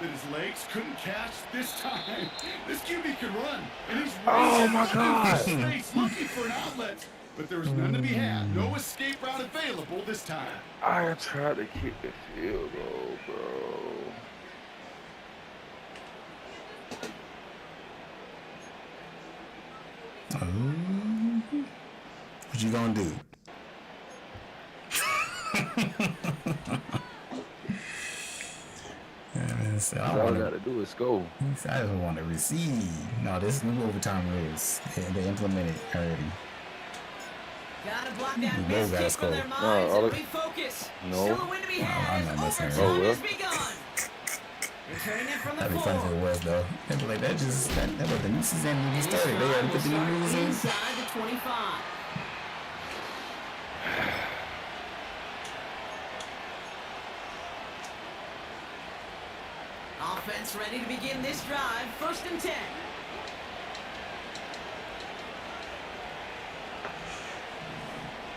that his legs couldn't catch this time. This QB can run, and he's
Oh, my God.
space looking for an outlet. But there was none to be had. No escape route available this time.
I tried to kick the field goal, bro.
What you gonna do? So
All I gotta do is go.
I just want to receive. No, this new overtime rules. They implemented already.
Gotta block that
You
missed
gotta
kick from their
score.
minds
No,
and refocus.
No.
Still a win to be had
I'm not
as
messing
overtime
around.
has begun. Returning it from the
That'd be fun if it
4.
was though. They'd be like, that was the new season when we started. They already put the new rules in.
Inside the 25. Offense ready to begin this drive. 1st and 10.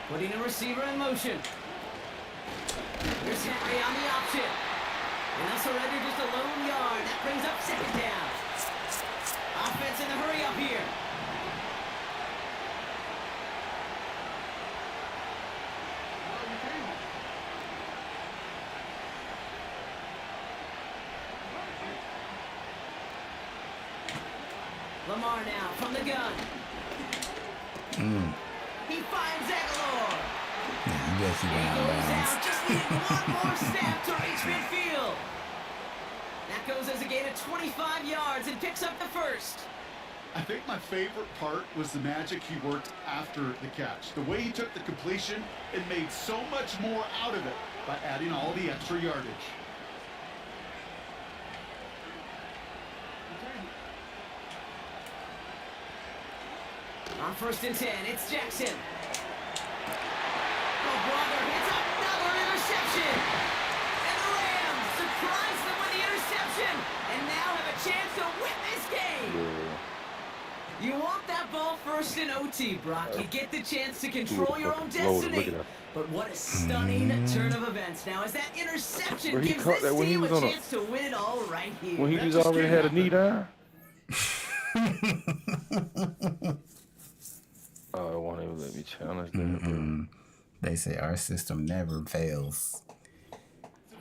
Putting a receiver in motion. Here's Henry on the option. And also ready just a lone yard. That brings up 2nd down. Offense in a hurry up here. Lamar now from the gun. He finds Aguilar.
Yeah, you guys keep running out of
Goes
bounds.
out, just needed one more snap to reach midfield. That goes as a gain of 25 yards and picks up the 1st.
I think my favorite part was the magic he worked after the catch. The way he took the completion and made so much more out of it by adding all the extra yardage.
On 1st and 10, it's Jackson. Oh, brother, it's another interception. And the Rams surprise them with the interception and now have a chance to win this game. You want that ball first in OT, Brock. You get the chance to control your own destiny. But what a stunning turn of events. Now, as that interception
Bro, he
gives
caught
this
that when he
team a
was on a-
chance to win it all right here.
When he
That
was
just
already
can't
had a knee down. Oh, it won't even let me challenge that, bro.
They say our system never fails.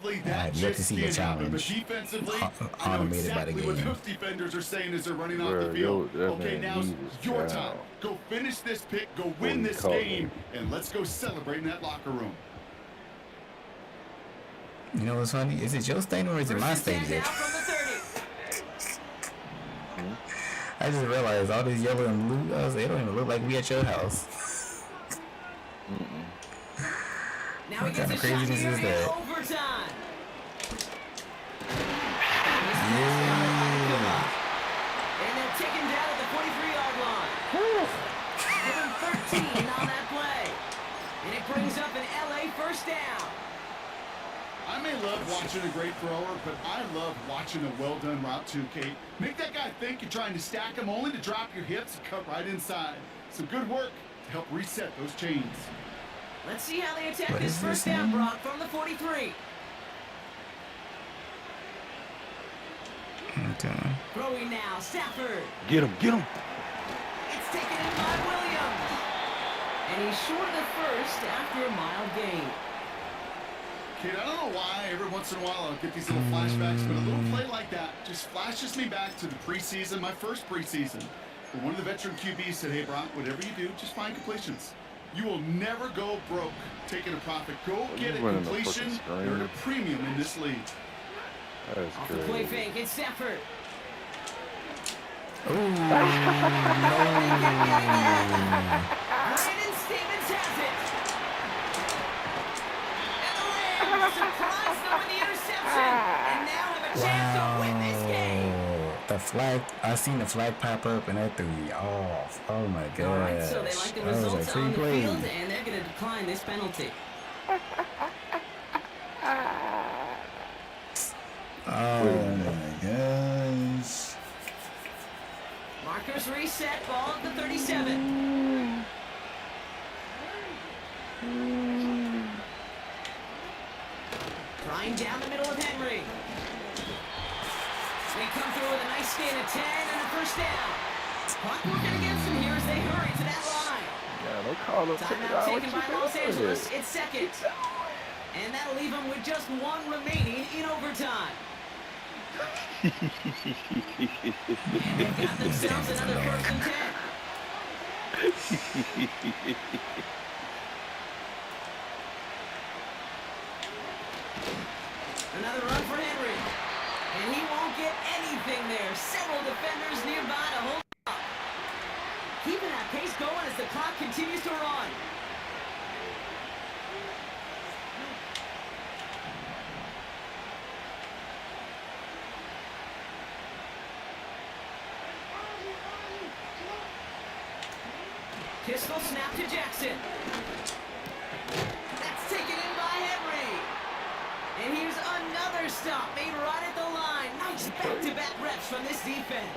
Defensively, that
I've yet to
just
see a
can't happen. But
challenge
defensively, I know
automated by the
exactly what
game.
those defenders are saying as they're running off
Bro,
the field.
yo, that
Okay,
man,
now
he
it's
was
your
down.
time. Go finish this pick, go win
he
this
caught
game,
him.
and let's go celebrate in that locker room.
You know what's funny? Is it your stadium or is it my
First and 10
stadium?
now from the 30.
I just realized all this yellow and blue. I was like, it don't even look like we at your house.
Now he
What
gets
kind
a
of
shot
craziness
here
is
in
that?
overtime.
Yeah.
And they'll take him down at the 43-yard line. Give him 13 on that play. And it brings up an LA 1st down.
I may love watching a great thrower, but I love watching a well-done route too, Kate. Make that guy think you're trying to stack him only to drop your hips and cut right inside. Some good work to help reset those chains.
Let's see how they attack
What
this
is this
1st down,
now?
Brock, from the 43.
Okay.
Throwing now, Stafford.
Get him, get him.
It's taken in by Williams. And he's short of the 1st after a mild gain.
Kate, I don't know why every once in a while I'll get these little flashbacks, but a little play like that just flashes me back to the preseason, my first preseason. Where one of the veteran QBs said, hey, Brock, whatever you do, just find completions. You will never go broke taking a profit. Go get a
running the
completion.
fucking screen.
You're at a premium in this league.
That's
Off the play
crazy.
fake, it's Stafford. Brandon Stevens has it. And the Rams surprise them with the interception. And now have a chance to win this game.
The flag, I seen the flag pop up and that threw me off. Oh my gosh.
All right, so they like the
I was
results
like, free
on the
play.
field, and they're going to decline this penalty.
Oh my gosh.
Markers reset, ball at the 37. Trying down the middle of Henry. come through with a nice gain of 10 and a first down. Clock working against them here as they hurry to that line.
Yeah, don't call them.
Timeout taken by Los Angeles. It's second. And that'll leave them with just one remaining in overtime. And they've got themselves another first and 10. Another run for Henry. And he won't get anything there. Several defenders nearby to hold up. Keeping that pace going as the clock continues to run. Pistol snap to Jackson. That's taken in by Henry. And here's another stop made right at the line. Nice back-to-back reps from this defense.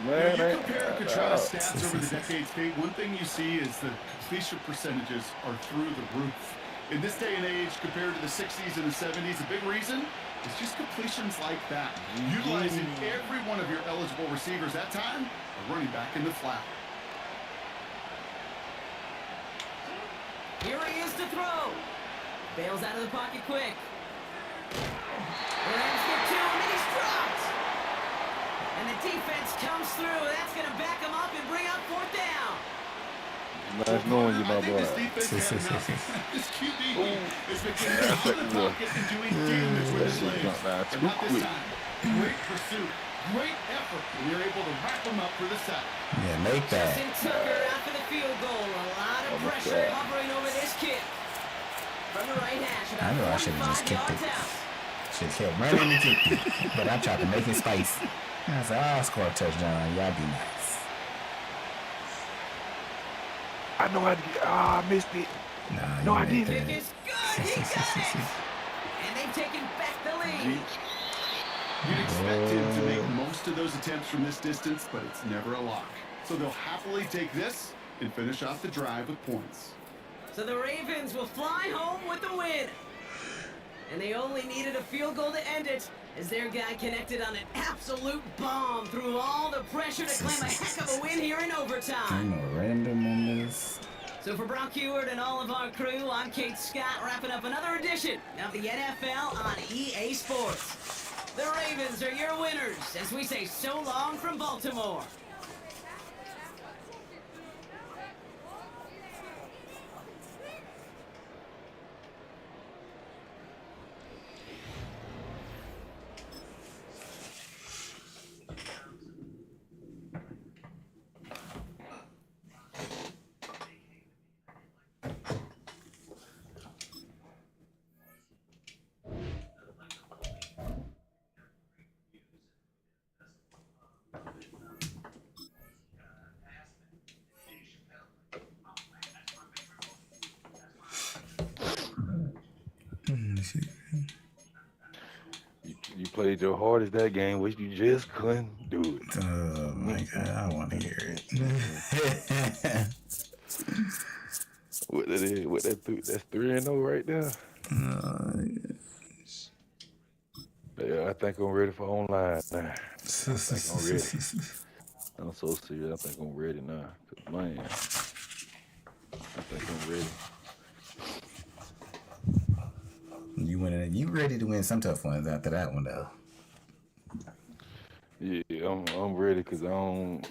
Man,
you compare Katrina's stats over the decades, Kate, one thing you see is the completion percentages are through the roof. In this day and age, compared to the 60s and the 70s, a big reason is just completions like that. Utilizing every one of your eligible receivers that time, a running back in the flat.
Here he is to throw. Bails out of the pocket quick. Rams get two, and then he's dropped. And the defense comes through. That's going to back him up and bring up fourth down.
Nice knowing you, my boy.
This defense has enough. This QB is getting out of the pocket and doing damage with his legs. And not this time. Great pursuit. Great effort. And you're able to wrap him up for the sack.
Yeah, make that.
Justin Tucker after the field goal. A lot of pressure hovering over this kick. From the right hash,
I know I should have just kicked it. Should have kept running and kicked it. But I tried to make it spicy. I said, I'll score a touchdown. Y'all be nice.
I know I did. I missed it.
Nah,
No, I
you ain't
didn't.
Kick
there.
is good. He got it. And they've taken back the lead.
You'd expect him to make most of those attempts from this distance, but it's never a lock. So they'll happily take this and finish off the drive with points.
So the Ravens will fly home with the win. And they only needed a field goal to end it, as their guy connected on an absolute bomb through all the pressure to claim a heck of a win here in overtime.
I'm a random in this.
So for Brock Heward and all of our crew, I'm Kate Scott, wrapping up another edition of the NFL on EA Sports. The Ravens are your winners, as we say so long from Baltimore.
You played your hardest that game, which you just couldn't do it.
Oh my God, I want to hear it.
What that is? What that? That's 3-0 right there. Yeah, I think I'm ready for online now. I think I'm ready. I'm so serious. I think I'm ready now. 'Cause, man, I think I'm ready.
You winning? You ready to win some tough ones after that one though?
Yeah, I'm ready because I don't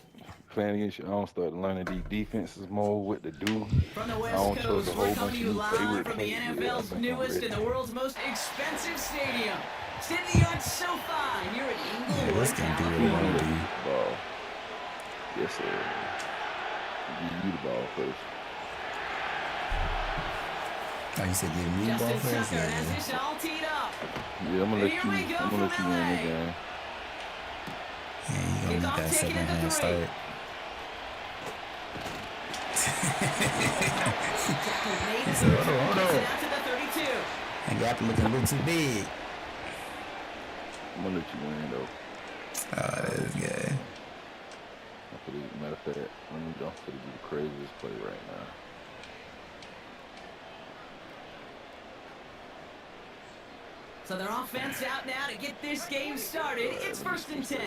playing against you. I don't start learning these defenses more, what to do.
From the
I
West
don't
Coast,
trust a
we're
whole
coming
bunch
to
of
you
new
live
favorite
from the
players. Yeah, I
NFL's
think I'm
newest
ready.
and the world's most expensive stadium. State-of-the-art SoFi here at
Yeah,
Inglewood,
this can do what it want to do.
Ball. Yes, sir. Give you the ball first.
Oh, you said give me the ball
Justin
first?
Tucker has
Yeah.
this all teed up.
Yeah, I'm gonna let
Here
you.
we go
I'm gonna let
from
you win
LA.
the game.
Yeah, you gonna need
Kickoff
that
taken
second
at the
half
3.
start.
Tackle made as
So,
he
hold on, hold
gets
on.
it out to the 32.
And got to look a little too big.
I'm gonna let you win though.
Oh, that is good.
Matter of fact, I'm gonna do the craziest play right now.
So their offense out now to get this game started. It's 1st and 10.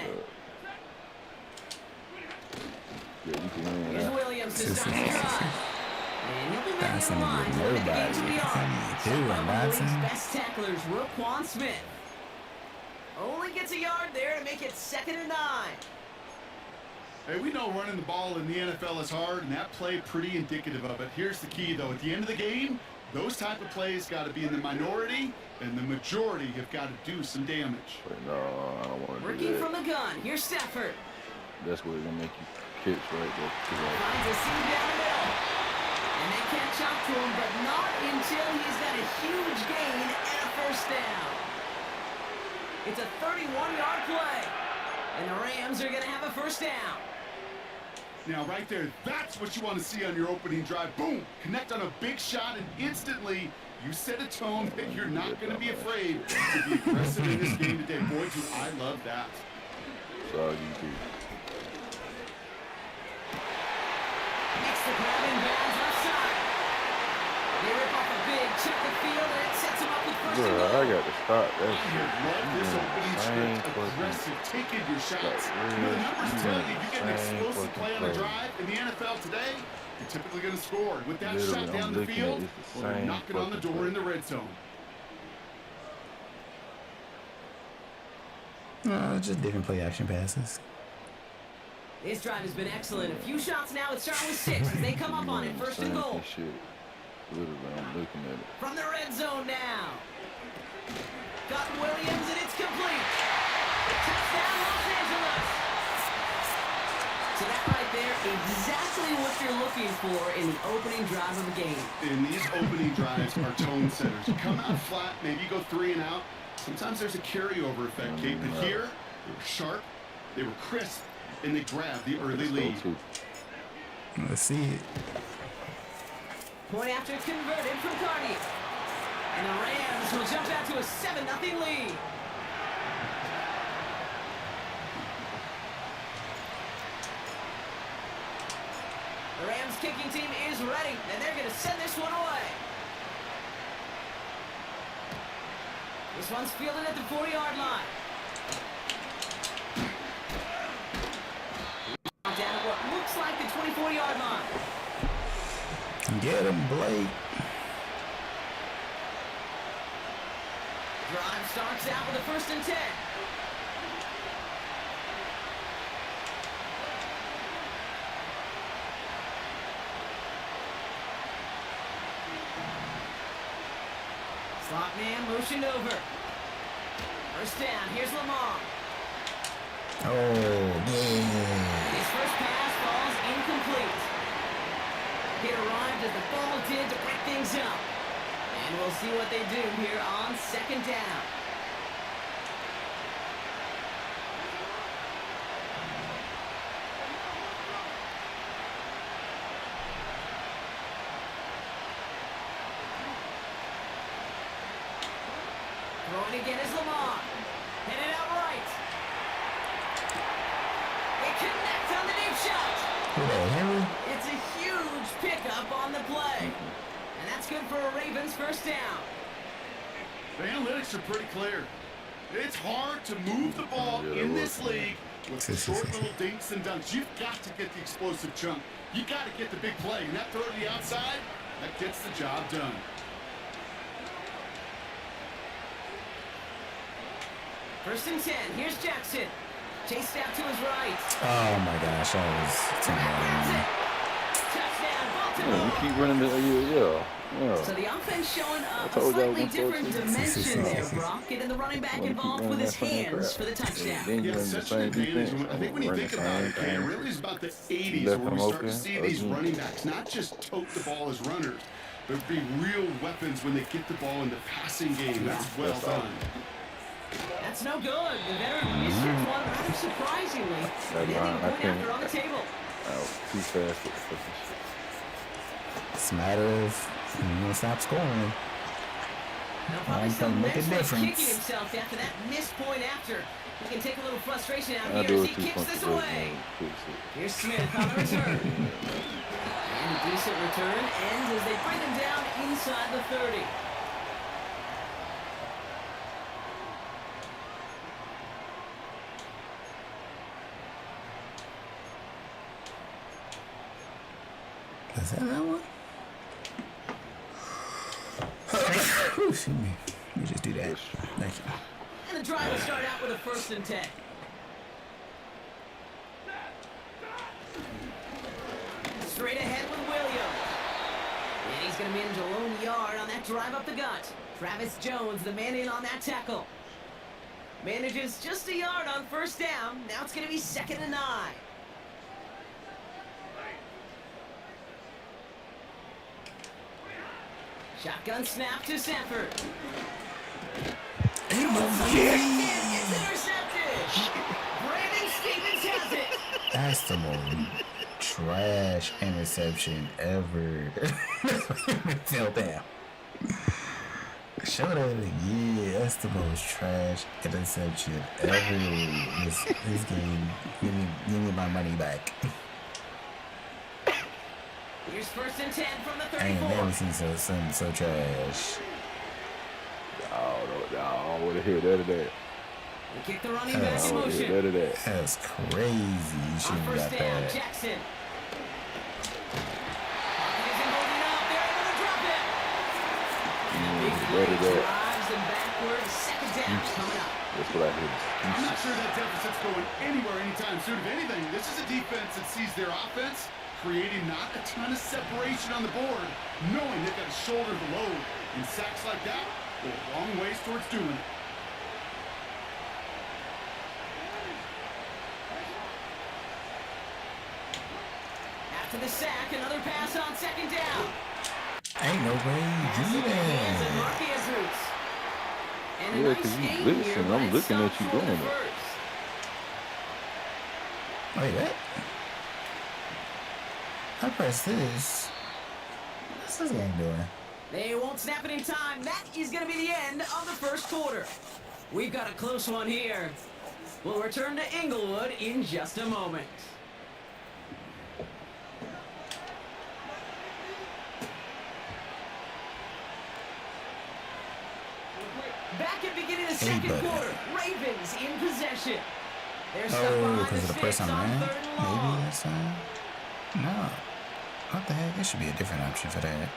Yeah, you can win
Here's
that.
Williams to start the drive. And he'll be ready
That's
on the line to win the game to the yard.
nobody.
So
Dude,
one of the league's
Madden.
best tacklers, Roquan Smith. Only gets a yard there to make it 2nd and 9.
Hey, we know running the ball in the NFL is hard, and that play pretty indicative of it. Here's the key, though. At the end of the game, those type of plays got to be in the minority, and the majority have got to do some damage.
But no, I don't want to do
Working
that.
from the gun. Here's Stafford.
That's what it's gonna make you kicks right there.
Finds a seam down the middle. And they can't chop to him, but not until he's got a huge gain and a 1st down. It's a 31-yard play. And the Rams are going to have a 1st down.
Now, right there, that's what you want to see on your opening drive. Boom! Connect on a big shot, and instantly you set a tone that you're not going to be afraid to be aggressive in this game today. Boy, do I love that.
That's all you do.
Makes the grab in bounds left side. They rip off a big check of field, and it sets him up with 1st and
Bro,
goal.
I got to stop that
I
shit.
love this opening
Same
script.
fucking-
Aggressive, taking your shots.
Like,
You know, the numbers
really,
tell you, you get an
same
explosive play on a
fucking
drive in the NFL today, you're typically going to score. With that
Literally,
shot
I'm
down the
looking at
field,
it's the
well, they're
same
knocking on the
fucking
door
play.
in the red zone.
Just different play action passes.
This drive has been excellent. A few shots now. It's starting with 6 as they come up on it. 1st and goal.
Shit. Literally, I'm looking at it.
From the red zone now. Got Williams, and it's complete. Touchdown, Los Angeles. So that right there, exactly what you're looking for in the opening drive of a game.
And these opening drives are tone setters. You come out flat, maybe you go 3 and out. Sometimes there's a carryover effect, Kate. But here, they were sharp, they were crisp, and they grabbed the early lead.
Let's see it.
Point after converted from Carney. And the Rams will jump out to a 7-0 lead. The Rams kicking team is ready, and they're going to send this one away. This one's fielded at the 40-yard line. Down at what looks like the 24-yard line.
Get him, Blake.
Drive starts out with a 1st and 10. Slot man motioned over. 1st down. Here's Lamar.
Oh, yeah.
His first pass falls incomplete. It arrived as the ball did to break things up. And we'll see what they do here on 2nd down. Throwing again is Lamar. Hit it out right. They connect on the deep shot.
Who that, Henry?
It's a huge pickup on the play. And that's good for a Ravens 1st down.
The analytics are pretty clear. It's hard to move the ball in this league with short little dinks and dunks. You've got to get the explosive chunk. You got to get the big play. And that throw to the outside, that gets the job done.
First and 10. Here's Jackson. Chased out to his right.
Oh my gosh, that was too
Grabs
bad.
it. Touchdown,
Yeah,
Baltimore.
you keep running the
So the offense showing
I
a
told y'all
slightly
when
different
folks-
dimension there, Brock. Getting the running back involved with his hands for the touchdown.
Then you
Yeah,
run the
such an
same
advantage.
defense.
I think when you
run the
think about
same
it, Kay, it
thing.
really is about the 80s
Left
where we
them
start to
open,
see these
again.
running backs not just tote the ball as runners, but be real weapons when they get the ball in the passing game. That's well
That's all.
done.
That's no good. The veteran misses one rather surprisingly. And ending
line, I
point
can't-
after on the table.
I was too fast for the fucking shit.
It's a matter of you gonna stop scoring.
Now probably
Line
some
can make a
mentally
difference.
kicking himself after that missed point after. He can take a little frustration out
I
here
do
as
it
he
too
kicks
fucking
this
good,
away.
man. Fix it.
Here's Smith on the return. And a decent return ends as they bring him down inside the 30.
Is that one? Excuse me. Let me just do that. Thank you.
And the drive will start out with a 1st and 10. Straight ahead with Williams. And he's going to manage a lone yard on that drive up the gut. Travis Jones, the man in on that tackle. Manages just a yard on 1st down. Now it's going to be 2nd and 9. Shotgun snap to Sanford. It's intercepted. Brandon Stevens has it.
That's the most trash interception ever. Fell down. Show that. Yeah, that's the most trash interception ever. This game. Give me my money back.
Here's 1st and 10 from the
I ain't
34.
never seen something so trash.
I don't want to hear that of that.
They kick the running
I
back in
don't want to hear
motion.
that of that.
That's crazy. You
On
shouldn't have
1st
got
down,
that.
Jackson. Pocket isn't holding up. They're able to drop it. Big play drives them backwards. 2nd down coming up.
That's what I hear.
I'm not sure that deficit's going anywhere anytime soon. If anything, this is a defense that sees their offense creating not a ton of separation on the board, knowing they've got to shoulder the load. And sacks like that go a long ways towards doing it.
After the sack, another pass on 2nd down.
Ain't no way you do
And
that.
Marquez Roots. And a
Yeah,
nice
'cause you
gain
listen,
here, but
I'm
it's
looking at
stopped
you
short of
doing
the
it.
first.
Wait, what? I press this. What's this game doing?
They won't snap it in time. That is going to be the end of the 1st quarter. We've got a close one here. We'll return to Inglewood in just a moment. Back at beginning of the 2nd quarter. Ravens in possession. They're stuck
Oh,
behind
because
the
of the press
sticks
on
on
man?
3rd and
Maybe
long.
that's no. What the heck? There should be a different option for that.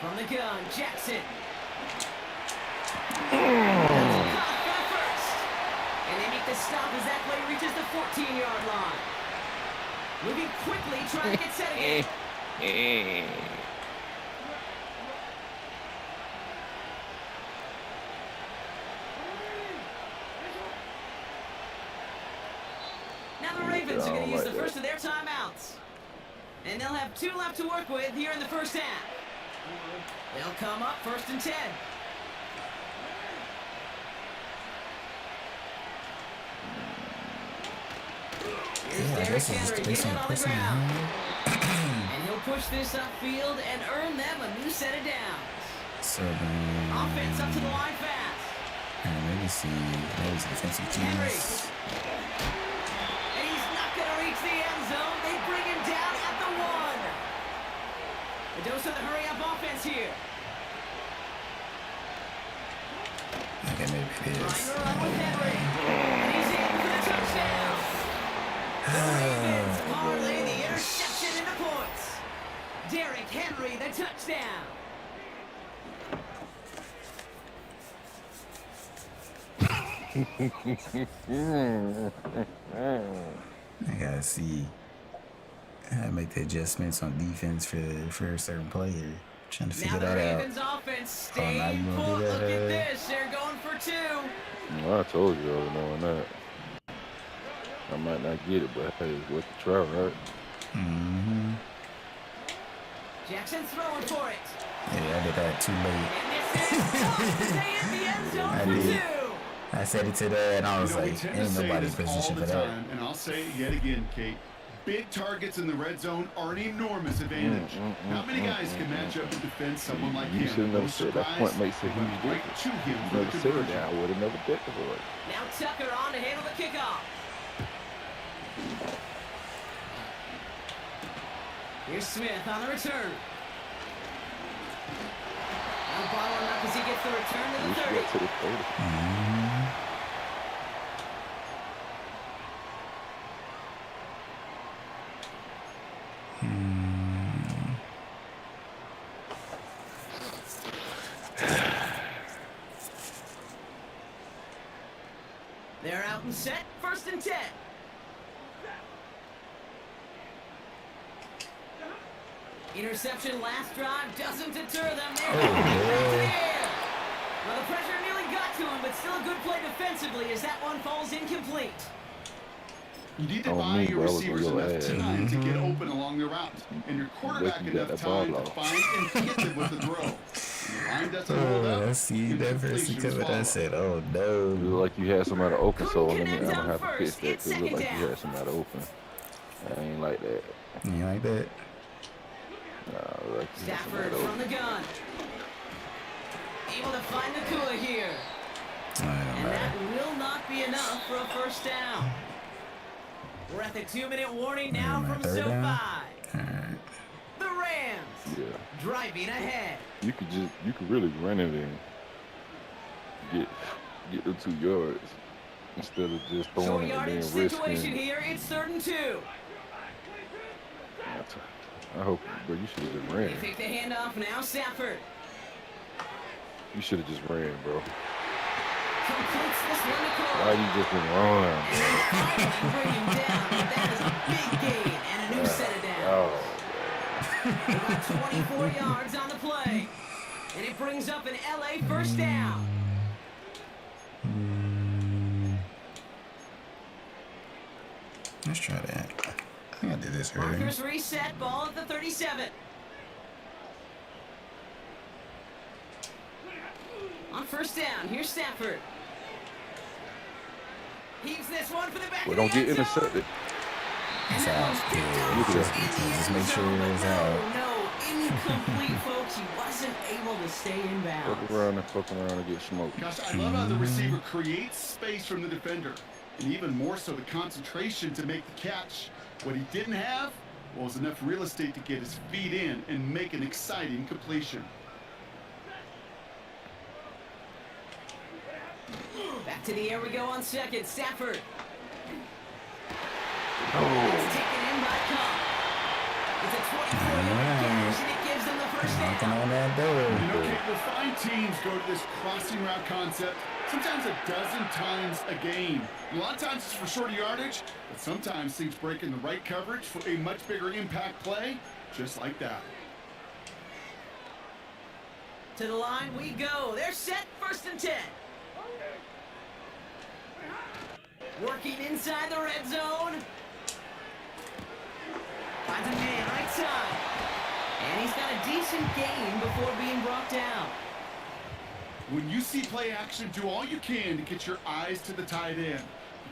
From the gun, Jackson. Caught for the first. And they make the stop as that play reaches the 14-yard line. Moving quickly, trying to get set again. Now the Ravens are going to use the first of their timeouts. And they'll have 2 left to work with here in the 1st half. They'll come up 1st and 10. Here's
Yeah, I
Derrick
guess it's
Henry
just
getting
based
it
on
on the
pressing
ground.
him.
And he'll push this upfield and earn them a new set of downs.
So then,
Offense up to the line fast.
maybe see defensive
Henry.
keys.
And he's not going to reach the end zone. They bring him down at the 1. A dose of the hurry-up offense here.
Okay, maybe it
Trying
is.
to run with Henry. And he's in for the touchdown. The Ravens parlay the interception into points. Derrick Henry, the touchdown.
I gotta see. I make the adjustments on defense for a certain player. Trying to
Now
figure
the
that out.
Ravens offense
Oh, now
staying
you wanna do
put.
that,
Look at this. They're going for 2.
Well, I told you I was knowing that. I might not get it, but hey, it's worth the try, right?
Mm-hmm.
Jackson throwing for it.
Yeah, I did that too late.
And this is stay in the end zone
I
for
did.
2.
I said it today, and I was
We
like,
tend to
ain't
say
nobody
this all
position
the
for that.
time, and I'll say it yet again, Kate. Big targets in the red zone are an enormous advantage. Not many guys can match up and defend someone like
You
him.
should have never
No
said that
surprise,
point makes a
he went
huge
right
difference.
to him
You
for the
never said
conversion.
that. I would have never bet for it.
Now Tucker on to handle the kickoff. Here's Smith on the return. Now bottom up as he gets the return to
We
the
should
30.
get to the 30.
They're out and set. 1st and 10. Interception last drive doesn't deter them. They're back to the air. Well, the pressure nearly got to him, but still a good play defensively as that one falls incomplete.
You need to buy your receivers enough time to get open along the route, and your quarterback enough time to find and hit them with the throw. When the line doesn't hold up,
I see that first cover. I said, oh no.
It looked like you had somebody open, so let me, I'm
Connect
gonna
on
have to fix
first.
that.
It's
'Cause it looked like
second
you
down.
had somebody open. I ain't like that.
You like that?
Nah, like you had
Stafford
somebody
from
open.
the gun. Able to find the Kua here.
I don't
And
know.
that will not be enough for a 1st down. We're at the 2-minute warning now from
third
SoFi.
down? Alright.
The Rams
Yeah.
driving ahead.
You could really run it and get the 2 yards instead of just
Short
throwing it and
yardage
then
situation
risking.
here. It's 3rd and 2.
I hope, but you should have just
They
ran.
fake the handoff now. Stafford
You should have just ran, bro.
completes this one to
Why
Cole.
you just didn't run?
And they finally bring him down. But that is a big gain and a new set of downs.
Oh,
They got 24 yards on the play. And it brings up an LA 1st down.
Let's try that. I think I did this earlier.
Markers reset. Ball at the 37. On 1st down, here's Stafford. Heaves this one for the back
well,
of
don't
the
get
end zone.
intercepted.
It's out. Yeah,
Look at
just,
that.
just make sure it was out.
No, incomplete, folks. He wasn't able to stay in bounds.
Fuck around and get smoked.
Gosh, I love how the receiver creates space from the defender, and even more so the concentration to make the catch. What he didn't have was enough real estate to get his feet in and make an exciting completion.
Back to the air we go on 2nd. Stafford.
Oh,
It's taken in by Cobb. It's a 24-yard catch, and it gives them the 1st
Knocking
down.
on that door.
You know, Kate, we'll find teams go to this crossing route concept sometimes a dozen times a game. A lot of times it's for shorter yardage, but sometimes things break in the right coverage for a much bigger impact play, just like that.
To the line we go. They're set. 1st and 10. Working inside the red zone. Finds a man right side. And he's got a decent gain before being brought down.
When you see play action, do all you can to get your eyes to the tight end,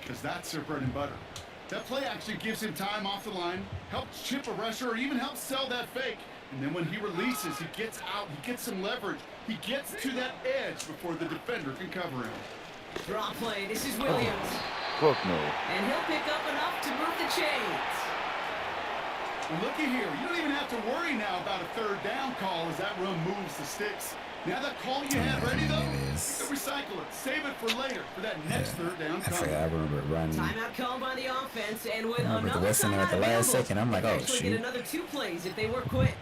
because that's their bread and butter. That play action gives him time off the line, helps chip a rusher, or even helps sell that fake. And then when he releases, he gets out, he gets some leverage. He gets to that edge before the defender can cover him.
Draw play. This is Williams.
fuck no.
And he'll pick up enough to move the chains.
And looky here, you don't even have to worry now about a 3rd down call as that run moves the sticks. Now that call you had ready though, you can recycle it, save it for later, for that next 3rd down
I forgot. I
call.
remember running.
Timeout called by the offense, and with
Remember the
another
Western
timeout
at the last
available,
second, I'm like,
they
oh,
actually
shoot.
get another 2 plays if they work quick.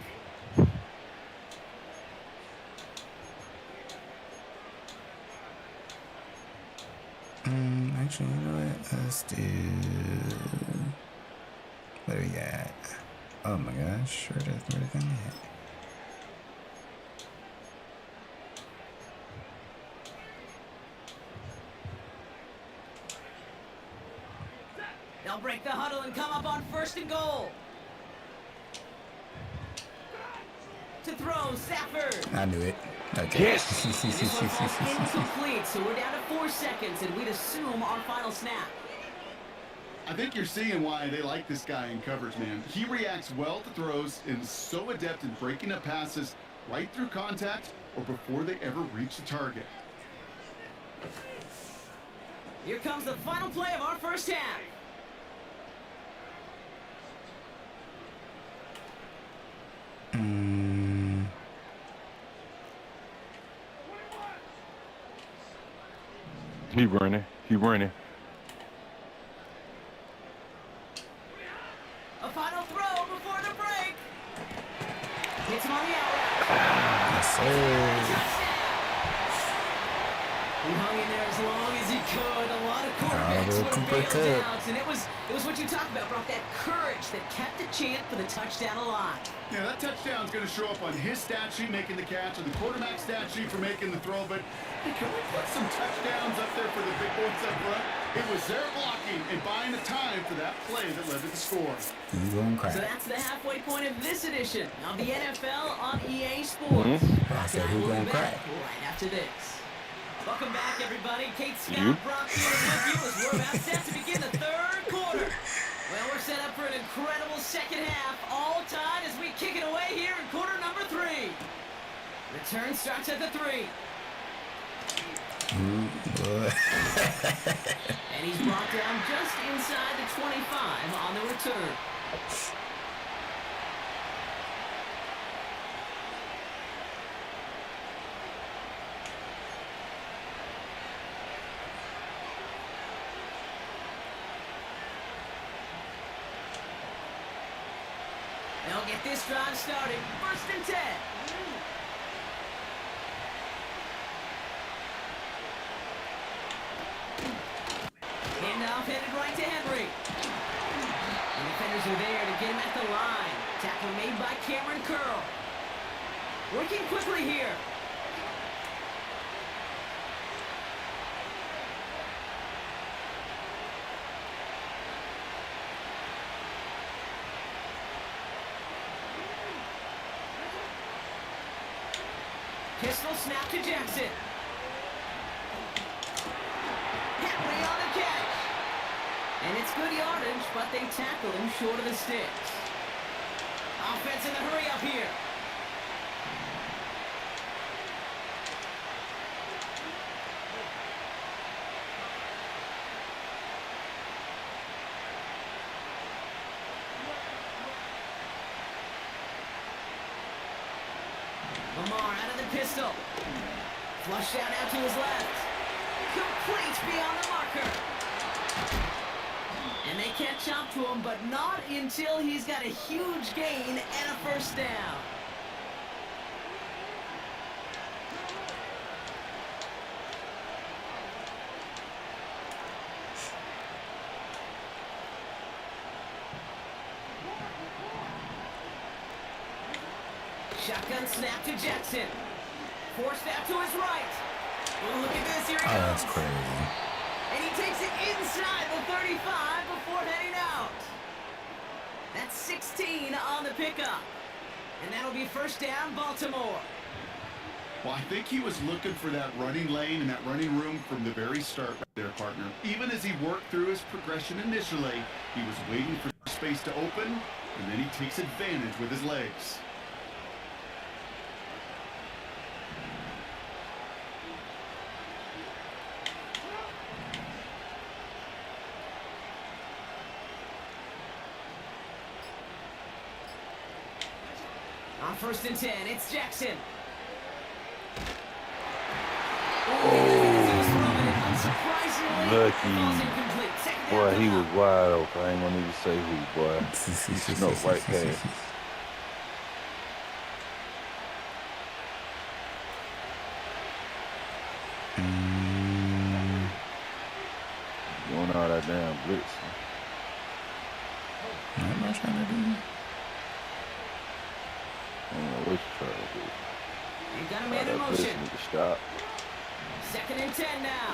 Actually, you know what? Let's do. What do we got? Oh my gosh, sure does. Where did that at?
They'll break the huddle and come up on 1st and goal. To throw, Stafford.
I knew it. Okay.
Yes.
This one falls incomplete, so we're down to 4 seconds, and we'd assume our final snap.
I think you're seeing why they like this guy in coverage, man. He reacts well to throws and is so adept in breaking up passes right through contact or before they ever reach the target.
Here comes the final play of our 1st half.
He running. He running.
A final throw before the break. Hits him on the out.
Yes, sir.
He hung in there as long as he could. A lot of quarterbacks would have
Cooper
bailed
Kupp.
out, and it was what you talked about, Brock, that courage that kept the champ for the touchdown alive.
Yeah, that touchdown's going to show up on his stat sheet making the catch, or the quarterback stat sheet for making the throw, but hey, can we put some touchdowns up there for the big boys up front? It was their blocking and buying the time for that play that led to the score.
Who's going to crack?
So that's the halfway point of this edition of the NFL on EA Sports.
I said, who's going to crack?
Right after this. Welcome back, everybody. Kate Scott,
You?
Brock here with you as we're about set to begin the third quarter. Well, we're set up for an incredible second half, all tied as we kick it away here in quarter number 3. Return starts at the 3. And he's brought down just inside the 25 on the return. They'll get this drive started. 1st and 10. Handoff headed right to Henry. The defenders are there to get him at the line. Tackle made by Cameron Curl. Working quickly here. Pistol snap to Jackson. Henry on the catch. And it's good yardage, but they tackle him short of the sticks. Offense in the hurry up here. Lamar out of the pistol. Flush out to his left. Complete beyond the marker. And they catch up to him, but not until he's got a huge gain and a 1st down. Shotgun snap to Jackson. Forced out to his right. Oh, look at this, here he
Oh,
goes.
that's crazy.
And he takes it inside the 35 before heading out. That's 16 on the pickup. And that'll be 1st down, Baltimore.
Well, I think he was looking for that running lane and that running room from the very start right there, partner. Even as he worked through his progression initially, he was waiting for space to open, and then he takes advantage with his legs.
On 1st and 10, it's Jackson.
Lucky. Boy, he was wide open. I ain't gonna even say who, boy. He snuck right past. Going out that damn blitz.
What am I trying to do?
I don't know what you're trying to do.
You've got a man in
That blitz
motion.
need to stop.
2nd and 10 now.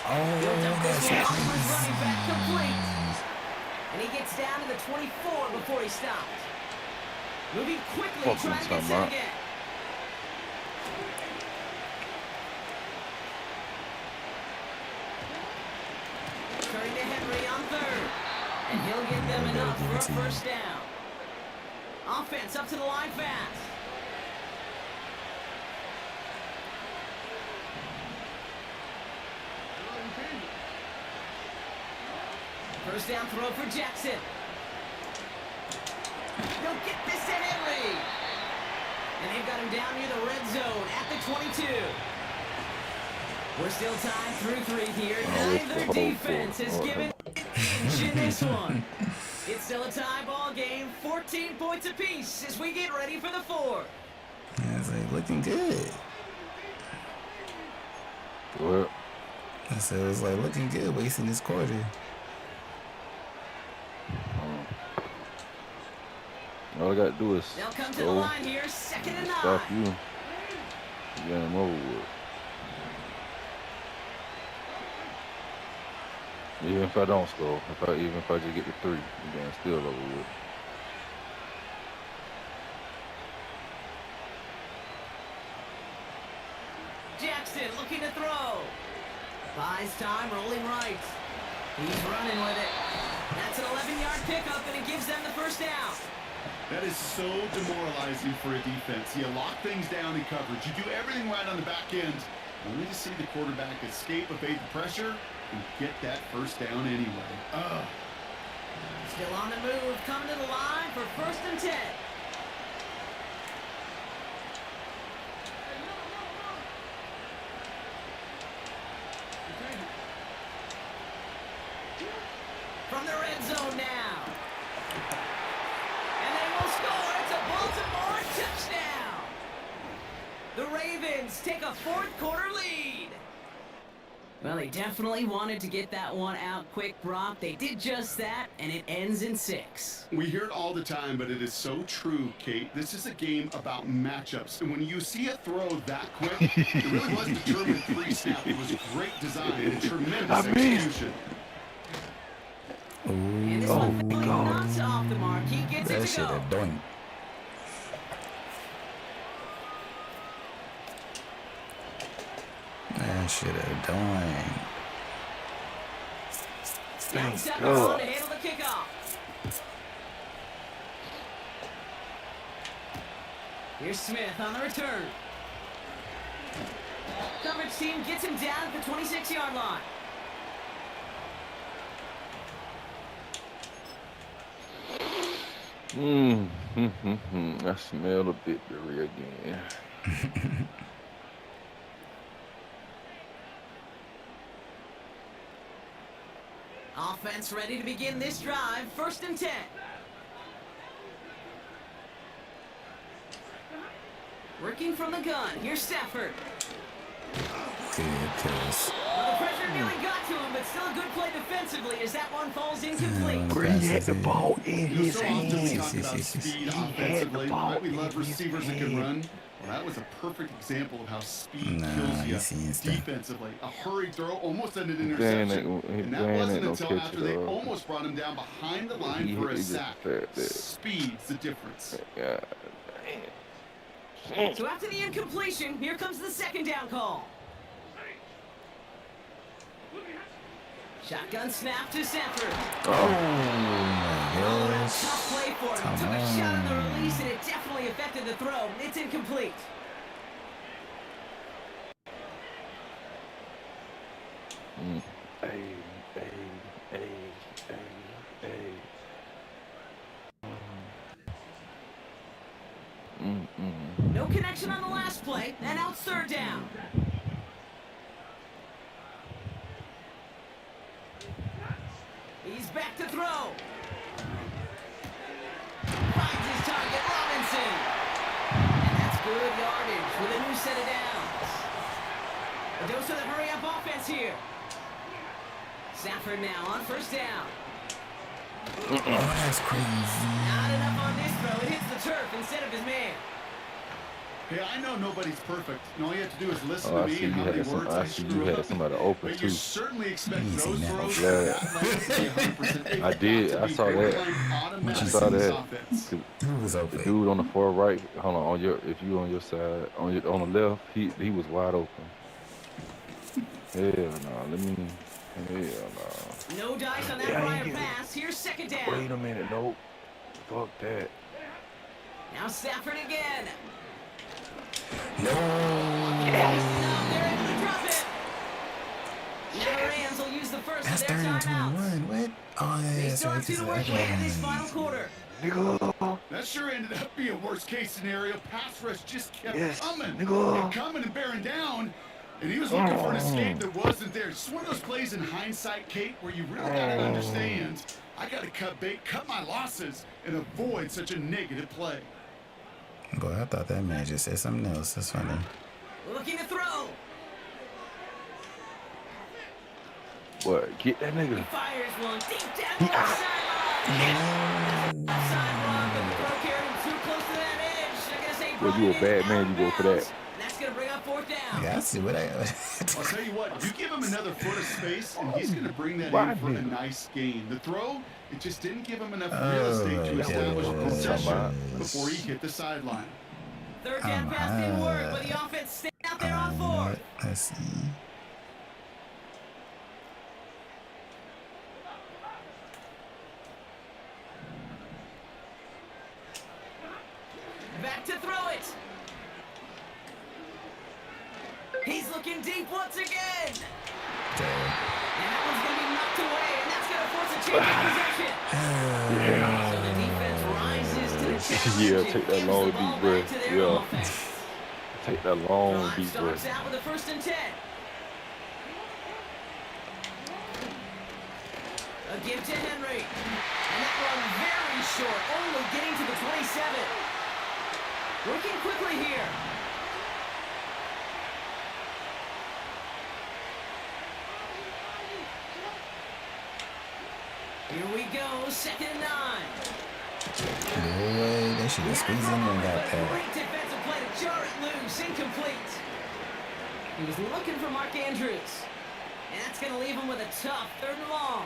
Oh, that's
Running
crazy.
back complete. And he gets down to the 24 before he stops. Moving quickly,
Fuck
trying to get
him,
set
son,
again. Turning to Henry on 3rd. And he'll get them enough for a 1st down. Offense up to the line fast. First down throw for Jackson. He'll get this to Henry. And they've got him down near the red zone at the 22. We're still tied through 3 here. Neither defense has given an inch in this one. It's still a tie ball game, 14 points apiece as we get ready for the 4th.
Yeah, it's like looking good.
Well,
So it was like looking good, wasting this quarter.
All I gotta do is
They'll come to the
go
line here, 2nd and 9.
stop you. Game over with. Even if I don't score, even if I just get the 3, the game's still over with.
Jackson looking to throw. Buys time, rolling right. He's running with it. That's an 11-yard pickup, and it gives them the first down.
That is so demoralizing for a defense. You lock things down in coverage. You do everything right on the back end, only to see the quarterback escape, evade the pressure, and get that first down anyway. Ugh.
Still on the move, coming to the line for 1st and 10. From the red zone now. And they will score. It's a Baltimore touchdown. The Ravens take a 4th quarter lead. Well, they definitely wanted to get that one out quick, Brock. They did just that, and it ends in 6.
We hear it all the time, but it is so true, Kate. This is a game about matchups. And when you see a throw that quick, it really was determined pre-snap. It was great design and tremendous execution.
And this one finally knocks off the mark. He gets
That
it to
shit
go.
a doink. That shit a doink.
Now Stepper on to handle the kickoff. Here's Smith on the return. Coverage team gets him down at the 26-yard line.
I smell the victory again.
Offense ready to begin this drive. 1st and 10. Working from the gun. Here's Stafford.
Good pass.
Well, the pressure nearly got to him, but still a good play defensively as that one falls incomplete.
Where he had the ball in
You know,
his
so often we
hands.
talk about speed offensively, right? We love receivers that can run. Well, that was a perfect example of how speed kills you
he's seeing stuff.
defensively. A hurried throw, almost ended an
Dan
interception.
ain't-
And that
Dan
wasn't
ain't no
until
catch
after
it
they
up.
almost brought him down behind the line
He
for a
just
sack.
said that.
Speed's the difference.
Yeah.
So after the incompletion, here comes the 2nd down call. Shotgun snap to Stafford.
Oh my
Oh, a
gosh.
tough play for him.
Come
Took a shot on the
on.
release, and it definitely affected the throw. It's incomplete. No connection on the last play, and now it's 3rd down. He's back to throw. Finds his target, Robinson. And that's good yardage with a new set of downs. A dose of the hurry-up offense here. Stafford now on 1st down.
Oh, that's crazy.
Not enough on this throw. It hits the turf instead of his man.
Hey, I know nobody's perfect, and all you have to do is listen
Oh,
to
I
me
see
and
you
how many
had some.
words
I
I
see you
screw
had
up.
somebody open
But
too.
you certainly expect
Easy
those
now.
throws
Glad.
that level to be 100%. They've
I
got
did.
to
I
be
saw that.
borderline
I
automatic
saw
in this
that.
offense.
Who was
The
open?
dude on the far right, hold on your if you on your side, on the left, he was wide open. Hell no, let me. Hell no.
No dice on that
Yeah, I
prior
ain't get it.
pass. Here's 2nd down.
Wait a minute, nope. Fuck that.
Now Stafford again.
No.
They're able to drop it. Now the Rams will use the first
That's
of their
30 and
timeouts.
21. What? Oh, yeah,
They
that's
still
right.
have 2 to work with in this final quarter.
Nigga.
That sure ended up being a worst-case scenario. Pass rush just kept
Yes,
coming
nigga.
and coming and bearing down. And he was looking for an escape that wasn't there. Just one of those plays in hindsight, Kate, where you really got to understand, I got to cut bait, cut my losses, and avoid such a negative play.
Boy, I thought that man just said something else. That's funny.
Looking to throw.
What? Get that
He
nigga.
fires one deep down the left sideline. Left side block, but the throw carried him too close to that edge. They're going to say
Well, you a
Brian is
bad man,
out
you
of
go for
bounds.
that.
And that's going to bring up fourth down.
Yeah, I see what I.
I'll tell you what, you give him another foot of space, and he's going to bring that
Why
in for a
didn't-
nice gain. The throw, it just didn't give him enough real estate to establish possession before he hit the sideline.
Third down pass didn't work, but the offense stayed out there on fourth.
Let's see.
Back to throw it. He's looking deep once again.
Okay.
And that one's going to be knocked away, and that's going to force a change of possession. So the defense rises to the challenge
Yeah,
and
take that
gives
long
the ball
deep breath.
back to their
Yeah.
offense.
Take that long
Drive
deep
starts
breath.
out with a 1st and 10. A give to Henry. And that run very short, only getting to the 27. Working quickly here. Here we go, 2nd and 9.
Boy, they should have squeezed in and got that.
Great defensive play to jar it loose, incomplete. He was looking for Mark Andrews. And that's going to leave him with a tough 3rd and long.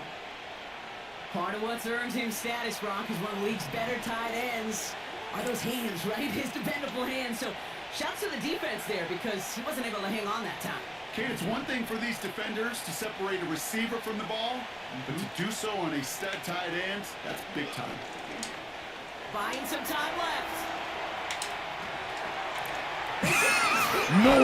Part of what's earned him status, Brock, is one of the league's better tight ends. Are those hands, right? His dependable hands. So shouts to the defense there because he wasn't able to hang on that time.
Kate, it's one thing for these defenders to separate a receiver from the ball, but to do so on a stud tight end, that's big time.
Buying some time left.
No.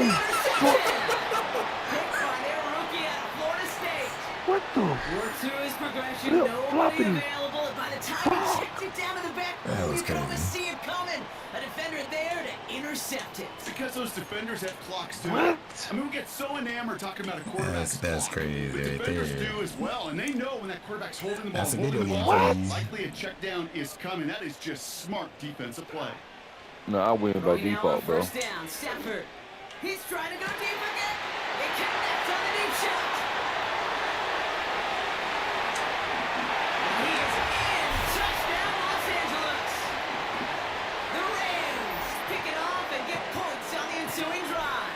Picked by their rookie out of Florida State.
What the?
Worked through his progression,
Flip
nobody
flopping.
available, and by the time he checked it down to the back,
That was
you could almost
crazy.
see it coming. A defender there to intercept it.
Because those defenders have clocks too.
What?
I mean, we get so enamored talking about a quarterback's
That's
clock,
crazy
but
right
defenders
there.
do as well, and they know when that quarterback's holding the ball,
That's a
holding the
video
ball,
game.
likely a check down is coming. That is just smart defensive play.
No, I win by
Throwing now on
default, bro.
1st down, Stafford. He's trying to go deep again. They connect on the deep shot. He is in. Touchdown, Los Angeles. The Rams pick it off and get points on the ensuing drive.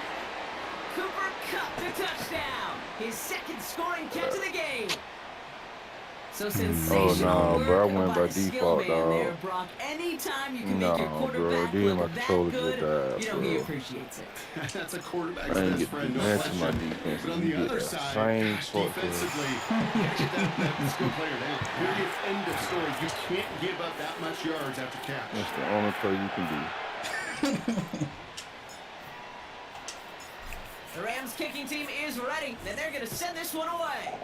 Cooper Kupp to touchdown. His 2nd scoring catch of the game. So sensational
nah, bro, I
work
went
by
by
the skill
default,
man
dog.
there, Brock. Anytime you can
Nah,
make your
bro,
quarterback
these
look
my
that
controllers
good,
look bad,
you know he
bro.
appreciates it.
That's a quarterback's
I ain't
best
get
friend, no
that's my
question.
defense.
But on
You
the
get
other
that
side,
same
gosh,
fuck
defensively, you gotta get that skill player down. Period. End of story. You can't give up that much yards after catch.
That's the only play you can do.
The Rams kicking team is ready, and they're going to send this one away.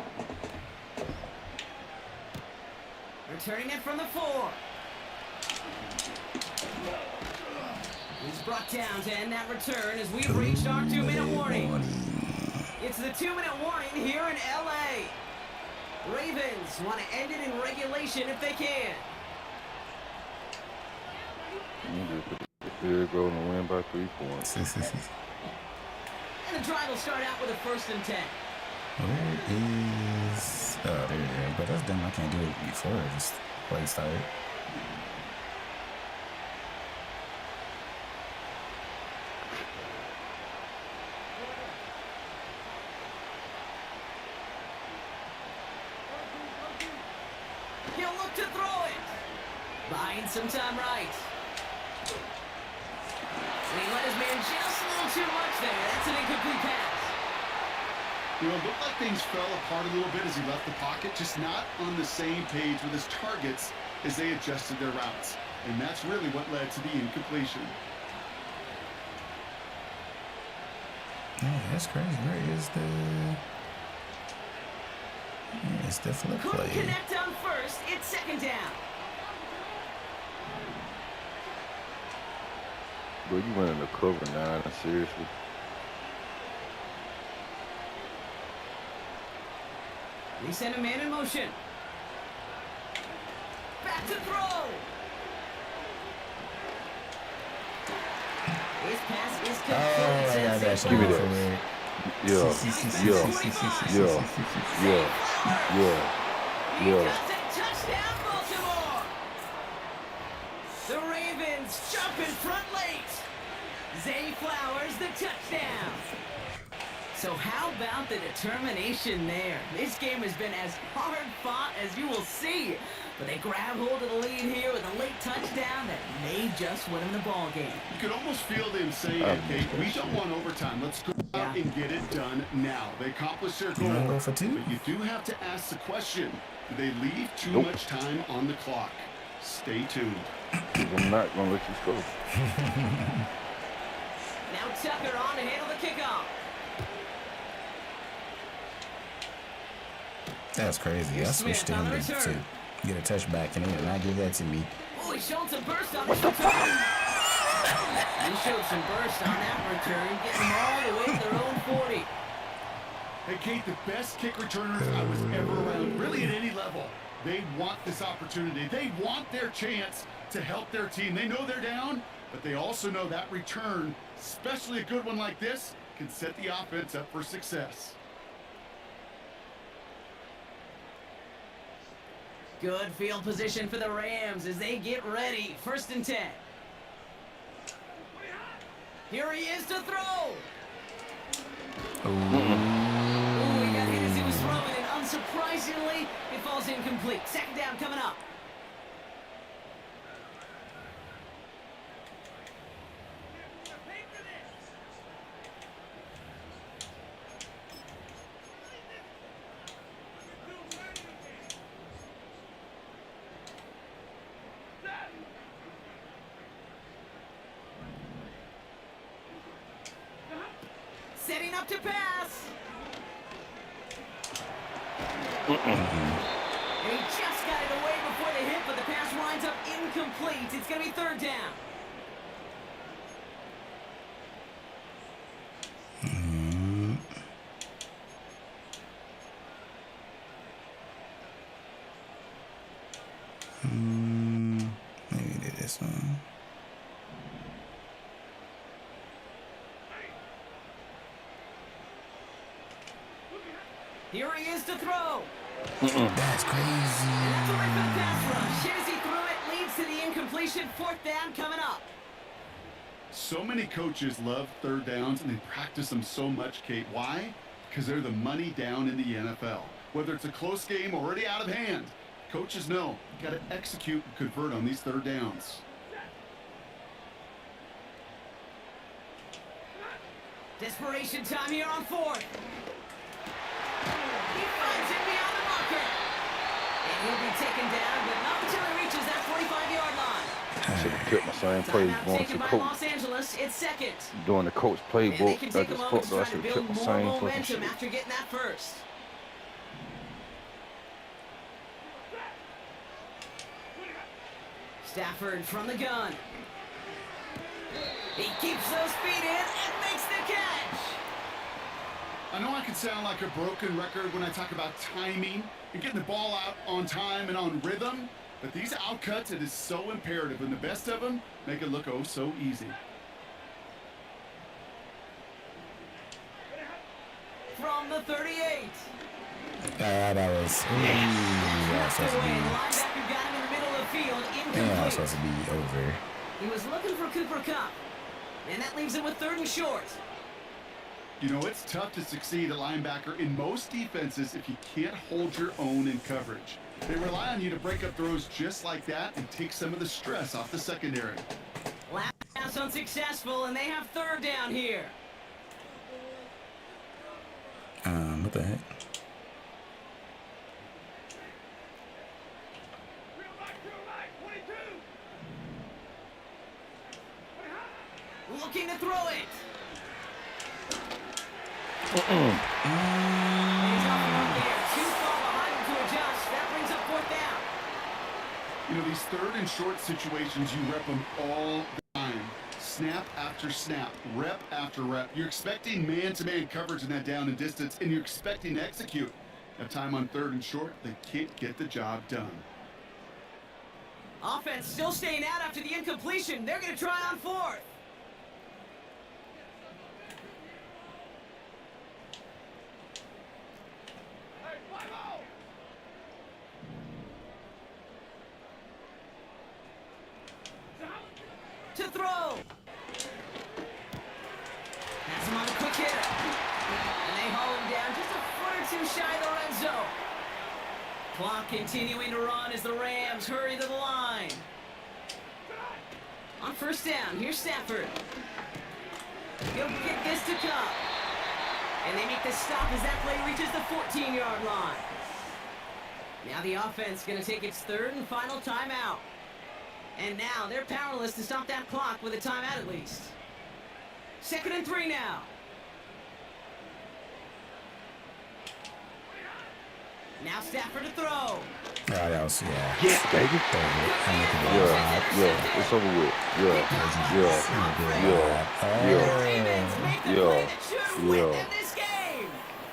Returning it from the 4. He's brought down to end that return as we've reached our 2-minute warning. It's the 2-minute warning here in L.A. Ravens want to end it in regulation if they can.
You just put the field goal and win by 3 points.
And the drive will start out with a 1st and 10.
Where is? Oh, there you go. But that's dumb. I can't do it before this play started.
He'll look to throw it. Buying some time right. And he let his man just a little too much there. That's an incomplete pass.
You know, it looked like things fell apart a little bit as he left the pocket, just not on the same page with his targets as they adjusted their routes. And that's really what led to the incompletion.
Yeah, that's crazy. Where is the? It's the flip
Couldn't
play.
connect on 1st. It's 2nd down.
Bro, you running the cover 9, seriously?
We send a man in motion. Back to throw. His pass is complete.
Oh, I got that.
Give me that. Yeah, yeah, yeah, yeah, yeah,
He
yeah.
does it. Touchdown, Baltimore. The Ravens jump in front late. Zay Flowers, the touchdown. So how about the determination there? This game has been as hard fought as you will see. But they grab hold of the lead here with a late touchdown that may just win them the ball game.
You could almost feel them saying, Kate, we don't want overtime. Let's go out and get it done now. They accomplished their goal.
Go for two?
But you do have to ask the question, do they leave too much time on the clock? Stay tuned.
I'm not going to let you score.
Now Tucker on to handle the kickoff.
That's crazy. I switched to him to get a touchback, and he did not give that to me.
Oh, he showed some burst on his return. He showed some burst on that return, getting them all the way to their own 40.
Hey, Kate, the best kick returners I was ever around, really at any level. They want this opportunity. They want their chance to help their team. They know they're down, but they also know that return, especially a good one like this, can set the offense up for success.
Good field position for the Rams as they get ready. 1st and 10. Here he is to throw. Oh, he got hit as he was throwing, and unsurprisingly, it falls incomplete. 2nd down coming up. Setting up to pass. And he just got it away before the hit, but the pass winds up incomplete. It's going to be 3rd down.
Maybe do this one.
Here he is to throw.
That's crazy.
That's a rip for the pass rush. Hit as he threw it, leads to the incompletion. 4th down coming up.
So many coaches love 3rd downs, and they practice them so much, Kate. Why? Because they're the money down in the NFL. Whether it's a close game already out of hand, coaches know you got to execute and convert on these 3rd downs.
Desperation time here on 4th. He finds it beyond the marker. And he'll be taken down, but not until he reaches that 45-yard line.
I should have kept my same plays
Timeout
going
taken
to
by
coach.
Los Angeles. It's 2nd.
Doing the coach
And they
playbook.
can
I
take a
just
moment
fucked
to
up. I
try to
should have
build
kept my
more
same fucking
momentum
shit.
after getting that first. Stafford from the gun. He keeps those feet in and makes the catch.
I know I can sound like a broken record when I talk about timing and getting the ball out on time and on rhythm, but these outcuts, it is so imperative, and the best of them make it look oh so easy.
From the 38.
That was.
Snapped
Supposed to
away.
be.
The linebacker got him in the middle of the field.
Yeah,
Incomplete.
supposed to be over.
He was looking for Cooper Kupp. And that leaves him with 3rd and short.
You know, it's tough to succeed at linebacker in most defenses if you can't hold your own in coverage. They rely on you to break up throws just like that and take some of the stress off the secondary.
Last pass unsuccessful, and they have 3rd down here.
What the heck?
Looking to throw it. He's off the there. Too far behind him to adjust. That brings up 4th down.
You know, these 3rd and short situations, you rep them all the time. Snap after snap, rep after rep. You're expecting man-to-man coverage in that down and distance, and you're expecting to execute. That time on 3rd and short, they can't get the job done.
Offense still staying out after the incompletion. They're going to try on 4th. throw. Has him on a quick hitter. And they haul him down just a foot or two shy of the red zone. Clock continuing to run as the Rams hurry to the line. On first down, here's Stafford. He'll get this to come. And they make the stop as that play reaches the 14-yard line. Now the offense going to take its third and final timeout. And now they're powerless to stop that clock with a timeout at least. 2nd and 3 now. Now Stafford to throw.
Oh, that was, yeah.
Yeah, baby. Yeah, it's over with. Yeah.
Ravens make the play that should win them this game.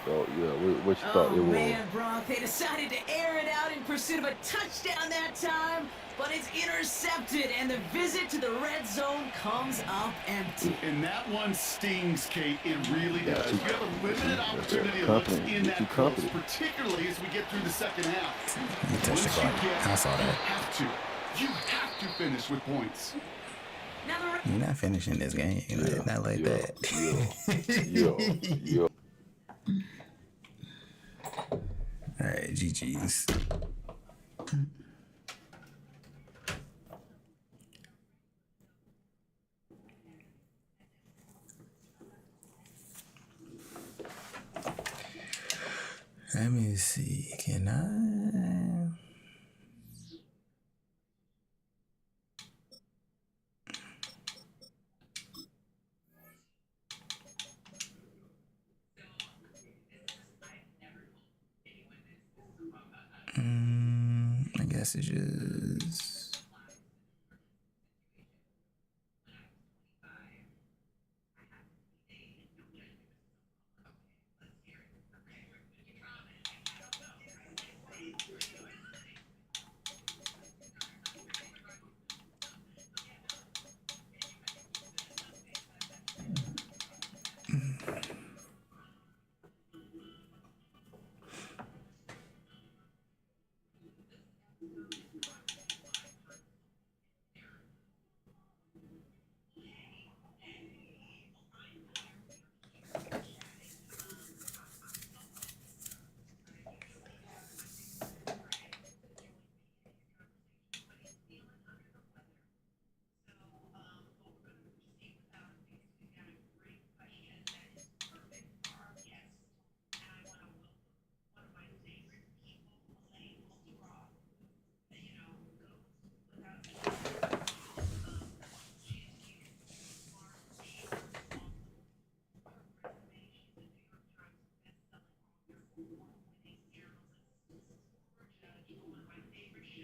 Oh, yeah, what you thought it was?
Man, Brock, they decided to air it out in pursuit of a touchdown that time, but it's intercepted, and the visit to the red zone comes up empty.
And that one stings, Kate. It really does. You have a limited opportunity to look in that
too
close,
confident.
particularly as we get through the second half.
You touched the clock. I saw that.
You have to finish with points.
Now the
You're not finishing this game. Not like that.
Yeah.
All right, GG's. Let me see. Can I? I guess it's just.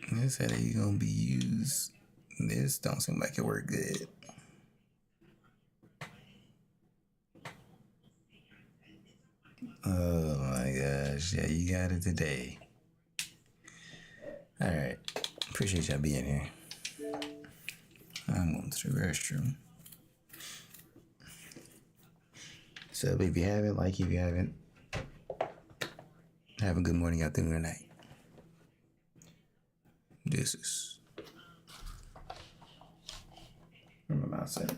They said that you're gonna be used. This don't seem like it worked good. Oh my gosh, yeah, you got it today. Alright. Appreciate y'all being here. I'm going to the restroom. So if you haven't, like if you haven't, have a good morning, afternoon, or night. This is where my mouse at?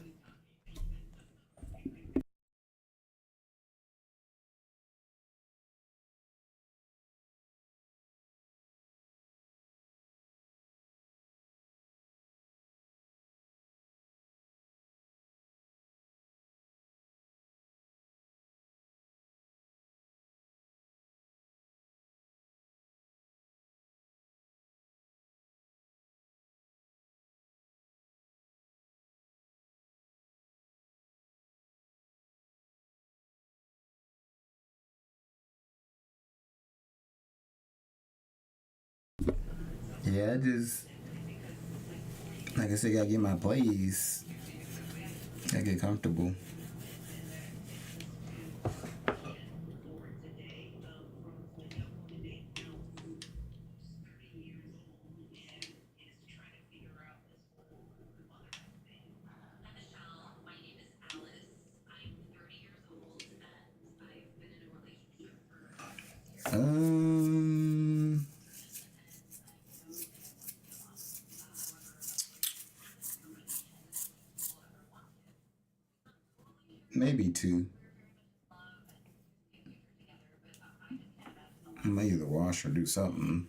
Yeah, I just, like I said, gotta get my plays. Gotta get comfortable. maybe 2. I may either wash or do something.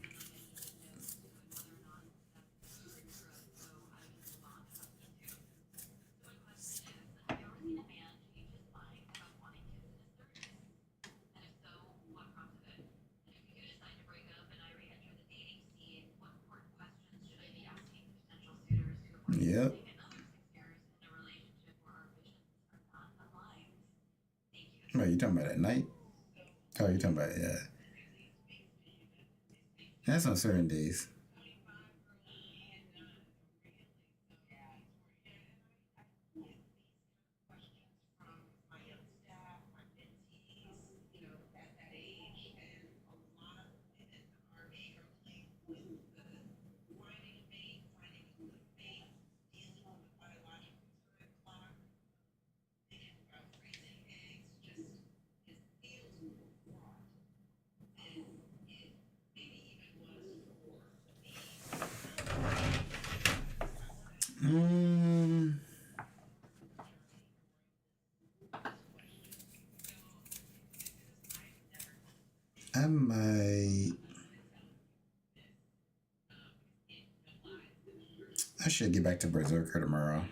Yep. Oh, you talking about at night? Oh, you talking about, yeah. That's on certain days. I might. I should get back to Berserker tomorrow.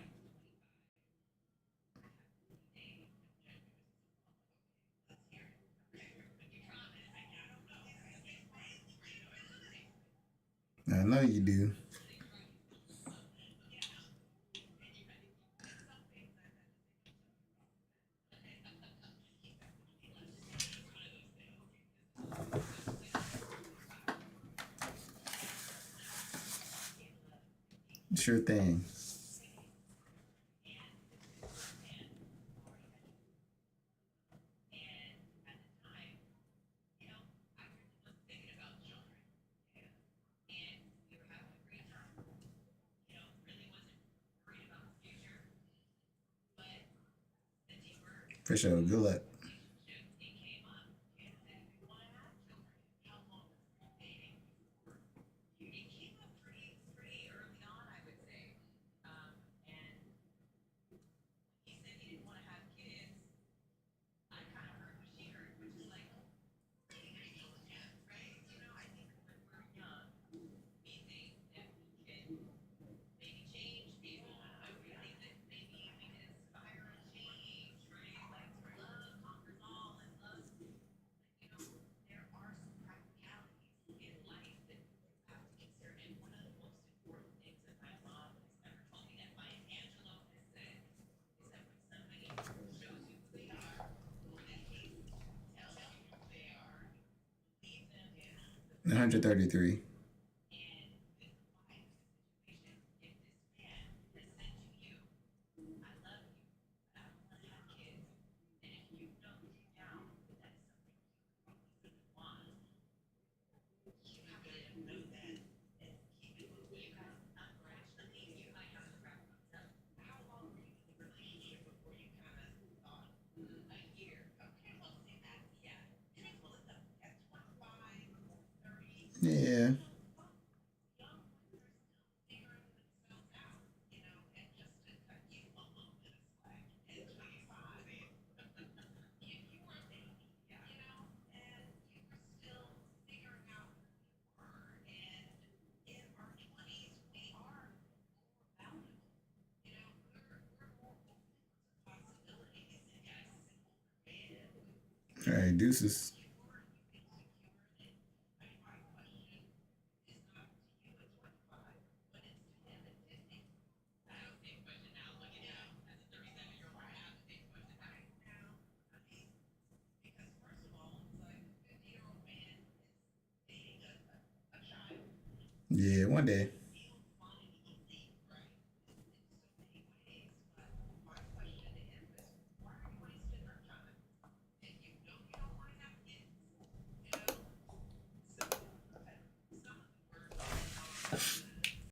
I know you do. Sure thing. For sure. Good luck. $133. Yeah. All right, deuces. Yeah, one day.